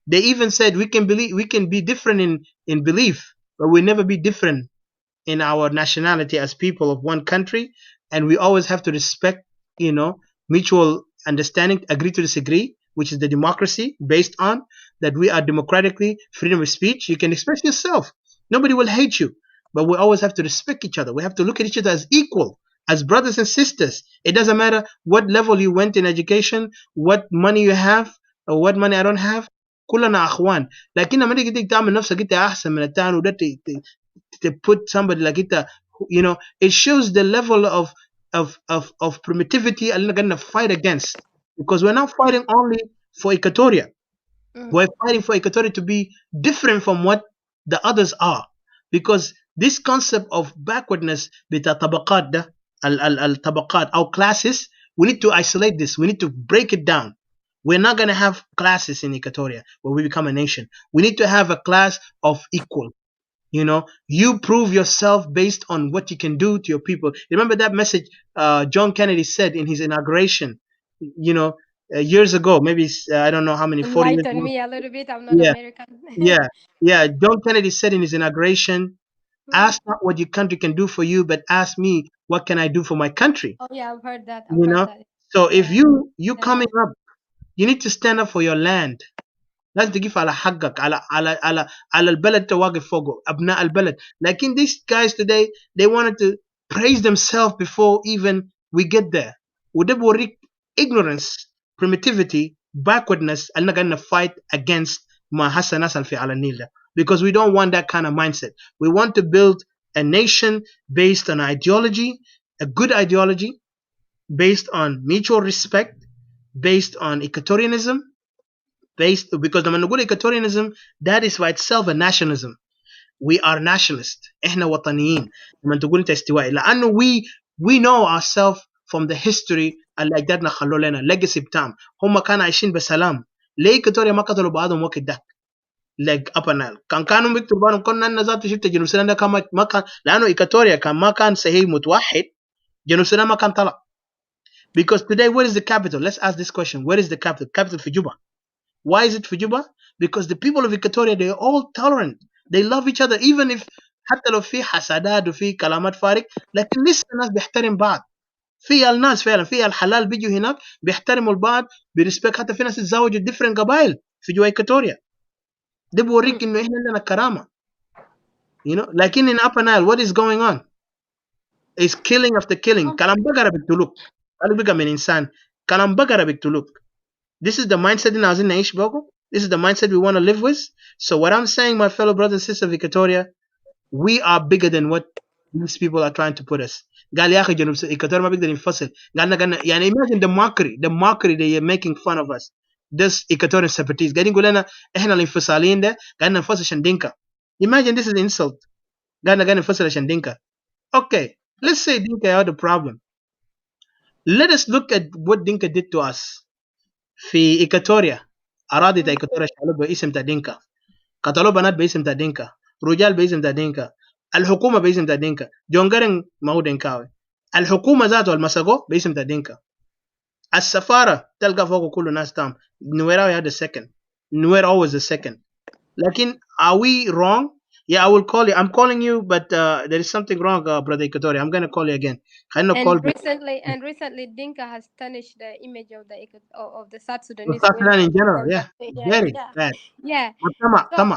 They even said we can be different in belief, but we never be different in our nationality as people of one country, and we always have to respect, mutual understanding, agree to disagree, which is the democracy based on that we are democratically freedom of speech. You can express yourself. Nobody will hate you, but we always have to respect each other. We have to look at each other as equal, as brothers and sisters. It doesn't matter what level you went in education, what money you have, or what money I don't have. كلنا اخوان. لكن لما تيجي تعمل نفسك انت احسن من الثاني وده to put somebody like it, it shows the level of primitivity اللي gonna fight against, because we're not fighting only for Equatoria. mm, We're fighting for Equatoria to be different from what the others are, because this concept of backwardness بتاع طبقات ده الطبقات أو classes, we need to isolate this. We need to break it down. We're not going to have classes in Equatoria where we become a nation. We need to have a class of equal. You prove yourself based on what you can do to your people. Remember that message John Kennedy said in his inauguration, you know, years ago, maybe I don't know how many, 40 years Enlighten ago. me a little bit. I'm not Yeah, American. yeah, yeah. John Kennedy said in his inauguration, Mm. ask not what your country can do for you, but ask me what can I do for my country. Oh yeah, I've heard that. I've You heard know. that. So if Yeah, you and coming I. up, you need to stand up for your land. لازم تقف على حقك على البلد تواقف فوقه أبناء البلد. لكن these guys today they wanted to praise themselves before even we get there. وده بوريك ignorance, primitivity, backwardness اللي قاعدين fight against ما هسه ناس في على النيل ده. Because we don't want that kind of mindset. We want to build a nation based on ideology, a good ideology, based on mutual respect, based on equatorianism, based because لما نقول equatorianism that is by itself a nationalism. We are nationalist. احنا وطنيين. لما تقول انت استوائي لانه we know ourselves from the history اللي اجدادنا خلوا لنا legacy بتاعهم. هم كانوا عايشين بسلام. ليه ايكوتوريا ما قتلوا بعضهم وقت ده؟ leg upper Nile كانوا بيكتبوا بعضهم. كنا انا ذات شفت جنوب السودان ده كان ما كان لانه ايكوتوريا كان ما كان صحيح متوحد. جنوب السودان ما كان طلع. Because today where is the capital? Let's ask this question. Where is the capital? Capital في Juba. Why is it for Juba? Because the people of Equatoria they're all tolerant. They love each other even if حتى لو في حسادات وفي كلامات فارغ لكن لسه الناس بيحترم بعض. في الناس فعلا في الحلال بيجوا هناك بيحترموا البعض بريسبكت. حتى في ناس يتزوجوا different قبائل في جوا إيكواتوريا. ده بوريك Mm. انه احنا عندنا كرامه. لكن in Upper Nile what is going on is killing after killing. Oh, كلام بقرة بيقتلوك. قالوا بقى من انسان كلام بقرة بيقتلوك. This is the mindset اللي عايزين نعيش بيه. This is the mindset we want to live with. So what I'm saying, my fellow brothers and sisters of Equatoria, we are bigger than what these people are trying to put us. قال يا اخي جنوب إيكواتوريا ما بيقدر ينفصل. قالنا يعني imagine the mockery they are making fun of us. This Equatorian separatists قاعدين يقول لنا احنا الانفصاليين ده قاعدين ننفصل عشان دينكا. Imagine this is an insult. قاعدين ننفصل عشان دينكا. Okay, let's say Dinka are the problem. Let us look at what Dinka did to us. في إيكواتوريا أراضي mm. إيكواتوريا شالوه باسم تاع دينكا. قتلوا بنات باسم تاع دينكا. رجال باسم تاع دينكا. الحكومه باسم تاع دينكا. جونجرين ما هو دينكاوي. الحكومه ذاته المسكو باسم تاع دينكا. السفاره تلقى فوق كل ناس تام. نويراوي had the second. Nuer always the second. لكن are we wrong? Yeah, I will call you. I'm calling you, but there is something wrong, brother Equatorial. I'm gonna call you again. خلينا call back. And recently, Dinka has tarnished the image of the South Sudanese South Sudan women. in general, So yeah, that, yeah, very yeah, bad. yeah. But tama, So tama.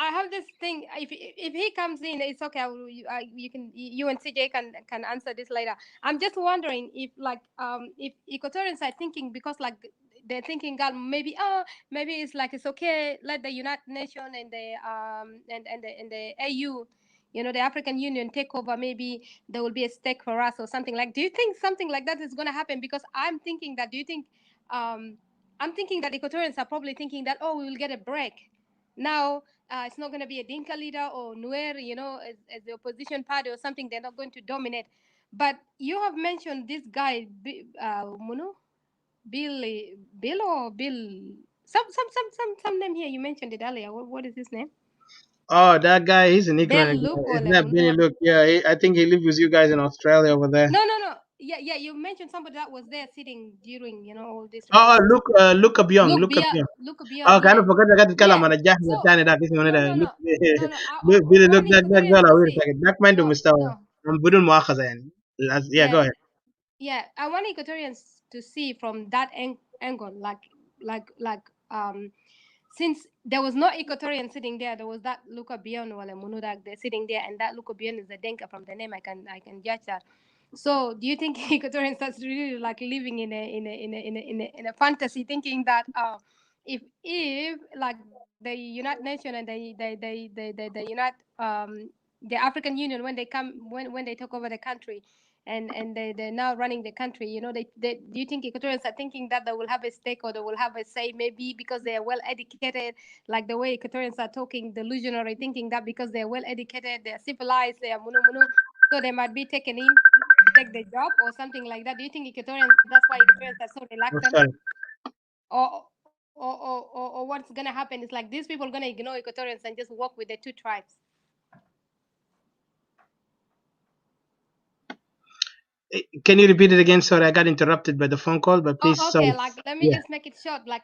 I have this thing. If he comes in, it's okay. You can you and CJ can answer this later. I'm just wondering if if Equatorians are thinking because like they're thinking God maybe maybe it's okay, let the United Nations and the and the AU, the African Union take over. Maybe there will be a stake for us or something like. Do you think something like that is going to happen? Because I'm thinking that. Do you think um I'm thinking that Equatorians are probably thinking that, oh, we will get a break. Now, it's not going to be a Dinka leader or Nuer, as the opposition party or something. They're not going to dominate. But you have mentioned this guy, Muno, Bill or Bill, some name here. You mentioned it earlier. What is his name? Oh, that guy, he's an Bill ignorant guy. Look or It's not Benny Muno? Look. Yeah, I think he lived with you guys in Australia over there. No, no, no. Yeah, yeah. You mentioned somebody that was there sitting during, all these Oh, revolutions. look up young, look up young. Look Oh, beyond. كانوا Yeah, فقط قاعد تتكلم yeah. عن الجهل So الثاني ده اسمه no, ده no, look. no, no, no. Billy I look want that Equatorians girl to wait a see. second. That ما عنده No, مستوى. no. بدون مؤاخذة يعني. Yeah, Yeah, go ahead. yeah. I want Equatorians to see from that angle, like since there was no Equatorian sitting there, there was that Luka Bion or Munudak they're sitting there, and that Luka Bion is the Denka from the name. I can judge that. So, do you think Equatorians are really like living in a fantasy, thinking that if like the United Nation and the United the African Union when they come when they took over the country and they're now running the country, they do you think Equatorians are thinking that they will have a stake or they will have a say, maybe because they are well educated, like the way Equatorians are talking delusionary, thinking that because they're well educated, they're civilized, they are munu munu, so they might be taken in to take the job or something like that. Do you think Equatorians, that's why Equatorians are so Oh, reluctant, sorry. or or what's gonna happen is like these people are gonna ignore Equatorians and just work with the two tribes. Can you repeat it again? Sorry, I got interrupted by the phone call, but please, Oh, okay. sorry. Like, let me Yeah. just make it short. Like,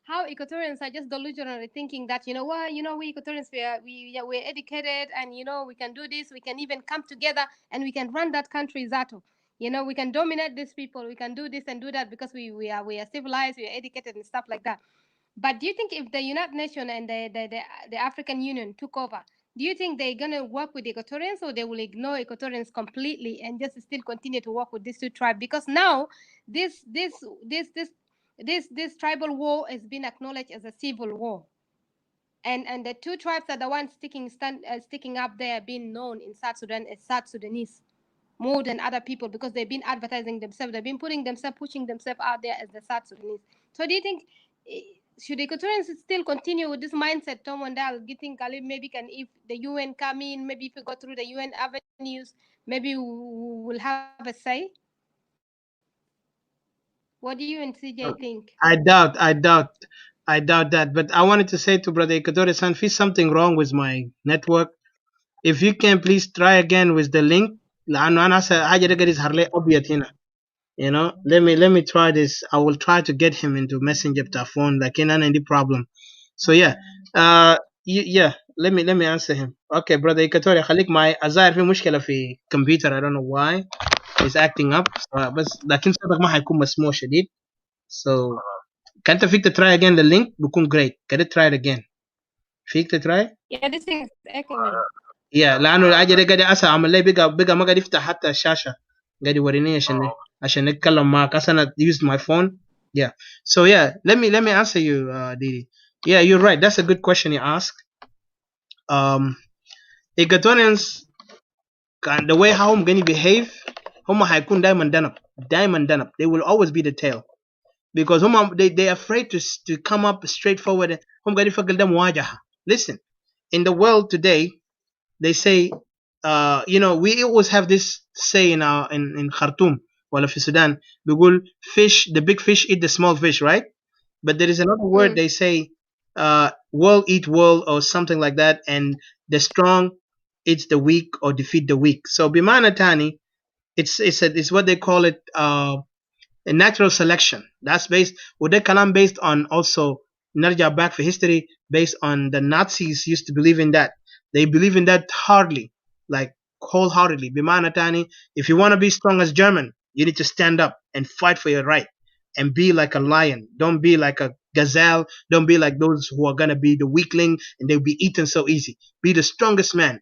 how Equatorians are just delusionally thinking that, what, we Equatorians, we're educated, and, we can do this. We can even come together and we can run that country, Zato. We can dominate these people. We can do this and do that because we are civilized, we are educated and stuff like that. But do you think if the United Nations and the African Union took over, do you think they're gonna work with Equatorians, or they will ignore Equatorians completely and just still continue to work with these two tribes? Because now this this this this this tribal war has been acknowledged as a civil war, and the two tribes are the ones sticking up there, being known in South Sudan as South Sudanese more than other people, because they've been advertising themselves, they've been pushing themselves out there as the South Sudanese. So do you think, eh, should Equatorians still continue with this mindset, Tom and Dal? Do you think maybe can, if the UN come in, maybe if we go through the UN avenues, maybe we will have a say? What do you and CJ think? I doubt that. But I wanted to say to Brother Equatorial San, if something wrong with my network, if you can please try again with the link. لأنه أنا هسه حاجة ده قاعد يظهر لي أبيض هنا. Let me try this. I will try to get him into messenger بتاع phone, لكن أنا عندي problem. So yeah, yeah. Let me answer him. Okay, brother Equatorial, خليك معي. الظاهر في مشكلة في computer. I don't know why it's acting up. بس لكن صوتك ما حيكون مسموع شديد. So كانت فيك تراي again the link بيكون great. Can you try it again? فيك تراي؟ Yeah, this thing is echoing. Yeah, لأنه الحاجة دي قاعد أسا عمل لي بقى ما قاعد يفتح حتى الشاشة. قاعد يوريني عشان نتكلم معك. أنا used my phone. Yeah. So yeah, let me answer you, Didi. Yeah, you're right. That's a good question you ask. Equatorians, the way how هم going to behave, هم هيكون دايما دنب. They will always be the tail. Because they're afraid to come up straightforward. هم قاعد يفكر ده مواجهة. Listen, in the world today, they say, we always have this say in Khartoum ولا في Sudan, بيقول the big fish eat the small fish, right? But there is another word they say, world eat world or something like that, and the strong eats the weak or defeat the weak. So بمعنى تاني, it's what they call it, a natural selection. That's based, وده كلام based on also, نرجع back for history, based on the Nazis used to believe in that. They believe in that hardly, like wholeheartedly. بمعنى تاني, if you want to be strong as German, you need to stand up and fight for your right and be like a lion. Don't be like a gazelle. Don't be like those who are going to be the weakling and they'll be eaten so easy. Be the strongest man.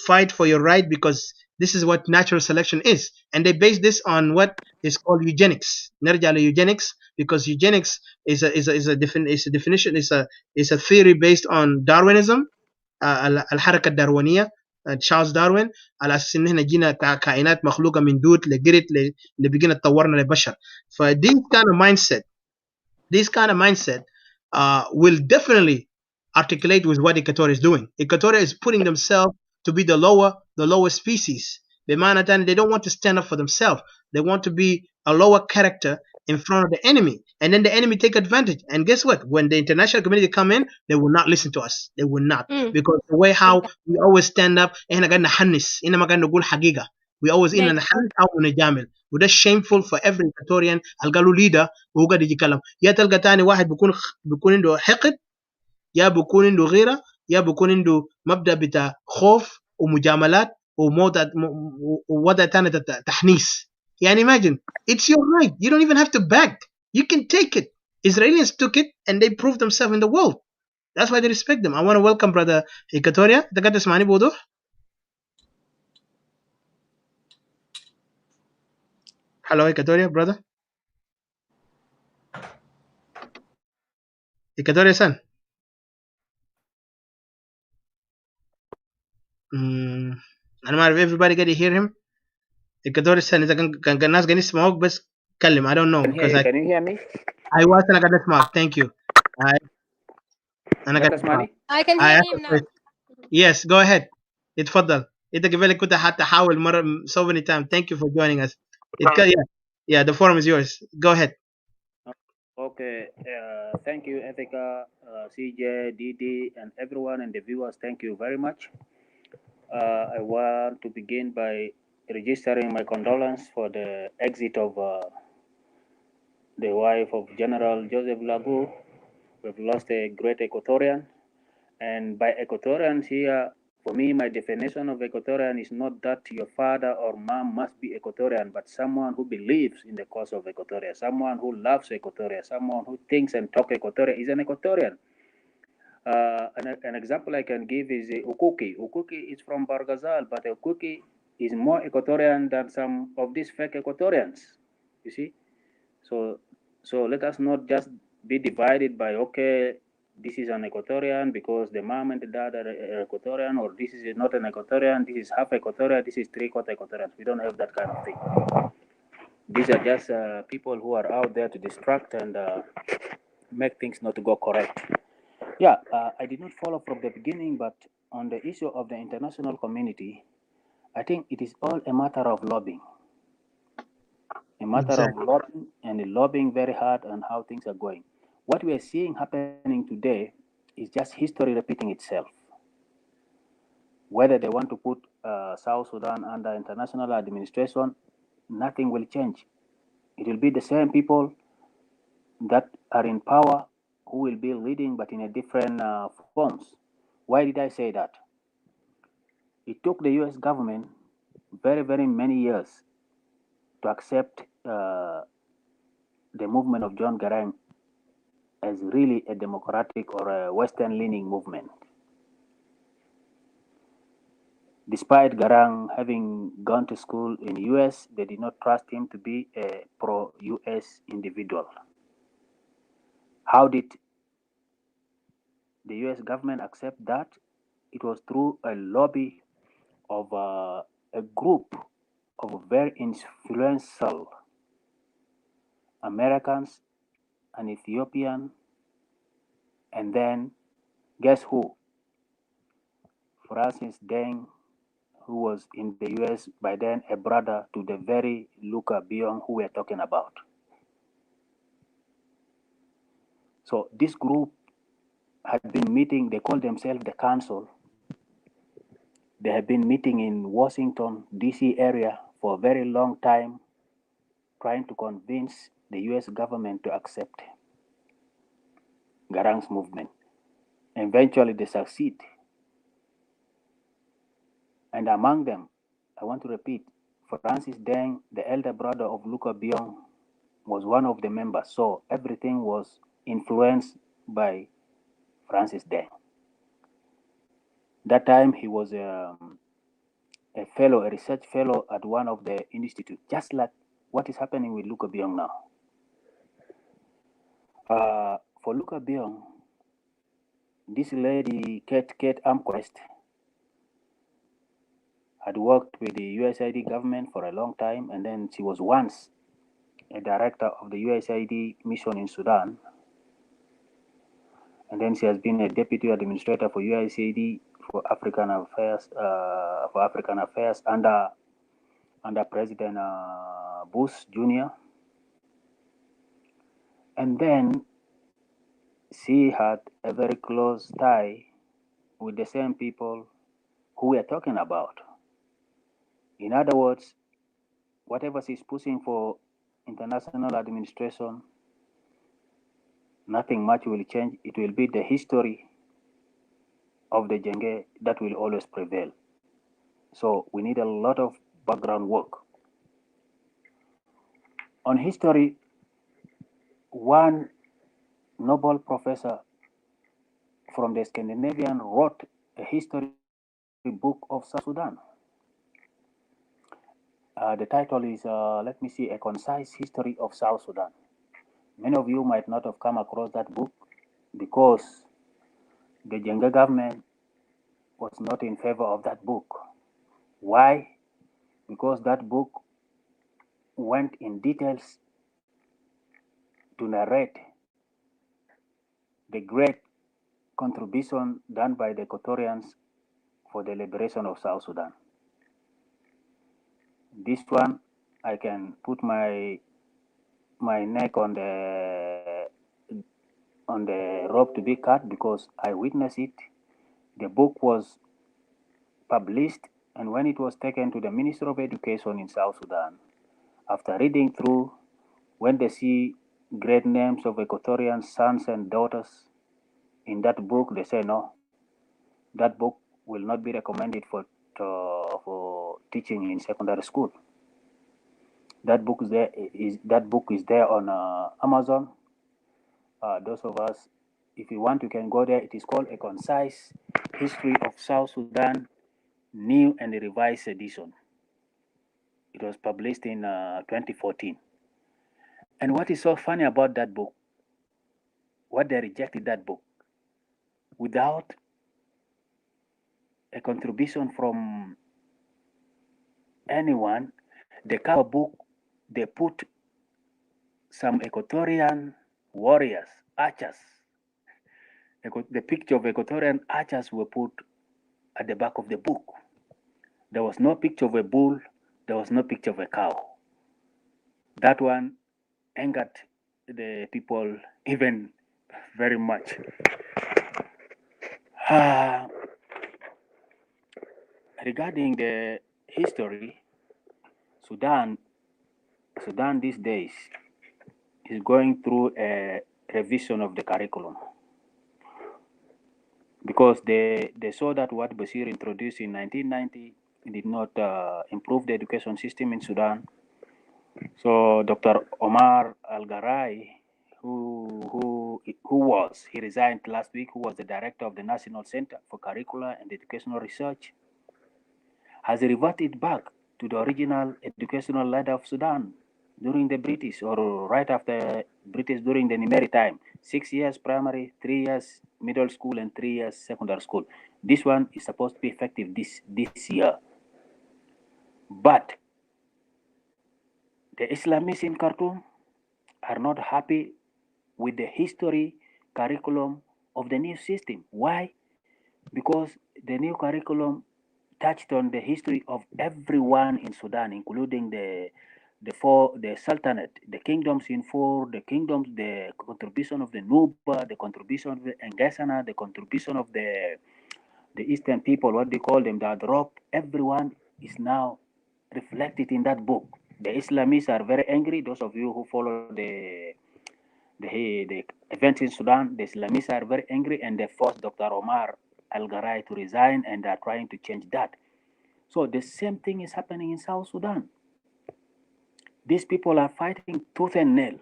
Fight for your right, because this is what natural selection is. And they base this on what is called eugenics. نرجع eugenics, because eugenics is a definition, is a theory based on Darwinism, الحركة الداروينية, تشارلز داروين, على اساس ان احنا جينا كائنات مخلوقه من دود لقرد لبقينا تطورنا لبشر. ف this kind of mindset will definitely articulate with what Equatorial is doing. Equatorial is putting themselves to be the lower species. They don't want to stand up for themselves. They want to be a lower character in front of the enemy, and then the enemy take advantage. And guess what? When the international community come in, they will not listen to us. They will not, because the way how we always stand up, we always in and وده shameful for every Equatorian. القالوا leader وهو قاعد يجي يتكلم, يا تلقى تاني واحد بيكون عنده حقد, يا بيكون عنده غيره, يا بيكون عنده مبدأ بتاع خوف ومجاملات ووضع تاني تحنيس. يعني imagine, it's your right. You don't even have to beg. You can take it. Israelis took it and they proved themselves in the world. That's why they respect them. I want to welcome brother Equatoria. انت قاعد تسمعني بوضوح؟ Hello Equatoria, brother. Equatoria son. انا ما اعرف everybody قاعد hear him. Equatoria son, اذا كان الناس قاعدين يسمعوك بس كلم. I don't know because Can you hear me? ايوه انا قاعد اسمعك. Thank you. انا قاعد اسمعك. I can hear him now. Yes, go ahead. اتفضل. انت قبل كنت حتى حاول مره so many times. Thank you for joining us. Yeah, the forum is yours. Go ahead. Okay, thank you, Ethica, CJ, DD, and everyone and the viewers. Thank you very much. I want to begin by registering my condolence for the exit of the wife of General Joseph Lagu. We've lost a great Equatorian. And by Equatorians here, for me, my definition of Equatorian is not that your father or mom must be Equatorian, but someone who believes in the cause of Equatoria, someone who loves Equatoria, someone who thinks and talks Equatoria is an Equatorian. An example I can give is Ukuki. Ukuki is from Bargazal, but Ukuki is more Equatorian than some of these fake Equatorians. You see, so let us not just be divided by okay, this is an Equatorian because the mom and the dad are Equatorian, or this is not an Equatorian, this is half Equatorian, this is three-quarter Equatorian. We don't have that kind of thing. These are just people who are out there to distract and make things not to go correct. Yeah, I did not follow from the beginning, but on the issue of the international community, I think it is all a matter of lobbying. A matter Exactly. of lobbying and lobbying very hard on how things are going. What we are seeing happening today is just history repeating itself. Whether they want to put South Sudan under international administration, nothing will change. It will be the same people that are in power who will be leading, but in a different forms. Why did I say that? It took the US government very, very many years to accept the movement of John Garang as really a democratic or a Western leaning movement. Despite Garang having gone to school in the US, they did not trust him to be a pro US individual. How did the US government accept that? It was through a lobby of a group of very influential Americans, an Ethiopian, and then guess who? Francis Deng, who was in the US by then, a brother to the very Luca Bion who we're talking about. So this group had been meeting, they call themselves the council. They have been meeting in Washington, D.C. area for a very long time, trying to convince the US government to accept Garang's movement. Eventually they succeed. And among them, I want to repeat, Francis Deng, the elder brother of Luca Bion, was one of the members. So everything was influenced by Francis Deng. That time he was a fellow, a research fellow at one of the institutes, just like what is happening with Luca Bion now. For Luca Bion, this lady, Kate Amquist, had worked with the USAID government for a long time, and then she was once a director of the USAID mission in Sudan. And then she has been a deputy administrator for USAID for African Affairs, under President Bush Jr. And then she had a very close tie with the same people who we are talking about. In other words, whatever she's pushing for international administration, nothing much will change. It will be the history of the Jenge that will always prevail. So we need a lot of background work. On history, one Nobel professor from the Scandinavian wrote a history book of South Sudan. The title is, let me see, A Concise History of South Sudan. Many of you might not have come across that book because the Jenga government was not in favor of that book. Why? Because that book went in details to narrate the great contribution done by the Equatorians for the liberation of South Sudan. This one, I can put my neck on the on the rope to be cut because I witnessed it. The book was published, and when it was taken to the Minister of Education in South Sudan, after reading through, when they see great names of Equatorian sons and daughters in that book, they say no, that book will not be recommended for teaching in secondary school. That book is there on Amazon. Those of us, if you want, you can go there. It is called A Concise History of South Sudan, New and Revised Edition. It was published in 2014. And what is so funny about that book, what they rejected that book, without a contribution from anyone, the cover book, they put some Equatorian warriors, archers. The picture of Equatorian archers were put at the back of the book. There was no picture of a bull, there was no picture of a cow. That one angered the people even very much. Regarding the history, Sudan these days is going through a revision of the curriculum because they saw that what Bashir introduced in 1990 did not improve the education system in Sudan. So Dr. Omar Al-Garai, he resigned last week, who was the director of the National Center for Curricular and Educational Research, has reverted back to the original educational ladder of Sudan during the British, or right after British, during the Nimeri time. 6 years primary, 3 years middle school, and 3 years secondary school. This one is supposed to be effective this year. But the Islamists in Khartoum are not happy with the history curriculum of the new system. Why? Because the new curriculum touched on the history of everyone in Sudan, including the Sultanate, the kingdoms in four, the kingdoms, the contribution of the Nuba, the contribution of the Engasana, the contribution of the Eastern people, what they call them, the Adrop. Everyone is now reflected in that book. The Islamists are very angry. Those of you who follow the events in Sudan, the Islamists are very angry, and they forced Dr. Omar Al-Garai to resign, and they are trying to change that. So the same thing is happening in South Sudan. These people are fighting tooth and nail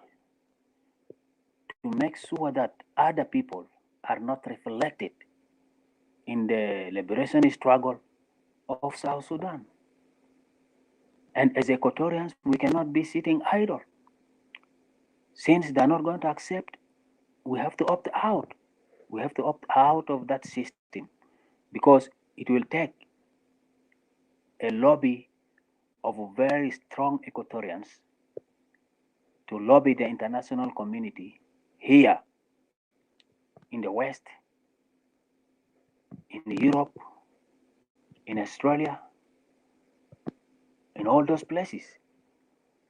to make sure that other people are not reflected in the liberation struggle of South Sudan. And as Equatorians, we cannot be sitting idle. Since they're not going to accept, we have to opt out. We have to opt out of that system because it will take a lobby of very strong Equatorians to lobby the international community here in the West, in Europe, in Australia, in all those places.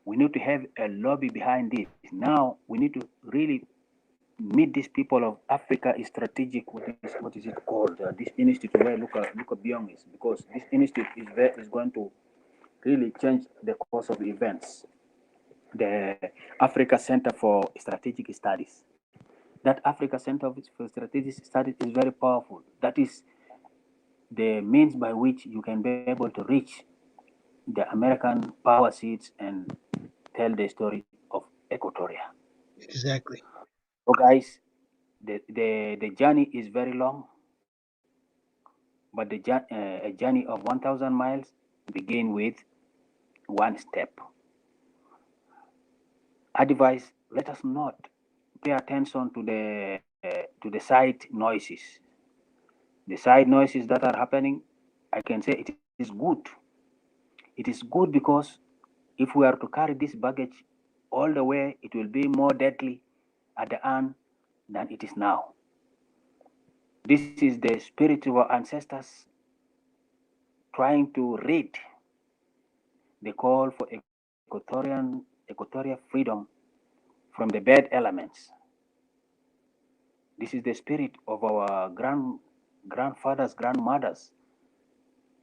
We need to have a lobby behind this. Now we need to really meet these people of Africa strategic. What is it called? This institute where Luca Biong is, because this institute is going to really change the course of events. The Africa Center for Strategic Studies. That Africa Center for Strategic Studies is very powerful. That is the means by which you can be able to reach the American power seats and tell the story of Equatoria. Exactly. So guys, the journey is very long, but a journey of 1,000 miles begin with one step. Advice: let us not pay attention to the side noises. The side noises that are happening, I can say it is good. It is good because if we are to carry this baggage all the way, it will be more deadly at the end than it is now. This is the spirit of our ancestors trying to rid the call for Equatorial freedom from the bad elements. This is the spirit of our grandfathers, grandmothers,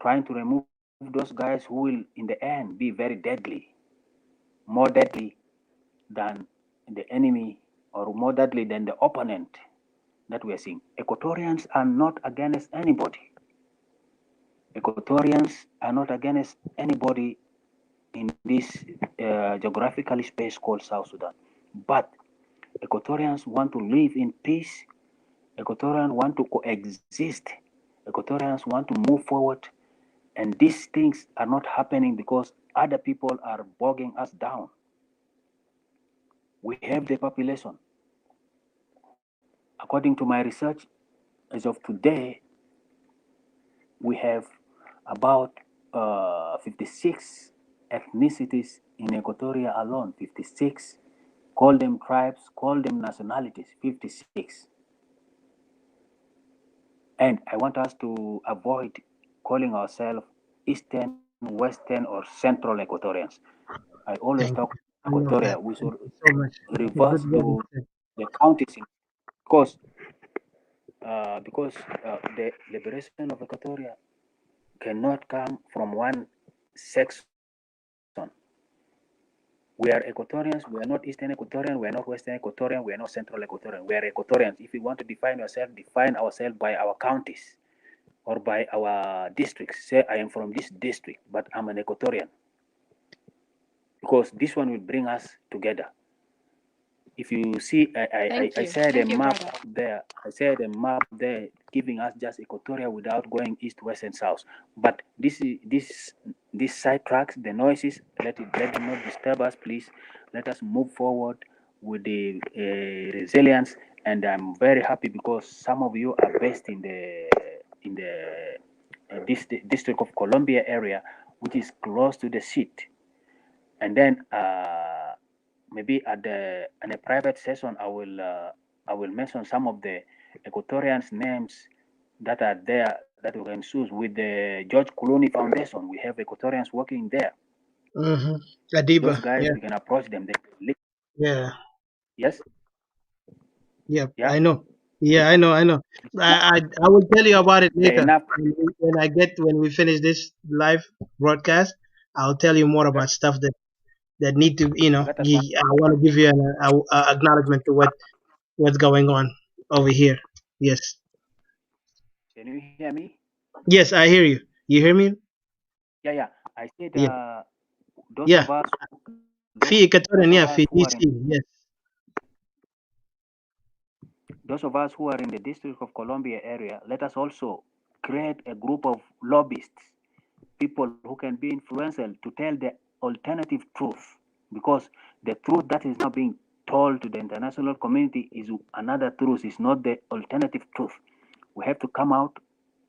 trying to remove those guys who will, in the end, be very deadly, more deadly than the enemy or more deadly than the opponent that we are seeing. Equatorians are not against anybody. Equatorians are not against anybody in this geographical space called South Sudan. But Equatorians want to live in peace. Equatorians want to coexist. Equatorians want to move forward. And these things are not happening because other people are bogging us down. We have the population. According to my research, as of today, we have about 56 ethnicities in Equatoria alone. 56. Call them tribes, call them nationalities. 56. And I want us to avoid calling ourselves Eastern, Western, or Central Equatorians. I always Thank talk you. I love Equatoria. that. We should Thank you so much. It's a reverse good word you to said. the counties because the liberation of Equatoria cannot come from one section. We are Equatorians. We are not Eastern Equatorian. We are not Western Equatorian. We are not Central Equatorian. We are Equatorians. If we want to define ourselves by our counties or by our districts. Say I am from this district, but I'm an Equatorian because this one will bring us together. If you see, I said a Thank you, map brother. there. I said a map there giving us just Equatoria without going east, west, and south. But this side tracks, the noises, let them not disturb us, please. Let us move forward with the resilience. And I'm very happy because some of you are based in the District of Columbia area, which is close to the seat. And then maybe in a private session, I will mention some of the Equatorians' names that are there that we can choose with the George Clooney Foundation. We have Equatorians working there. Mm-hmm. Those Adiba. guys, Yeah. we can approach them. Yeah. Yes, Yeah. yeah. I know. Yeah, I know. I know. I will tell you about it The later enough. when we finish this live broadcast. I'll tell you more about stuff that need to Let us one. I want to give you an acknowledgement to what's going on over here. Yes. Can you hear me? Yes, I hear you. You hear me? Yeah, yeah. I said Yeah. those Yeah. of us, Fi those Equatorian, of yeah, us fi who are DC. in Yes. those of us who are in the District of Columbia area, let us also create a group of lobbyists, people who can be influential to tell the alternative truth. Because the truth that is now being told to the international community is another truth, is not the alternative truth. We have to come out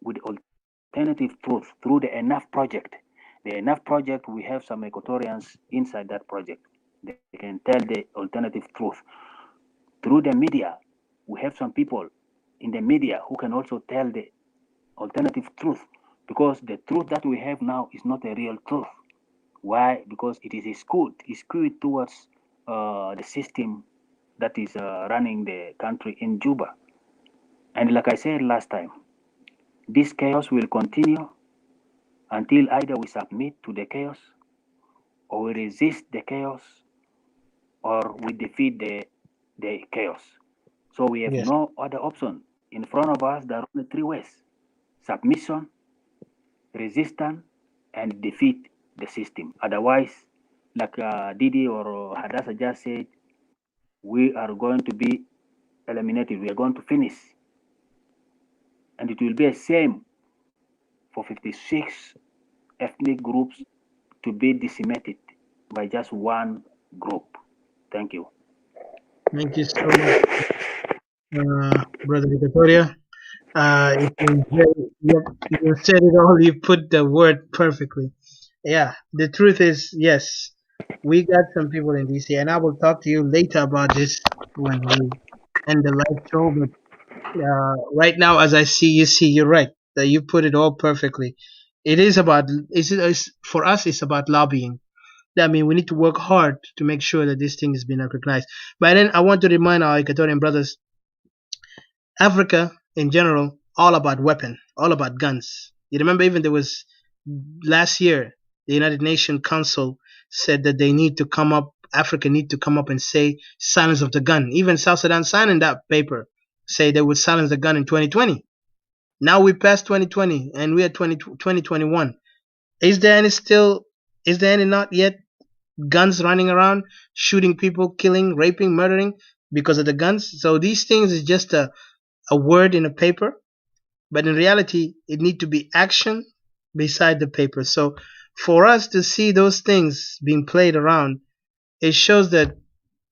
with alternative truth through the Enough Project. The Enough Project, we have some Equatorians inside that project. They can tell the alternative truth. Through the media, we have some people in the media who can also tell the alternative truth, because the truth that we have now is not a real truth. Why? Because it is skewed towards the system that is running the country in Juba. And like I said last time, this chaos will continue until either we submit to the chaos, or we resist the chaos, or we defeat the chaos. So we have Yes. no other option. In front of us, there are only three ways: submission, resistance, and defeat the system. Otherwise, like Didi or Hadassah just said, we are going to be eliminated. We are going to finish. And it will be a shame for 56 ethnic groups to be decimated by just one group. Thank you. Thank you so much, Brother Equatoria. It's been very, you said it all. You put the word perfectly. Yeah, the truth is, yes, we got some people in DC, and I will talk to you later about this when we end the live show. But right now, as I see, you're right that you put it all perfectly. It is about, for us, it's about lobbying. I mean, we need to work hard to make sure that this thing is being recognized. But then I want to remind our Equatorian brothers Africa in general, all about weapon, all about guns. You remember even there was last year, the United Nations Council said that they need to come up, Africa need to come up and say silence of the gun. Even South Sudan signed in that paper, say they would silence the gun in 2020. Now we passed 2020 and we are 2021. Is there any still, is there any not yet guns running around, shooting people, killing, raping, murdering because of the guns? So these things is just a word in a paper, but in reality, it need to be action beside the paper. So for us to see those things being played around, it shows that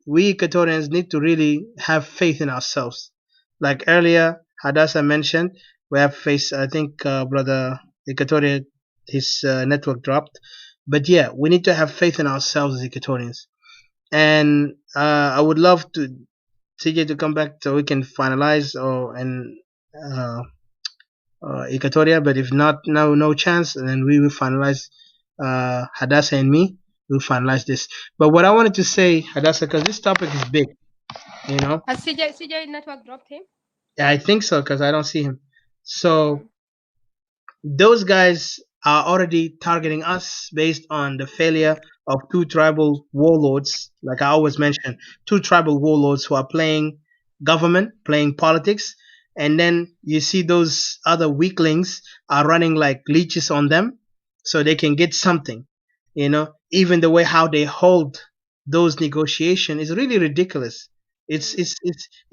we Equatorians need to really have faith in ourselves. Like earlier, Hadassah mentioned, we have faith. I think brother Equatorial, his network dropped, but yeah, we need to have faith in ourselves as Equatorians. And I would love to CJ to come back so we can finalize or and uh, Equatoria, but if not, no chance, and then we will finalize Hadassah and me. We'll finalize this. But what I wanted to say, Hadassah, because this topic is big, you know. Has CJ network dropped him? Yeah, I think so because I don't see him. So Mm. those guys are already targeting us based on the failure of two tribal warlords, like I always mention, two tribal warlords who are playing government, playing politics, and then you see those other weaklings are running like leeches on them so they can get something. You know, even the way how they hold those negotiations is really ridiculous. It's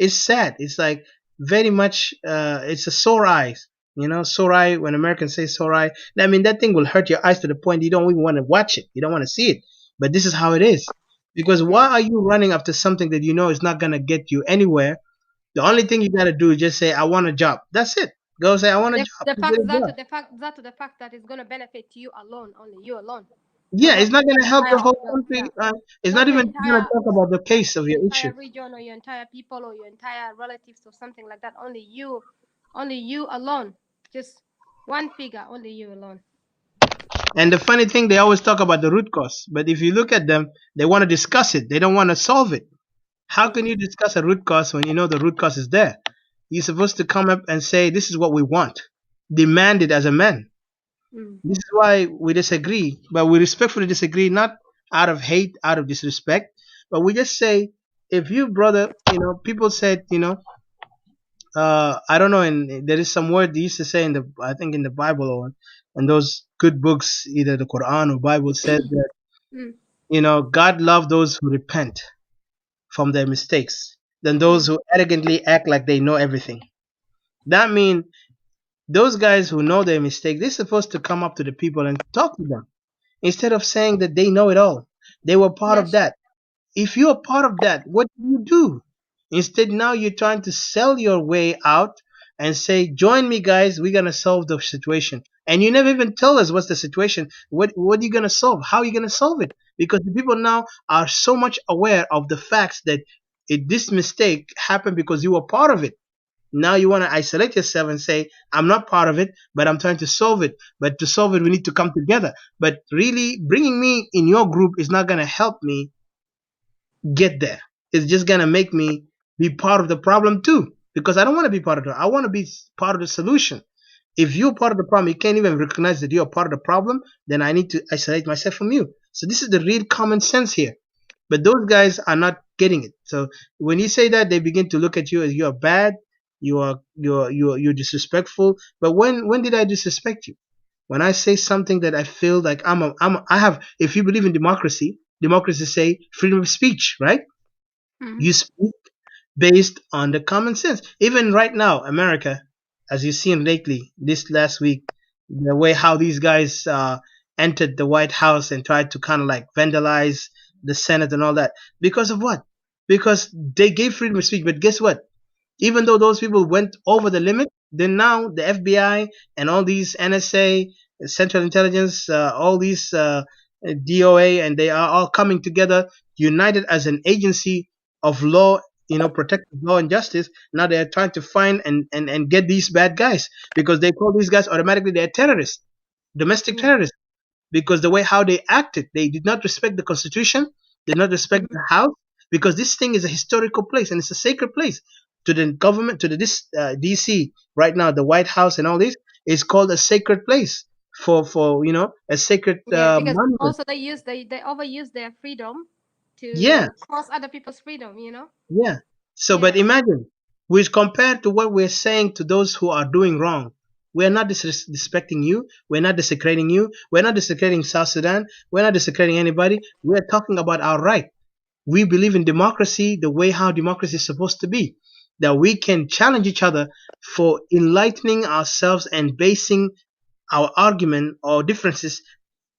sad. It's like very much it's a sore eye, you know, sore eye. When Americans say sore eye, I mean that thing will hurt your eyes to the point you don't even want to watch it. You don't want to see it. But this is how it is. Because why Mm. are you running after something that you know is not gonna get you anywhere? The only thing you gotta do is just say, "I want a job." That's it. Go say, "I want a job." The You get fact a that job. the fact that it's gonna benefit you alone, only you alone, Yeah, it's not not gonna the help the entire whole region. country. Yeah, It's not not the even gonna entire talk about the case of the your issue. entire region or your entire people or your entire relatives or something like that. Only you alone. Just one figure, only you alone. And the funny thing, they always talk about the root cause, but if you look at them, they want to discuss it. They don't want to solve it. How can Mm. you discuss a root cause when you know the root cause is there? You're supposed to come up and say, "This is what we want." Demand it as a man. Mm. This is why we disagree, but we respectfully disagree, not out of hate, out of disrespect, but we just say, if you, brother, you know, people said, you know, I don't know, and there is some word they used to say in the, I think in the Bible or in those good books, either the Quran or Bible says that, Mm. you know, God loves those who repent from their mistakes than those Mm. who arrogantly act like they know everything. That means those guys who know their mistake, they're supposed to come up to the people and talk to them instead of saying that they know it all. They were part of Yes. that. If you're a part of that, what do you do? Instead, now you're trying to sell your way out and say, "Join me, guys. We're gonna solve the situation." And you never even tell us what's the situation. What are you gonna solve? How are you gonna solve it? Because the people now are so much aware of the facts that this mistake happened because you were part of it. Now you want to isolate yourself and say, "I'm not part of it, but I'm trying to solve it. But to solve it, we need to come together." But really, bringing me in your group is not going to help me get there. It's just going to make me be part of the problem too. Because I don't want to be part of it. I want to be part of the solution. If you're part of the problem, you can't even recognize that you're part of the problem, then I need to isolate myself from you. So this is the real common sense here. But those guys are not getting it. So when you say that, they begin to look at you as you are bad, you're disrespectful. But when did I disrespect you? When I say something that I feel like I have. If you believe in democracy, democracy say freedom of speech, right? Mm. You speak based on the common sense. Even right now, America, as you've seen lately, this last week, the way how these guys entered the White House and tried to kind of like vandalize the Senate and all that. Because of what? Because they gave freedom of speech. But guess what? Even though those people went over the limit, then now the FBI and all these NSA, Central Intelligence, all these DOA, and they are all coming together, united as an agency of law, you know, protective law and justice. Now they are trying to find and get these bad guys because they call these guys automatically they're terrorists, domestic Mm. terrorists, because the way how they acted, they did not respect the Constitution, did not respect Mm. the House, because this thing is a historical place and it's a sacred place. to the government, to the DC right now, the White House and all this is called a sacred place for a sacred Yeah, because monument. also they overuse their freedom Yeah, to cross other people's freedom, you know? yeah. So, but Yeah. imagine, which compared to what we're saying to those who are doing wrong, we're not disrespecting you. We're not desecrating you. We're not desecrating South Sudan. We're not desecrating anybody. We're talking about our right. We believe in democracy the way how democracy is supposed to be. That we can challenge each other for enlightening ourselves and basing our argument or differences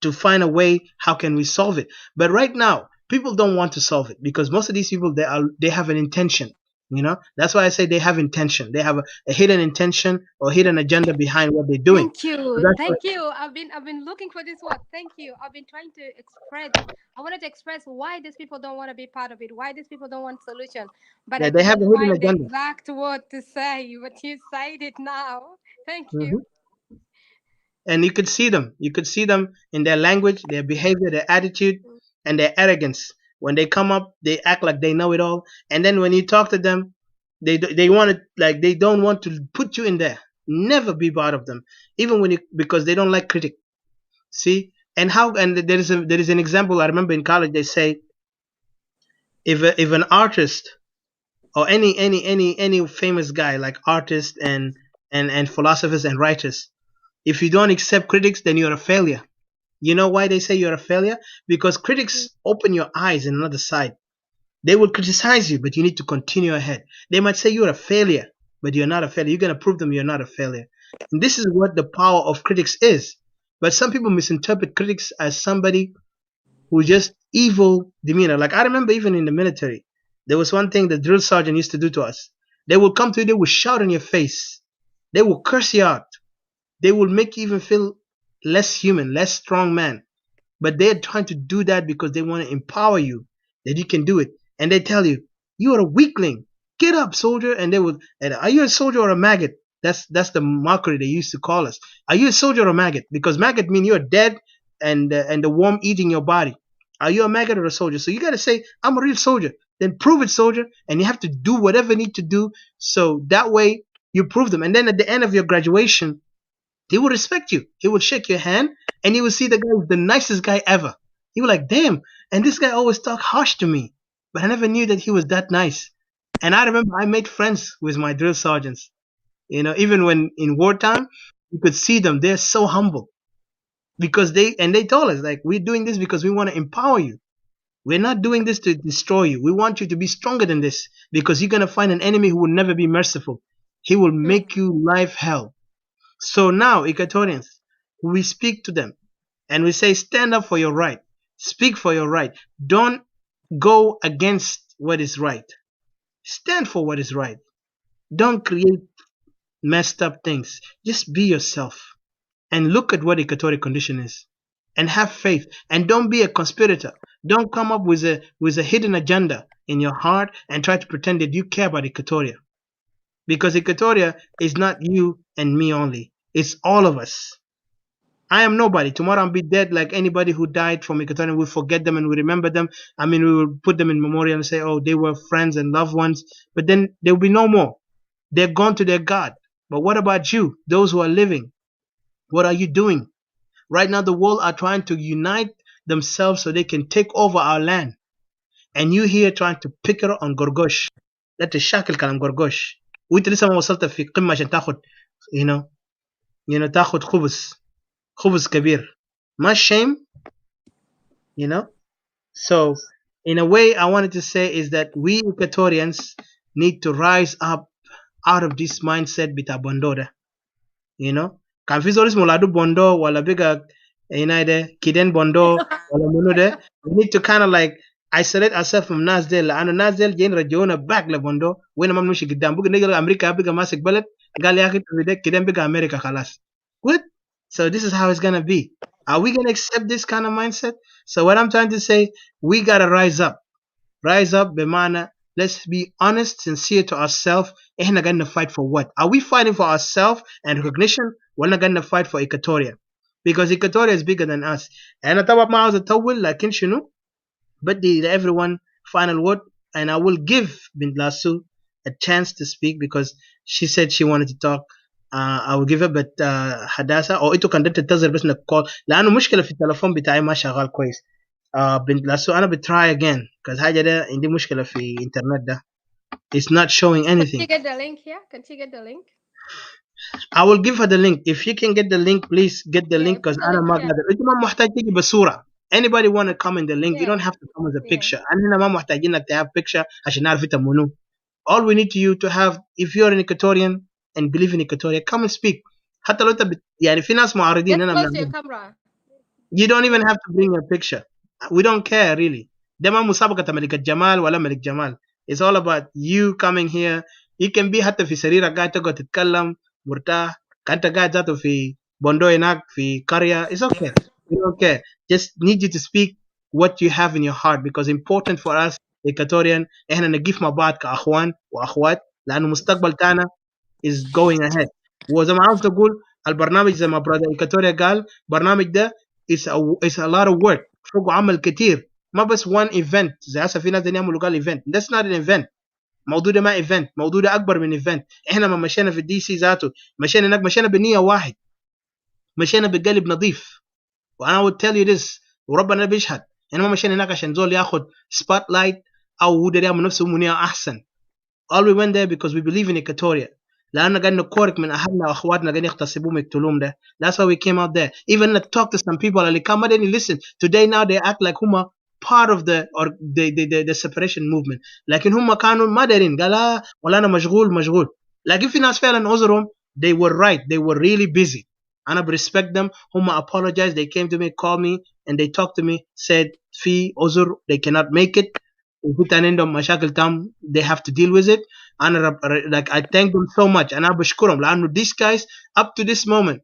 to find a way how can we solve it. But right now, people don't want to solve it because most of these people they have an intention. That's why I say they have intention. They have a hidden intention or hidden agenda behind what they're doing. Thank So you. that's why Thank you. I've been looking for this word. Thank you. I've been trying to express. I wanted to express why these people don't want to be part of it, why these people don't want solution. But I they have couldn't a hidden find the agenda. exact word to say, but you said it now. Thank you. Mhm. And you could see them. You could see them in their language, their behavior, their attitude, and their arrogance. When they come up, they act like they know it all, and then when you talk to them, they want to like they don't want to put you in there. Never be part of them, even when you because they don't like critic. See, and there is an example I remember in college. They say if an artist or any famous guy like artists and philosophers and writers, if you don't accept critics, then you're a failure. You know why they say you're a failure? Because critics open your eyes in another side. They will criticize you, but you need to continue ahead. They might say you're a failure, but you're not a failure. You're going to prove them you're not a failure. And this is what the power of critics is. But some people misinterpret critics as somebody who just evil demeanor. Like I remember even in the military, there was one thing the drill sergeant used to do to us. They will come to you, they will shout in your face. They will curse you out. They will make you even feel less human, less strong man. But they're trying to do that because they want to empower you that you can do it. And they tell you, you are a weakling. Get up, soldier. And they will, and are you a soldier or a maggot? That's the mockery they used to call us. Are you a soldier or a maggot? Because maggot mean you're dead and the worm eating your body. Are you a maggot or a soldier? So you got to say, I'm a real soldier. Then prove it, soldier. And you have to do whatever you need to do. So that way you prove them. And then at the end of your graduation, he will respect you. He will shake your hand and he will see the guy was the nicest guy ever. He will like, damn. And this guy always talk harsh to me, but I never knew that he was that nice. And I remember I made friends with my drill sergeants. Even when in wartime, you could see them. They're so humble because they told us like, we're doing this because we want to empower you. We're not doing this to destroy you. We want you to be stronger than this because you're going to find an enemy who will never be merciful. He will make you life hell. So now, Equatorians, we speak to them and we say, stand up for your right. Speak for your right. Don't go against what is right. Stand for what is right. Don't create messed up things. Just be yourself and look at what Equatorial condition is and have faith and don't be a conspirator. Don't come up with a hidden agenda in your heart and try to pretend that you care about Equatoria. Because Equatoria is not you and me only. It's all of us. I am nobody. Tomorrow I'll be dead like anybody who died from Equatorial. We'll forget them and we remember them. I mean, we will put them in memorial and say, oh, they were friends and loved ones. But then there will be no more. They're gone to their God. But what about you, those who are living? What are you doing? Right now, the world are trying to unite themselves so they can take over our land. And you here trying to pick it on Gorgosh. لا تشاكل كلام قرقوش وانت لسه ما وصلت في قمه عشان تاخد you know تاخد خبز كبير ما shame you know so in a way I wanted to say is that we Equatorians need to rise up out of this mindset بتاع بوندو ده كان في زول اسمه لادو بوندو ولا بيجا كيدن بوندو ولا منو ده we need to kind of like isolate ourselves from ناس ديل لانه ناس ديل جايين رجعونا باك لبوندو وين ما بنمشي قدام بقى نيجي امريكا بقى ماسك بلد قال يا اخي كيدن بقى امريكا خلاص what so this is how it's gonna be are we gonna accept this kind of mindset so what I'm trying to say we gotta rise up بمعنى let's be honest sincere to ourselves احنا قاعدين fight for what are we fighting for ourselves and recognition ولا قاعدين fight for Equatoria because Equatoria is bigger than us أنا طبعا ما عاوز أطول لكن شنو بدي everyone final word and I will give بنت لاسو a chance to speak because she said she wanted to talk. I will give her but Hadassah او انتوا كان تنتظر بس انك call لانه مشكله في التليفون بتاعي ما شغال كويس. بنت لاسو انا بتراي again because حاجه ده عندي مشكله في الانترنت ده. It's not showing Can anything. she get the link here? Can she get the link? I will give her the link. If you can get the link, please get the link Yeah, because put the أنا link ما here. قادر. أنت ما محتاج تيجي بصورة. Anybody want to come in the link? You don't Yeah, have to come with a yeah. picture. أنا ما محتاجين إنك to have picture عشان نعرف أنت منو. All we need you to have, if you're an Equatorian and believe in Equatoria, come and speak. حتى لو أنت يعني في ناس معارضين Just أنا close your من camera. You don't even Yeah. have to bring a picture. We don't care really. ده ما مسابقة ملك الجمال ولا ملك جمال. It's all about you coming here. You can be حتى في سريرك قاعد تقعد تتكلم مرتاح. كأنت قاعد ذاته في بوندو هناك في قرية. It's okay. We don't care. Just need you to speak what you have in your heart because important for us Equatorian احنا نقف مع بعض كأخوان وأخوات لأنه مستقبل تاعنا is going ahead. وزي ما عاوز تقول البرنامج زي ما برادر إيكاتوريا قال برنامج ده is a lot of work فوق عمل كتير ما بس one event زي هسه في ناس يعملوا قال event. That's not an event. موضوع ده ما event. موضوع ده أكبر من event. إحنا ما مشينا في الدي سي ذاته مشينا هناك مشينا بنية واحد مشينا بقلب نظيف وأنا would tell you this وربنا بيشهد إحنا ما مشينا هناك عشان زول ياخد spotlight لايت أو هو ده يعمل نفسه منية أحسن. All we went there because we believe in Equatoria. لأننا قاعدين نكورك من أهلنا وأخواتنا قاعدين يغتصبوهم يقتلوهم ده. That's why we came out there. Even to talk to some people اللي كان ما دارين listen. Today now they act like هم part of the or the separation movement. لكن هم كانوا ما دارين قال ولا أنا مشغول. لكن في ناس فعلا عذرهم they were right. They were really busy. أنا respect them. هم apologized. They came to me, called me, and they talked to me, said في عذر they cannot make it. وفي تاني عندهم مشاكل تام they have to deal with it. أنا like I thank them so much أنا بشكرهم لأنه these guys up to this moment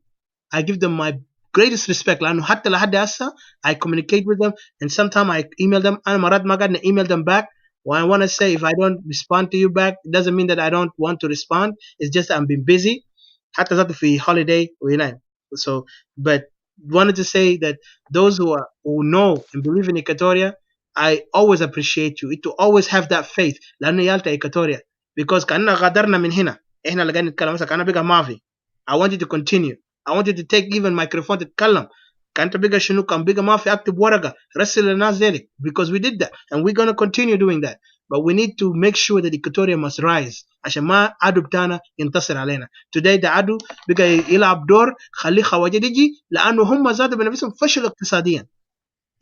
I give them my greatest respect لأنه حتى لحد هسه I communicate with them and sometimes I email them أنا مرات ما قاعد email them back and I want to say if I don't respond to you back it doesn't mean that I don't want to respond. It's just that I'm being busy حتى ذاته في holiday وهنا. So but wanted to say that those who know and believe in Equatoria I always appreciate you. To always have that faith. لأنه يالتا إيكاتوريا. Because كأننا غادرنا من هنا. إحنا اللي قاعدين نتكلم مثلا كأننا بقى مافي. I want you to continue. I want you to take even microphone تتكلم. كأنت بقى شنو كان بقى مافي أكتب ورقة. رسل للناس ذلك. Because we did that. And we're going to continue doing that. But we need to make sure that Equatoria must rise. عشان ما عدو بتاعنا ينتصر علينا. Today the عدو بقى يلعب دور خليه خواجة يجي لأنه هم ذاتهم بنفسهم فشلوا اقتصاديا.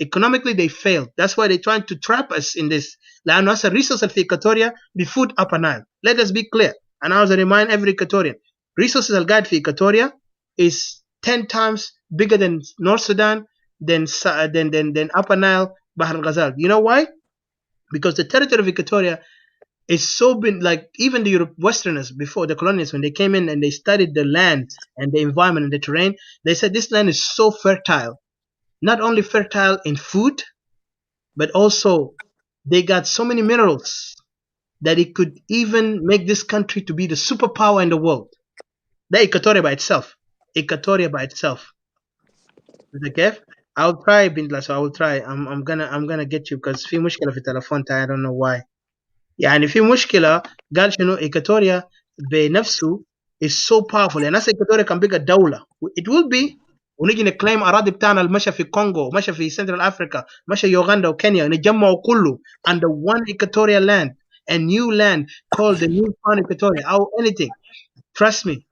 Economically they failed. That's why they're trying to trap us in this. لأنه هسه resources في Equatoria بفوت upper Nile. Let us be clear. And I was remind every Equatorian. Resources القاعد في Equatoria is 10 times bigger than North Sudan, than upper Nile, Bahr al-Ghazal. You know why? Because the territory of Equatoria is so been like even the Westerners before the colonists when they came in and they studied the land and the environment and the terrain, they said this land is so fertile. Not only fertile in food, but also they got so many minerals that it could even make this country to be the superpower in the world. That Equatoria by itself. Equatoria by itself. Okay? I'll try Bindla, so I will try. I'm gonna get you because في مشكلة في التلفون تاعي I don't know why. يعني في مشكلة قال شنو إيكاتوريا بنفسه is so powerful يعني ناس إيكاتوريا كان بقى دولة it will be ونيجي نكليم أراضي بتاعنا المشى في كونغو مشى في سنترال أفريقيا مشى يوغندا وكينيا نجمعوا كله under one Equatorial land a new land called the new found Equatoria أو anything trust me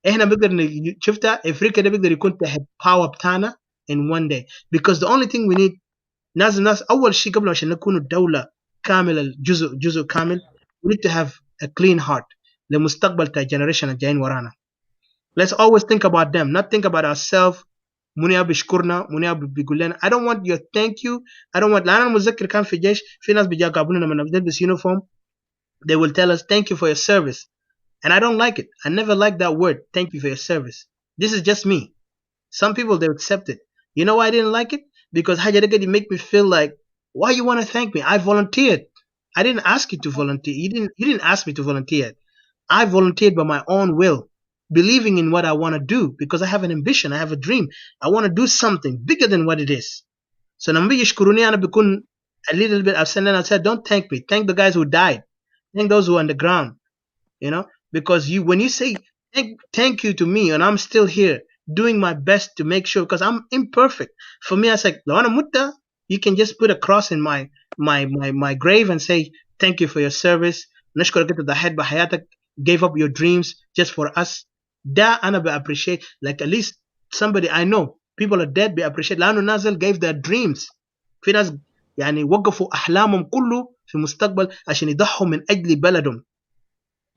إحنا بنقدر شفتها أفريقيا ده بيقدر يكون تحت power بتاعنا in one day because the only thing we need ناس أول شيء قبل عشان نكون الدولة كامل الجزء كامل we need to have a clean heart لمستقبل تاع generation الجايين ورانا. Let's always think about them not think about ourselves. مني بيشكرنا مني بيقول لنا I don't want your thank you. I don't want لأن أنا متذكر كان في الجيش في ناس بيجاقبونا لما نلبس uniform they will tell us thank you for your service and I don't like it. I never like that word thank you for your service. This is just me. Some people they accept it. You know why I didn't like it? Because حاجة دي make me feel like why you want to thank me? I volunteered. I didn't ask you to volunteer. You didn't ask me to volunteer. I volunteered by my own will, believing in what I want to do because I have an ambition, I have a dream. I want to do something bigger than what it is. So لما بيجي يشكروني أنا بكون a little bit upset and I said don't thank me. Thank the guys who died. Thank those who are on the ground. you know, because when you say thank you to me and I'm still here doing my best to make sure, because I'm imperfect. For me, I like, "Law ana mutta," you can just put a cross in my grave and say thank you for your service. نشكرك انت ضحيت بحياتك, gave up your dreams just for us. ده انا appreciate, like at least somebody I know, people are dead, appreciate لانه نازل gave their dreams. في ناس يعني وقفوا احلامهم كله في مستقبل عشان يضحوا من اجل بلدهم.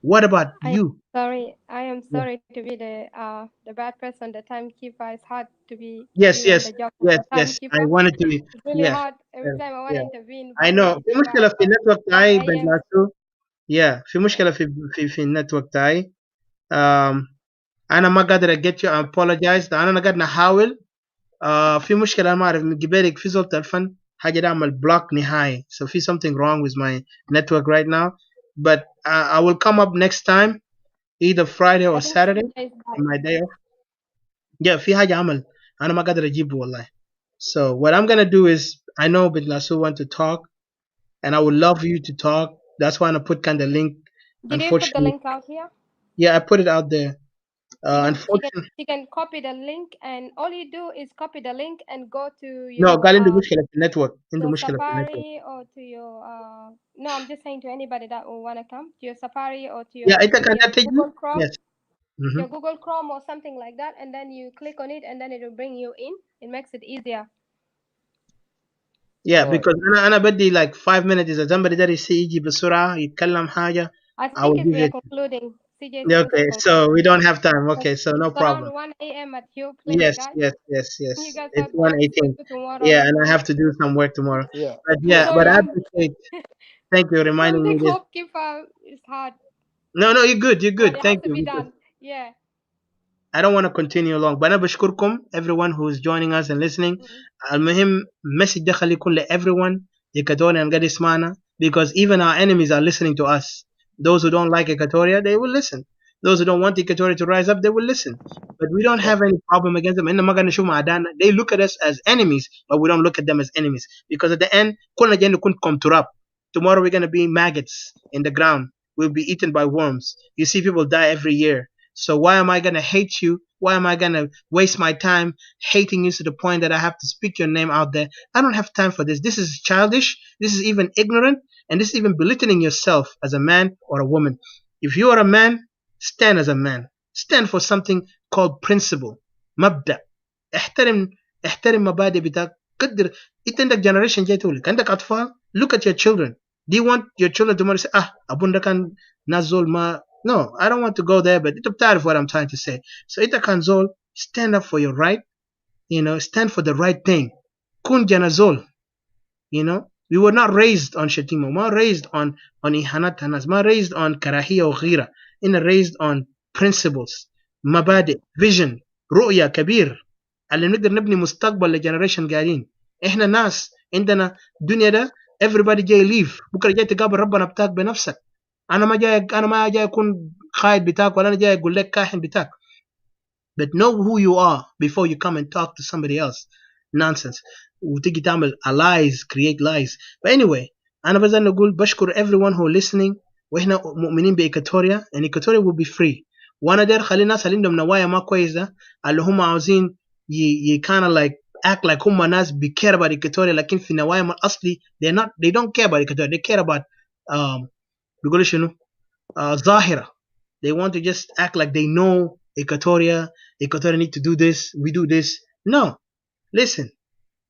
What about I am you? sorry. I am Yeah. sorry to be the bad person, the timekeeper. It's hard to Yes, be on yes, the job of yes, a yes. I timekeeper. wanted to. It's really Yeah, hard. Every yeah, time I want to yeah. intervene, I but know. it's في about مشكلة في النتورك 1 تاعي بنت a.m. لاسو. Yeah, في Yeah. مشكلة في النتورك تاعي. أنا ما قادر get you. I apologize. أنا قاعد نحاول. في مشكلة أنا ما أعرف من قبلك في زول تلفن حاجة تعمل block نهائي. So في something wrong with my network right now. But I will come up next time, either Friday or I think Saturday CJ is back. in my day off. Yeah, في حاجة عمل أنا ما قادر أجيبه والله. So what I'm gonna do is, I know Bint Lasso want to talk, and I would love you to talk. That's why I'm gonna put kind of link. Did you put the Unfortunately, link out here? yeah, I put it out there. Unfortunately, She can copy the link, and all you do is copy the link and go to no, your قال عنده مشكلة في النتورك. عنده مشكلة في النتورك. Safari or to your no, I'm just saying to anybody that will want to come to your Safari or to Yeah, your أنت maybe كان your تجي. Google Chrome, Yes. Mm-hmm. your Google Chrome or something like that, and then you click on it, and then it will bring you in. It makes it easier. Yeah, All right. because أنا بدي like 5 minutes إذا somebody that is يجي بسرعة يتكلم حاجة, I I think will it's give we are it. concluding. CJ is Yeah, supposed to okay, conclude. so we don't have time. Because Okay, so no it's around problem. 1 a.m. at your place, Yes, guys. yes, yes, yes. You guys It's have work to 1:18. do tomorrow, Yeah, and I so have to do some work tomorrow. Yeah. But yeah, but sorry, I I'm appreciate. Thank you for reminding me the this. shopkeeper. It's hard, No, no, you're good. You're but good. it has Thank to you. be Because done. Yeah. I don't want to continue long. But أنا بشكركم everyone who is joining us and listening. Mm. المهم message ده خليه يكون everyone Equatorian قاعد يسمعنا, because even our enemies are listening to us. Those who don't like Equatoria, they will listen. Those who don't want Equatoria to rise up, they will listen. But we don't Sure. have any problem against them. إنما قاعد نشوف أعدائنا. They look at us as enemies, but we don't look at them as enemies. Because at the end, كلنا جايين نكون تراب. Tomorrow we're going to be maggots in the ground. We'll be eaten by worms. You see people die every year. So why am I gonna hate you? Why am I gonna waste my time hating you to the point that I have to speak your name out there? I don't have time for this. This is childish. This is even ignorant, and this is even belittling yourself as a man or a woman. If you are a man, stand as a man. Stand for something called principle. مبدأ. احترم احترم مبادئ بتاعك. قدر. انت عندك generation جاي تقولك عندك اطفال. Look at your children. Do you want your children tomorrow to say, abun da kan nazol ma? No, I don't want to go there, but it's tired of what I'm trying to say. So ita kan zol, stand up for your right, stand for the right thing. Kun jana zol, we were not raised on shatima, ma raised on ihanat hanas, ma raised on karahiya or ghira, raised on principles, mabadi, vision, رؤية كبير اللي نقدر نبني مستقبل لجنريشن قاعدين. احنا ناس عندنا الدنيا ده everybody جاي يليف. بكره جاي تقابل ربنا بتاعك بنفسك. انا ما جاي اكون قائد بتاعك ولا انا جاي اقول لك كاهن بتاعك. But know who you are before you come and talk to somebody else. Nonsense. وتيجي تعمل lies, create lies. But anyway, أنا بس نقول بشكر everyone who listening. وإحنا مؤمنين بإيكاتوريا and Equatoria will be free. وأنا داير خلي الناس اللي عندهم نوايا ما كويسة اللي هم عاوزين kind of like act like هم ناس care about Equatoria لكن في نوايا الأصلي they don't care about Equatoria. They care about بيقولوا شنو ظاهرة. They want to just act like they know Equatoria need to do this, we do this. No, listen,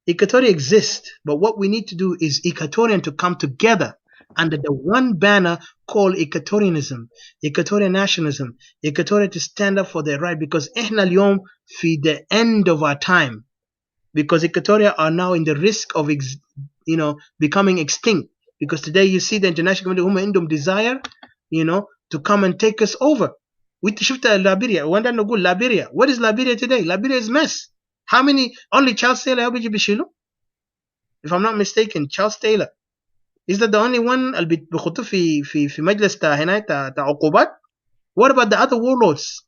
Equatoria exists, but what we need to do is Equatorian to come together under the one banner called Equatorianism, Equatorian nationalism, Equatoria to stand up for their right, because إحنا اليوم في the end of our time, because Equatoria are now in the risk of becoming extinct, because today you see the international community هم عندهم desire to come and take us over. وانت شفت Liberia, وانا نقول Liberia, what is Liberia today? Liberia is mess. How many? Only Charles Taylor بيجي بيشيله, if I'm not mistaken. Charles Taylor, is that the only one اللي بيخطوه في مجلس هنا عقوبات? What about the other warlords?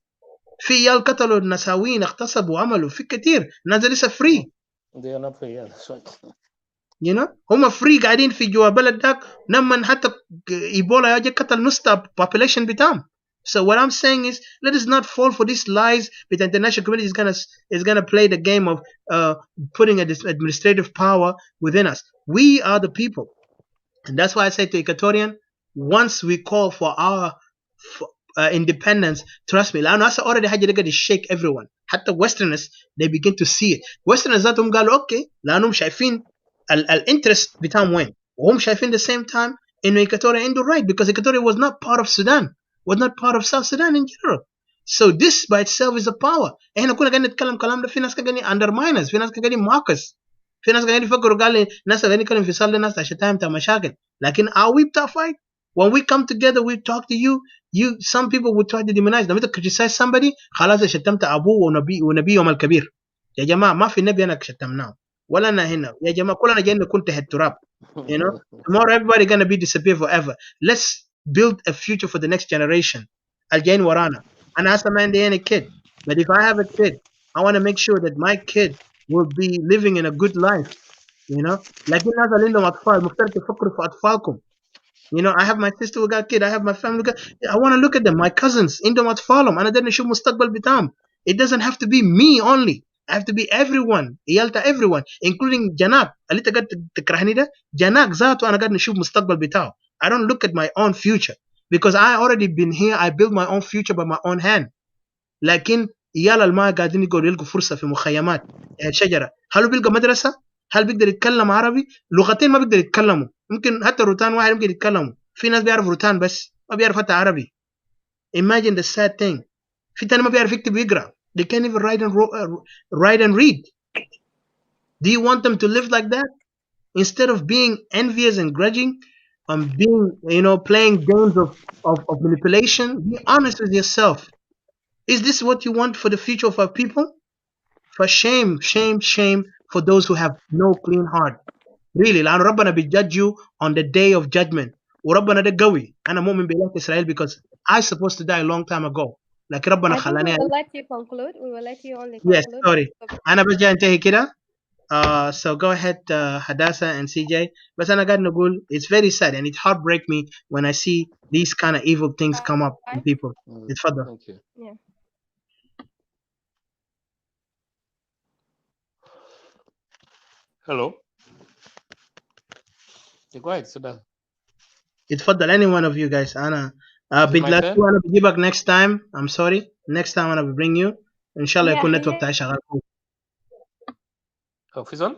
في عيال قتلوا النساوين, اغتصبوا, عملوا في كتير ناس لسه free. They are not free. Yeah, that's right. هم free قاعدين في جوا بلد داك. لما حتى ايبولا يجي قتل نص population بتاعهم. So what I'm saying is, let us not fall for these lies. But the international community is gonna play the game of putting a administrative power within us. We are the people. And that's why I say to Equatorian, once we call for our independence, trust me, لأنه هسه already حاجة دي shake everyone. حتى Westerners they begin to see it. Westerners ذاتهم قالوا اوكي لأنهم شايفين الانترست بتاعهم وين. وهم شايفين the same time إنه Equatorial عنده right because Equatorial was not part of Sudan, was not part of South Sudan in general. So this by itself is a power. احنا كنا قاعدين نتكلم كلام ده في ناس قاعدين undermine us، في ناس قاعدين معاكس، في ناس قاعدين يفكروا قال لي ناس قاعدين يتكلم في صار ناس عشان تايم مشاكل. لكن are we tough fight? When we come together we talk to you, some people would try to demonize. لما انت criticize somebody خلاص شتمت ابوه ونبي يوم الكبير. يا جماعه ما في نبي انا شتمناه ولا انا هنا يا جماعه كلنا جايين نكون تحت التراب. You know, tomorrow everybody gonna be disappear forever. Let's build a future for the next generation. الجايين ورانا. انا هسه ما عندي any kid, but if I have a kid I want to make sure that my kid will be living in a good life. You know, لكن الناس اللي عندهم اطفال مفترض تفكروا في اطفالكم. You know, I have my sister who got kid, I have my family who got, I want to look at them, my cousins عندهم اطفالهم انا قادر نشوف مستقبل بتاعهم. It doesn't have to be me only. I have to be everyone. عيالتا everyone including جناب اللي انت قاعد تكرهني ده. جناب ذاته انا قاعد نشوف مستقبل بتاعه. I don't look at my own future because I already been here. I built my own future by my own hand. لكن عيال الما قاعدين يقولوا يلقوا فرصه في مخيمات شجره. هل بيلقى مدرسه؟ هل بيقدر يتكلم عربي؟ لغتين ما بيقدر يتكلموا. ممكن حتى روتان واحد ممكن يتكلموا. في ناس بيعرف روتان بس ما بيعرف حتى عربي. Imagine the sad thing. في تاني ما بيعرف يكتب ويقرا. They can't even write and read. Do you want them to live like that? Instead of being envious and grudging, being, you know, playing games of manipulation, be honest with yourself. Is this what you want for the future of our people? For shame, shame, shame for those who have no clean heart. Really, لأن ربنا بيjudge you on the day of judgment. وربنا ده قوي. أنا مؤمن بإله إسرائيل because I supposed to die a long time ago. لكن ربنا I think we خلاني. will let you conclude. We will let you only Yes, conclude. sorry. أنا بس جاي أنتهي كده. So go ahead, Hadassah and CJ. بس أنا قاعد نقول it's very sad and it heartbreak me when I see these kind of evil things come up in people. اتفضل. Thank you. Yeah. Hello. Go ahead, Sudan. اتفضل any one of you guys. أنا Is it my بجلس turn? أنا بجيبك next time. I'm sorry. Next time أنا bring you. إن شاء الله يكون Yeah, network بتاعي شغال. Oh, Fizon?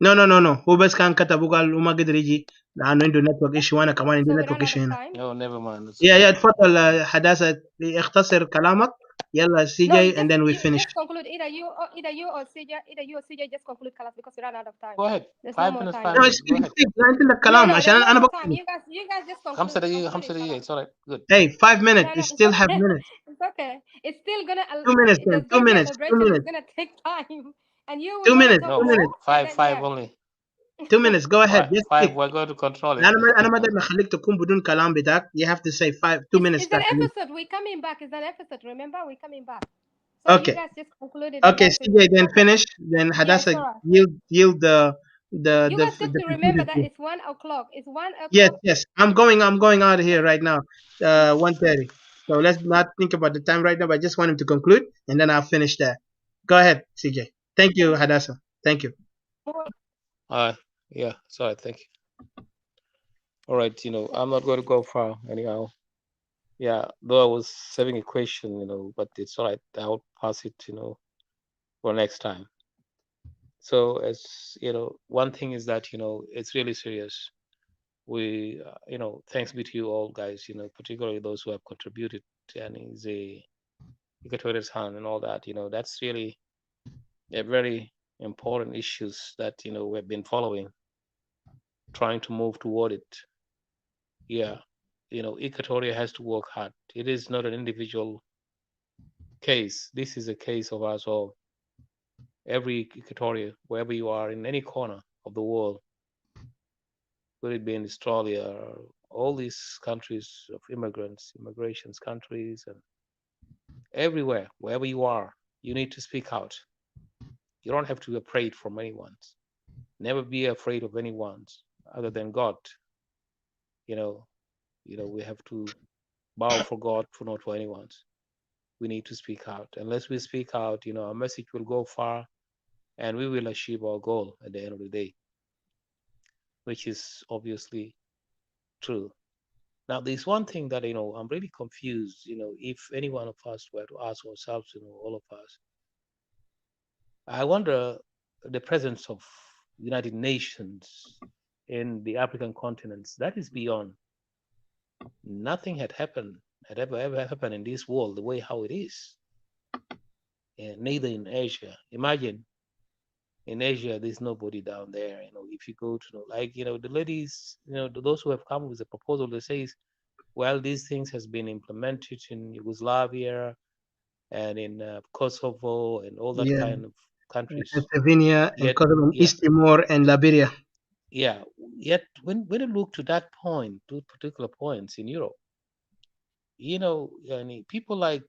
No. هو بس كان كتب وقال وما قدر يجي لأنه عنده network issue وأنا كمان عندي so we network run out issue of هنا. time. Oh, never mind. It's يا okay. اتفضل حداثة اختصر كلامك. يلا No, CJ and then we finish. just conclude. Either you or CJ just conclude class because we ran out of time. Go ahead. There's 5 no more minutes, time. 5 No, minutes. Go speak ahead. لا عندك No, كلام there's عشان no أنا more بقول. time. You guys just conclude. 5 دقيقة Conclude 5 it. دقيقة. It's all right. Good. Hey, 5 minutes. No, You it's still have okay. minutes. It's okay. It's still gonna. 2 minutes then. There's 2 gonna be a minutes. 2 liberation. It's minutes. gonna take time, and you 2 will want to minutes. talk 2 No, more, minutes. and 5, then 5 yeah. only. 2 minutes. Go ahead. Just speak. 5. We're going to control it. أنا ما أقدر أخليك تكون بدون كلام بتاعك. You have to say 2 minutes. It's an تاكلين. episode. We're coming back. It's an episode. Remember, we're coming back. So you Okay. guys just conclude it, and Okay, then CJ then finish. Then yeah, Hadassah sure. yield the You guys got to remember that facility. it's 1 o'clock. It's 1 o'clock. Yes. I'm going out of here right now. 1:30. So let's not think about the time right now, but I just want him to conclude and then I'll finish that. Go ahead, CJ. Thank you, Hadassah. Thank you. Yeah, sorry. Thank you. All right. I'm not going to go far anyhow. Yeah, though I was saving a question, but it's all right. I'll pass it, for next time. So as one thing is that it's really serious. We thanks be to you all guys, particularly those who have contributed and is a Equatorial Hand and all that. That's really a very important issues that we've been following, trying to move toward it. Yeah, Equatoria has to work hard. It is not an individual case. This is a case of us all. Every Equatoria, wherever you are in any corner of the world, could it be in Australia or all these countries of immigrations countries, and everywhere, wherever you are, you need to speak out. You don't have to be afraid from anyone. Never be afraid of anyone other than God. We have to bow for God, for not for anyone. We need to speak out. Unless we speak out, our message will go far and we will achieve our goal at the end of the day, which is obviously true. Now, there's one thing that, I'm really confused, if any one of us were to ask ourselves, all of us, I wonder the presence of United Nations in the African continents, that is beyond. Nothing had ever happened in this world the way how it is. And neither in Asia. Imagine in Asia, there's nobody down there. If you go to the ladies, those who have come with a proposal that says, well, these things has been implemented in Yugoslavia and in Kosovo and all that Yeah, kind of countries. Slovenia and Yet, Kosovo, yeah, East Timor and Liberia. yeah. Yet, when you look to that point, to particular points in Europe, people like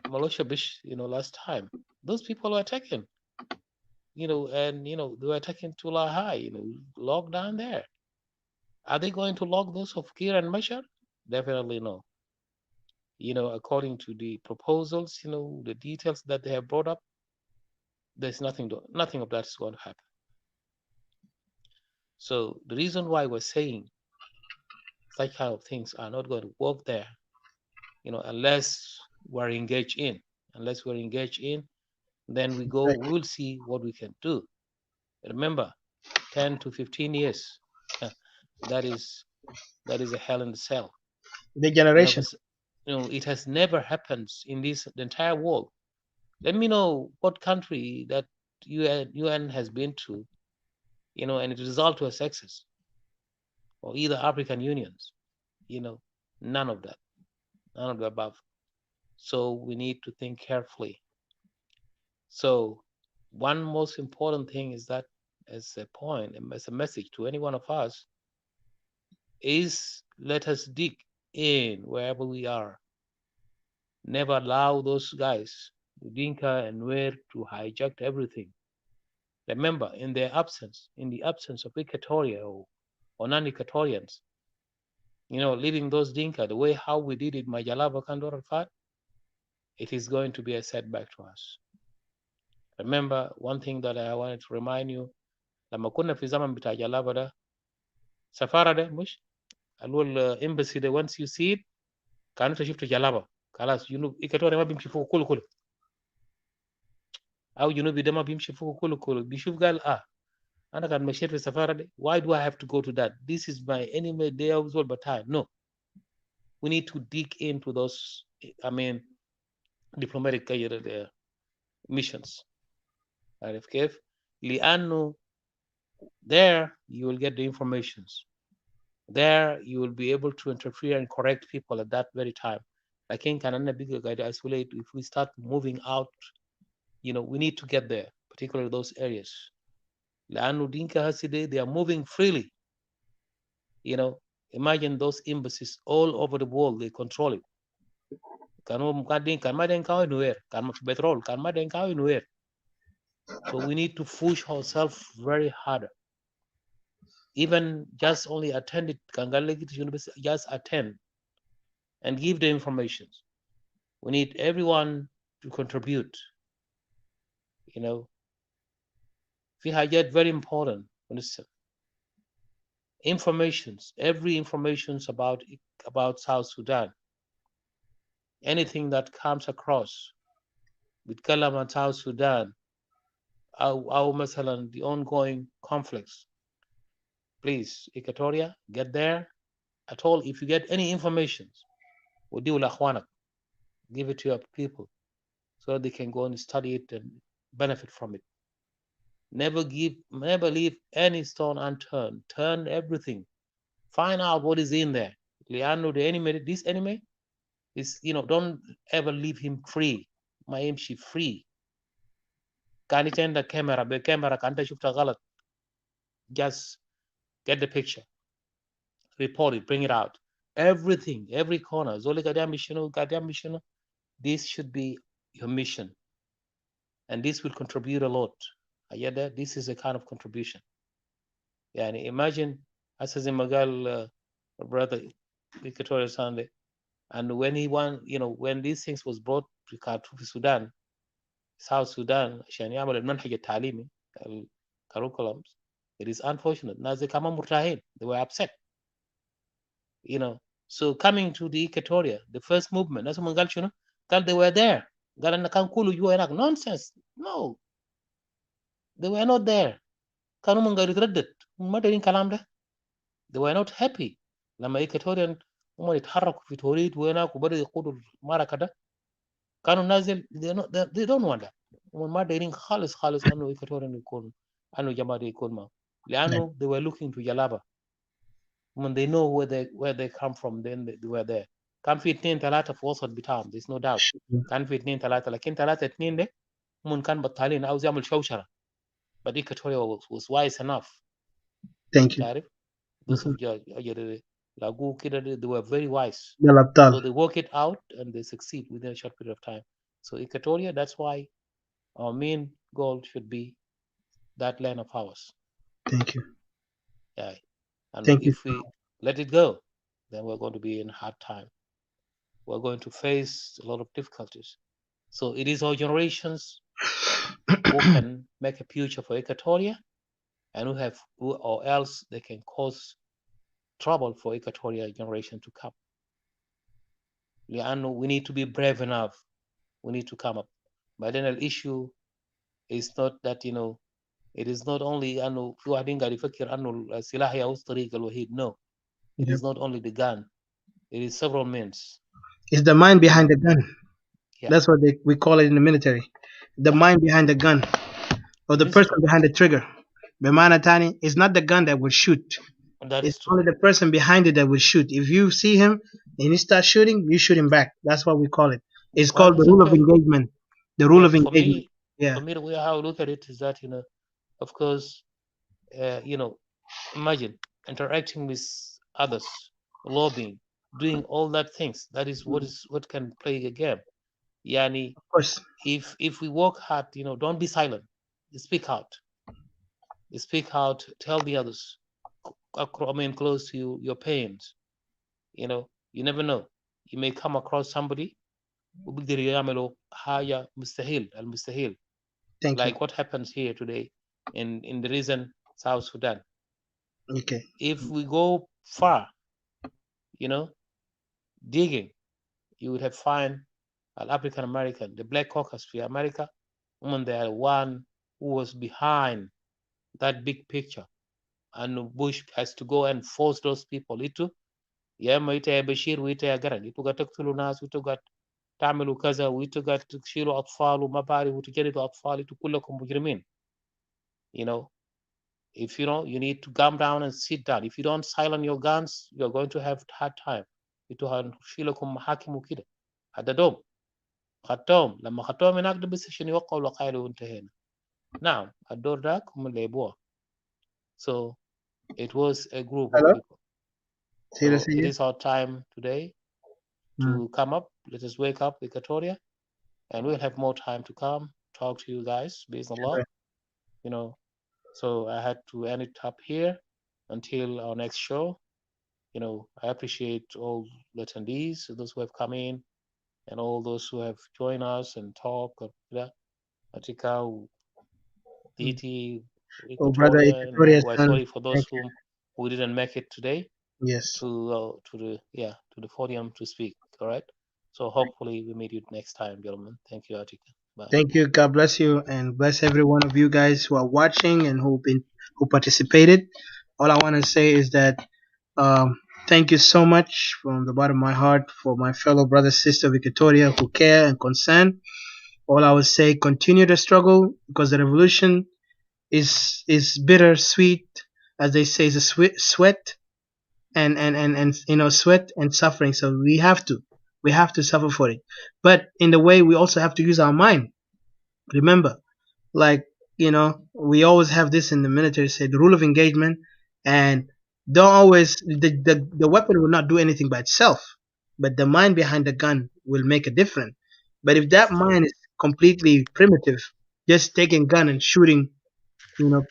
Milosevic, last time, those people were taken, and they were taken to La High, locked down there. Are they going to lock those of Kir and Mashar? Definitely no. According to the proposals, the details that they have brought up, there's nothing of that is going to happen. So the reason why we're saying such kind of things are not going to work there, unless we're engaged in. Unless we're engaged in, then we will see what we can do. Remember, 10 to 15 years, that is a hell in the cell. The generation. It has never happened in the entire world. Let me know what country that UN has been to, and it resulted to a success, or either African unions, none of that, none of the above. So we need to think carefully. So one most important thing is that, as a point, as a message to any one of us, is let us dig in wherever we are. Never allow those guys, Dinka and Nuer, to hijack everything. Remember, in the absence of Equatoria or non-Equatorians, leaving those Dinka the way how we did it, Majalaba Kandor Fat, it is going to be a setback to us. Remember, one thing that I wanted to remind you, lama kunna fi zaman bita Jalaba da, safara da, mush, alwal embassy da, once you see it, kanu ta shifta Jalaba. Kalas, Equatoria ma bimshi fuku kulu kulu. Au junubi da ma bimshi fuku kulu kulu. Bishuf gal, ana kan mashit fi safara da, why do I have to go to that? This is my enemy, they are all but time. No. We need to dig into those, diplomatic missions. عارف كيف؟ لأنه there you will get the informations. There you will be able to interfere and correct people at that very time. Lakin kanana bigger guide isolate, if we start moving out, we need to get there, particularly those areas. لأنه Dinka Haside, they are moving freely. Imagine those embassies all over the world, they control it. So we need to push ourselves very harder. Even just only attend it, just attend and give the information. We need everyone to contribute. We highlight very important. Every informations about South Sudan. Anything that comes across with Kalam and South Sudan, our Masalan, the ongoing conflicts. Please, Equatoria, get there. At all, if you get any information, give it to your people so they can go and study it and benefit from it. Never leave any stone unturned. Turn everything. Find out what is in there. This enemy is, don't ever leave him free. My MG free. Can it end the camera? The camera can't galat. Just get the picture. Report it, bring it out. Everything, every corner. This should be your mission. And this will contribute a lot. This is a kind of contribution. Yeah, and imagine, as a Magal brother, Equatorial Sunday. And when he won, when these things was brought to Khartoum, Sudan, South Sudan, عشان يعمل المنهج التعليمي curriculums, it is unfortunate. ناس كمان مرتاحين, they were upset. So coming to the Equatoria, the first movement, ناس من قال شنو؟ قال they were there. قال أن كان كله جوا هناك. Nonsense. No, they were not there. كانوا من قال يتردد. ما دارين كلام ده. They were not happy. لما Equatorian هم يتحركوا في توريد وهناك وبدأوا يقودوا المعركة ده. كانوا نازل they don't want that. هم ما دارين خالص أنه Equatorian يكون أنه جماعة يكون معه. لأنه they were looking to Jalaba. When they know where they come from, then they were there. كان في 2-3 في وسط بتاعهم, there's no doubt. كان في 2-3, لكن 3-2 ده هم كان بطالين عاوز يعمل شوشرة. But Equatoria was wise enough. Thank you. تعرف? Those of Lagu كده, they were very wise. الأبطال. So they work it out and they succeed within a short period of time. So Equatoria, that's why our main goal should be that land of ours. Thank you. Yeah. And Thank you. if we let it go, then we're going to be in hard time. We're going to face a lot of difficulties. So it is our generations who can make a future for Equatoria, and or else they can cause trouble for Equatoria generation to come. We need to be brave enough. We need to come up. But then the issue is not that, it is not only no, it is not only the gun. It is several means. It's the mind behind the gun. Yeah. That's what we call it in the military. The mind behind the gun, or the person behind the trigger. Bemana Tani, it's not the gun that will shoot. It's only the person behind it that will shoot. If you see him and he starts shooting, you shoot him back. That's what we call it. It's called the rule of engagement. The rule of engagement. For me, the way how I look at it is that, of course, imagine interacting with others, lobbying, doing all that things. That is what can play a game. Yani, of course. If we work hard, don't be silent. Speak out. Speak out. Tell the others. Close to you, your pains. You never know. You may come across somebody who بيقدر يعملوا حاجة مستحيل المستحيل. Like what happens here today in the recent South Sudan. Okay. If we go far, digging, you would have find an African American, the Black Caucus for America, when they are one who was behind that big picture. And Bush has to go and force those people into ما يتا بشير ويتا قرن يتوقع تقتلوا ناس ويتوقع تعملوا كذا ويتوقع تشيلوا أطفال وما بعرف وتجلدوا أطفال كلكم مجرمين. If you need to calm down and sit down. If you don't silence your guns, you're going to have hard time. يتوشيلكم محاكم وكده. هذا دوم خدتهم لما خدتهم هناك ده بس عشان يوقعوا الوقائع وانتهينا. نعم الدور ذاك هم اللي لعبوها. So it was a group of people. So it is our time today to come up. Let us wake up, Equatoria, and we'll have more time to come talk to you guys based on law. So I had to end it up here until our next show. I appreciate all the attendees, those who have come in, and all those who have joined us and talked. Atika, DT, Equatoria, and we're sorry for those who didn't make it today. Yes. To the podium to speak. All right. So hopefully we meet you next time, gentlemen. Thank you, Atika. Bye. Thank you. God bless you and bless every one of you guys who are watching and who participated. All I want to say is that thank you so much from the bottom of my heart for my fellow brother sister Victoria who care and concern. All I would say, continue the struggle because the revolution is bitter sweet, as they say, is a sweat. And sweat and suffering. So we have to suffer for it. But in the way, we also have to use our mind. Remember, we always have this in the military, say the rule of engagement, and don't always the weapon will not do anything by itself, but the mind behind the gun will make a difference. But if that mind is completely primitive, just taking gun and shooting,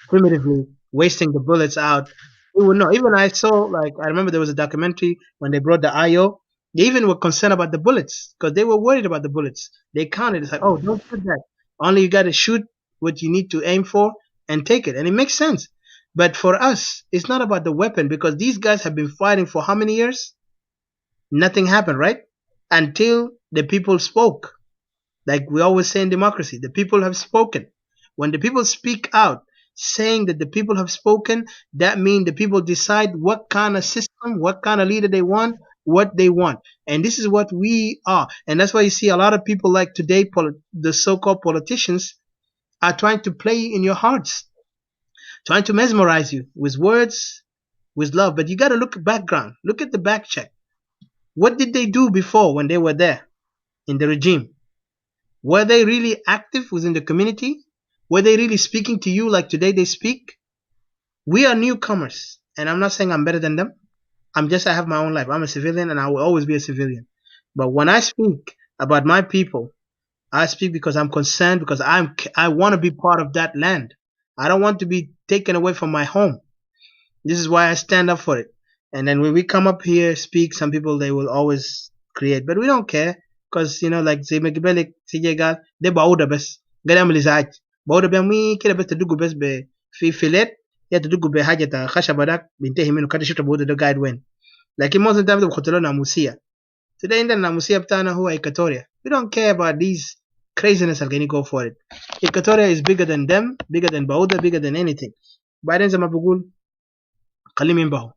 primitively, wasting the bullets out, We would know. Even I saw, like, I remember there was a documentary when they brought the IO. They even were concerned about the bullets because they were worried about the bullets. They counted. It's like, oh, don't shoot that. Only you got to shoot what you need to aim for and take it. And it makes sense. But for us, it's not about the weapon because these guys have been fighting for how many years? Nothing happened, right? Until the people spoke. Like we always say in democracy, the people have spoken. When the people speak out, saying that the people have spoken, that means the people decide what kind of system, what kind of leader they want, what they want. And this is what we are. And that's why you see a lot of people like today, the so-called politicians are trying to play in your hearts, trying to mesmerize you with words, with love. But you got to look at background. Look at the back check. What did they do before when they were there in the regime? Were they really active within the community? Were they really speaking to you like today they speak? We are newcomers, and I'm not saying I'm better than them. I have my own life. I'm a civilian, and I will always be a civilian. But when I speak about my people, I speak because I'm concerned, because I want to be part of that land. I don't want to be taken away from my home. This is why I stand up for it. And then when we come up here, speak, some people, they will always create, but we don't care because, like زي ما قبلك CJ قال ده بعودة بس قال يعمل إزعاج بعودة بيعمل كده بس تدقوا بس في فيلات يا تدقوا بحاجة خشبة داك بينتهي منه كده شفت بعودة ده قاعد وين لكن معظم التايم ده بيخطوا له ناموسية today عندنا الناموسية بتاعنا هو إيكاتوريا we don't care about these craziness اللي قاعدين go for it Equatoria is bigger than them bigger than بعودة bigger than anything بعدين زي ما بقول خليهم ينبهوا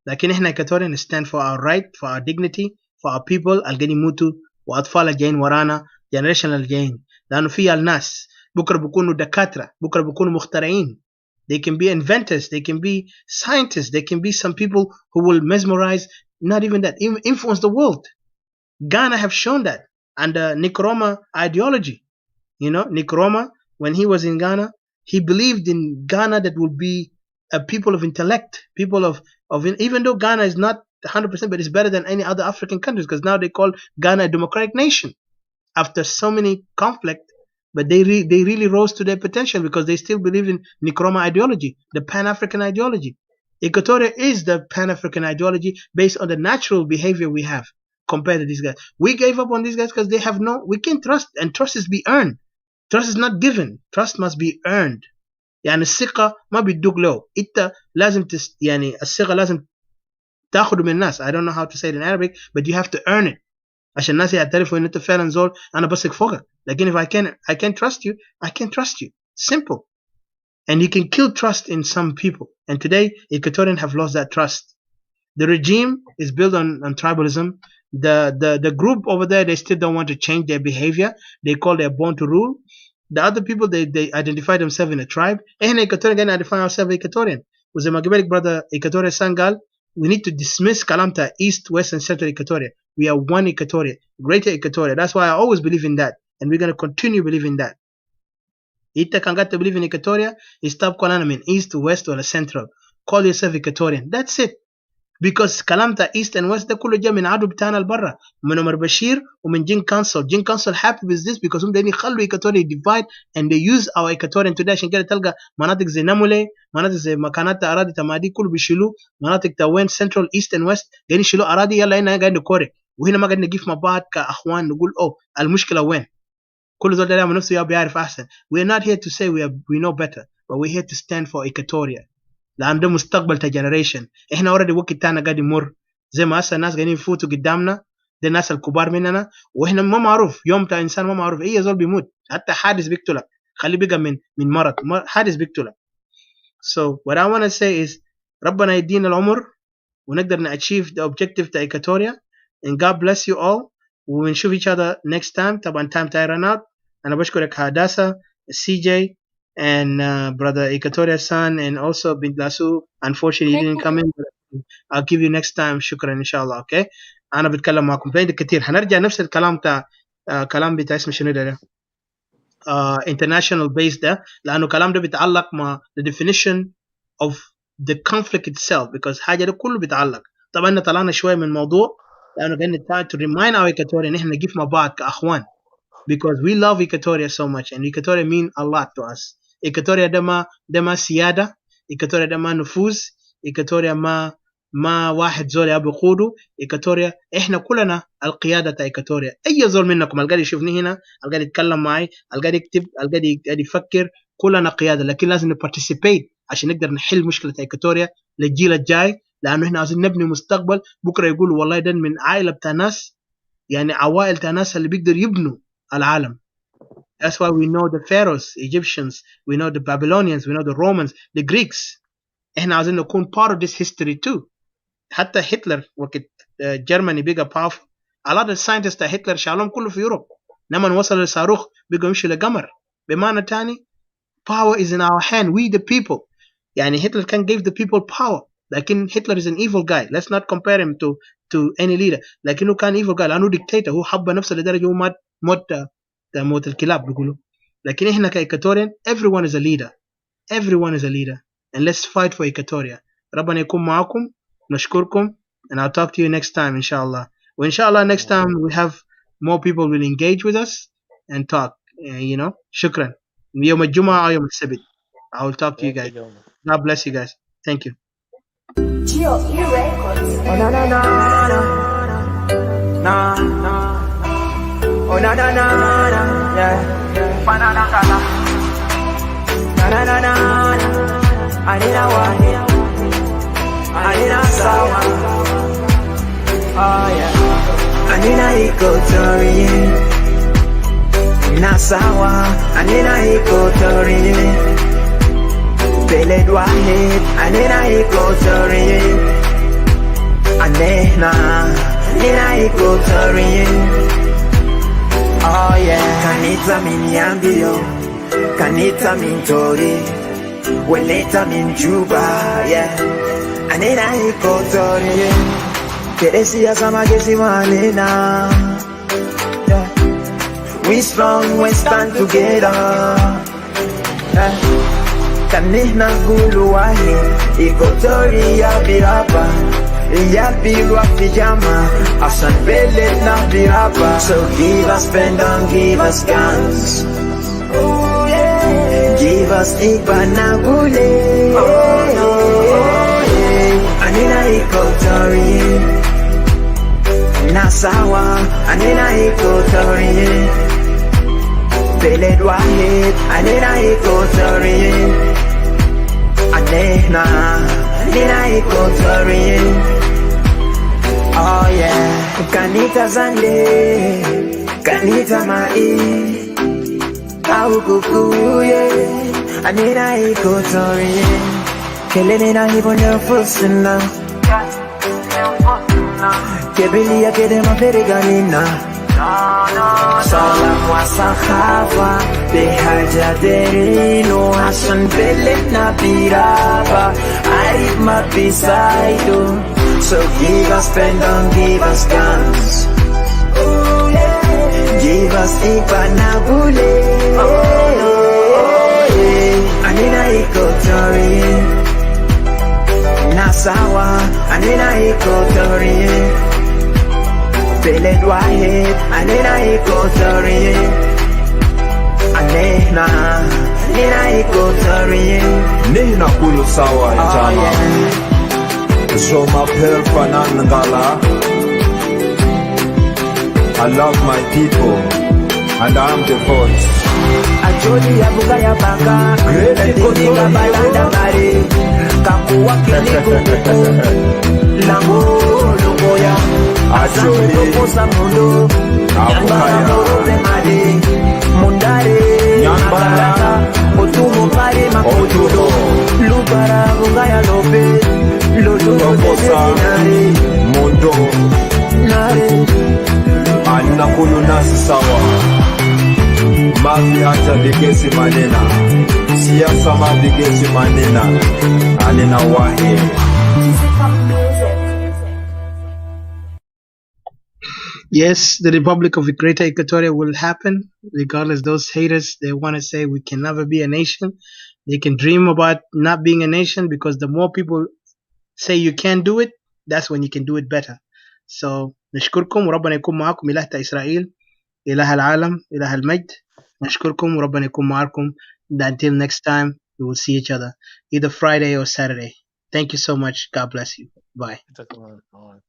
لكن احنا كتوريا stand for our right for our dignity for our people الجايين يموتوا واطفال الجايين ورانا generation الجايين لانه في الناس بكره بيكونوا دكاتره بكره بيكونوا مخترعين they can be inventors they can be scientists they can be some people who will mesmerize not even that even influence the world Ghana have shown that under Nkrumah ideology Nkrumah when he was in Ghana he believed in Ghana that would be a people of intellect, people of even though Ghana is not 100%, but it's better than any other African countries because now they call Ghana a democratic nation after so many conflict. But they really rose to their potential because they still believe in Nkrumah ideology, the Pan-African ideology. Equatoria is the Pan-African ideology based on the natural behavior we have compared to these guys. We gave up on these guys because they have we can't trust, and trust is be earned. Trust is not given. Trust must be earned. يعني الثقة ما بيدوك له انت لازم يعني الثقة لازم تاخده من الناس I don't know how to say it in Arabic but you have to earn it عشان الناس يعترفوا ان انت فعلا زول انا بثق فوقك لكن if I can't trust you I can't trust you simple and you can kill trust in some people and today Equatorians have lost that trust the regime is built on tribalism the group over there they still don't want to change their behavior they call they're born to rule the other people they identify themselves in a tribe احنا Equatorian قاعدين identify ourselves Equatorian وزي ما قبلك brother Equatorian san قال we need to dismiss كلام east west and central Equatoria we are one Equatoria greater Equatoria that's why I always believe in that and we're going to continue believing that انت كان قاعد believe in Equatoria stop calling them in east west or central call yourself Equatorian that's it because كلام east and west ده كله جاء من عدو بتاعنا البرة من عمر بشير ومن جين كانسل happy with this because هم دايرين يخلوا Equatoria divide and they use our Equatorian today عشان كده تلقى مناطق زي نامولي مناطق زي مكانات أراضي تمادي كله بيشيلوا مناطق وين central east and west قاعدين يشيلوا أراضي يلا هنا قاعدين نكوري وهنا ما قاعدين نقيف مع بعض كأخوان نقول المشكلة وين كل زول ده نفسه بيعرف أحسن we are not here to say we know better but we're here to stand for Equatoria لأن ده مستقبل جنريشن احنا اوريدي وقت بتاعنا قاعد يمر زي ما هسه الناس قاعدين يفوتوا قدامنا ده الناس الكبار مننا واحنا ما معروف يوم بتاع انسان ما معروف اي زول بيموت حتى حادث بيقتلك خليه بقى من مرض حادث بيقتلك so what I want to say is ربنا يدينا العمر ونقدر achieve the objective بتاع Equatoria and God bless you all ونشوف each other next time طبعا time تاعي run out أنا بشكرك هاداسة CJ and brother Equatoria San and also Bint Lasu unfortunately he didn't come in but I'll give you next time شكرا إن شاء الله okay أنا بتكلم معكم فايدة كتير هنرجع نفس الكلام بتاع كلام بتاع اسمه شنو ده international base ده لأنه كلام ده بيتعلق مع the definition of the conflict itself because حاجة ده كله بيتعلق طبعا طلعنا شوية من الموضوع لأنه قاعدين to remind our Equatorian إن إحنا نقف مع بعض كأخوان because we love Equatoria so much and Equatoria mean a lot to us Equatoria ده ما سيادة Equatoria ده ما نفوذ إيكاتوريا ما واحد زول يبي يقوده. إيكاتوريا إحنا كلنا القيادة تاع إيكاتوريا. أي زول منكم القاعد يشوفني هنا، القاعد يتكلم معي، القاعد يكتب، القاعد يفكر، كلنا قيادة. لكن لازم نبارتيسيبيت عشان نقدر نحل مشكلة إيكاتوريا للجيل الجاي، لأنه إحنا عايزين نبني مستقبل. بكرة يقولوا والله ده من عائلة بتاع ناس، يعني عوائل بتاع ناس اللي بيقدر يبنوا العالم. That's why we know the pharaohs, Egyptians, we know the Babylonians, we know the Romans, the Greeks. احنا عايزين نكون part of this history too. حتى هتلر وقت جرماني بقى powerful، a lot of scientists بتاع هتلر شالهم كله في اوروبا. لما وصل للصاروخ بقوا يمشوا للقمر. بمعنى تاني power is in our hand, we the people. يعني هتلر كان give the people power، لكن هتلر is an evil guy. Let's not compare him to any leader. لكنه كان evil guy لأنه dictator، هو حب نفسه لدرجة هو موت الكلاب بيقولوا. لكن احنا كإيكاتوريان everyone is a leader. Everyone is a leader. And let's fight for Equatoria. ربنا يكون معكم. نشكركم. And I'll talk to you next time inshallah. وإنشاءالله next time we have more people will engage with us and talk. You know. شكرا. يوم الجمعة أو يوم السبت. I will talk to you guys. God bless you guys. Thank you. Oh na na na na na na. Oh na na na na yeah. Banana kala. Na na na na na. Anina wa. Anina sawa. Oh yeah. Anina Equatorian. Nasawa. Anina Equatorian. Beled wahid. Anina Equatorian. Anehna. Anina Equatorian. Oh yeah. Kanita minyambio. Kanita mintori. Weleta min Juba. Yeah. Anina Equatorian. Keresia sama gesi manena. Yeah. We strong when stand together. Yeah. Kanihna gulu wahid. Equatoria biraba. Yabirwa pijama, asan belet na biraba. So give us pen and give us guns. Oh yeah. Give us ibanabule. Oh yeah. Anina Equatorian. Nasawa. Anina Equatorian. Beled wahid. Anina Equatorian. Anehna. Anina Equatorian. Oh yeah. Kanita zande. Kanita mai. Au kukuye. Anina Equatorian. Kelene na hibonyo fusina. Kebili ya kede maferiganina. Salam wa sahafa. Behaja derino. Hasan belet na biraba. Arif ma bisaido. So give us pen, don't give us guns. Oh yeah. Give us ipanabule. Oh yeah. Anina Equatorian. Nasawa. Anina Equatorian. Beled wahid. Anina Equatorian. Anehna. Anina Equatorian. Nihna kulu sawa ya jama. So my Fanan Ngala. I love my people and I'm the voice. Ajoli ya buga ya banga. Kuninga balanda bari. Kakuwa kiliku. Lango lungoya. Ajoli. Kuposa mundo. Nyambara moroze madi. Mundare. Nyambara. Otumo pare makotudo. Lubara buga ya lobe. Proposa Mondo Anina kulu nasi sawa. Mavi hata bigesi manena. Siasa ma bigesi manena. Anina wahi. Yes, the Republic of the Greater Equatoria will happen, regardless. Those haters, they want to say we can never be a nation. They can dream about not being a nation, because the more people say you can't do it, that's when you can do it better. So نشكركم وربنا يكون معكم. إله إسرائيل، إله العالم، إله المجد. نشكركم وربنا يكون معكم. Until next time, we will see each other either Friday or Saturday. Thank you so much. God bless you. Bye. It's okay, man. All right.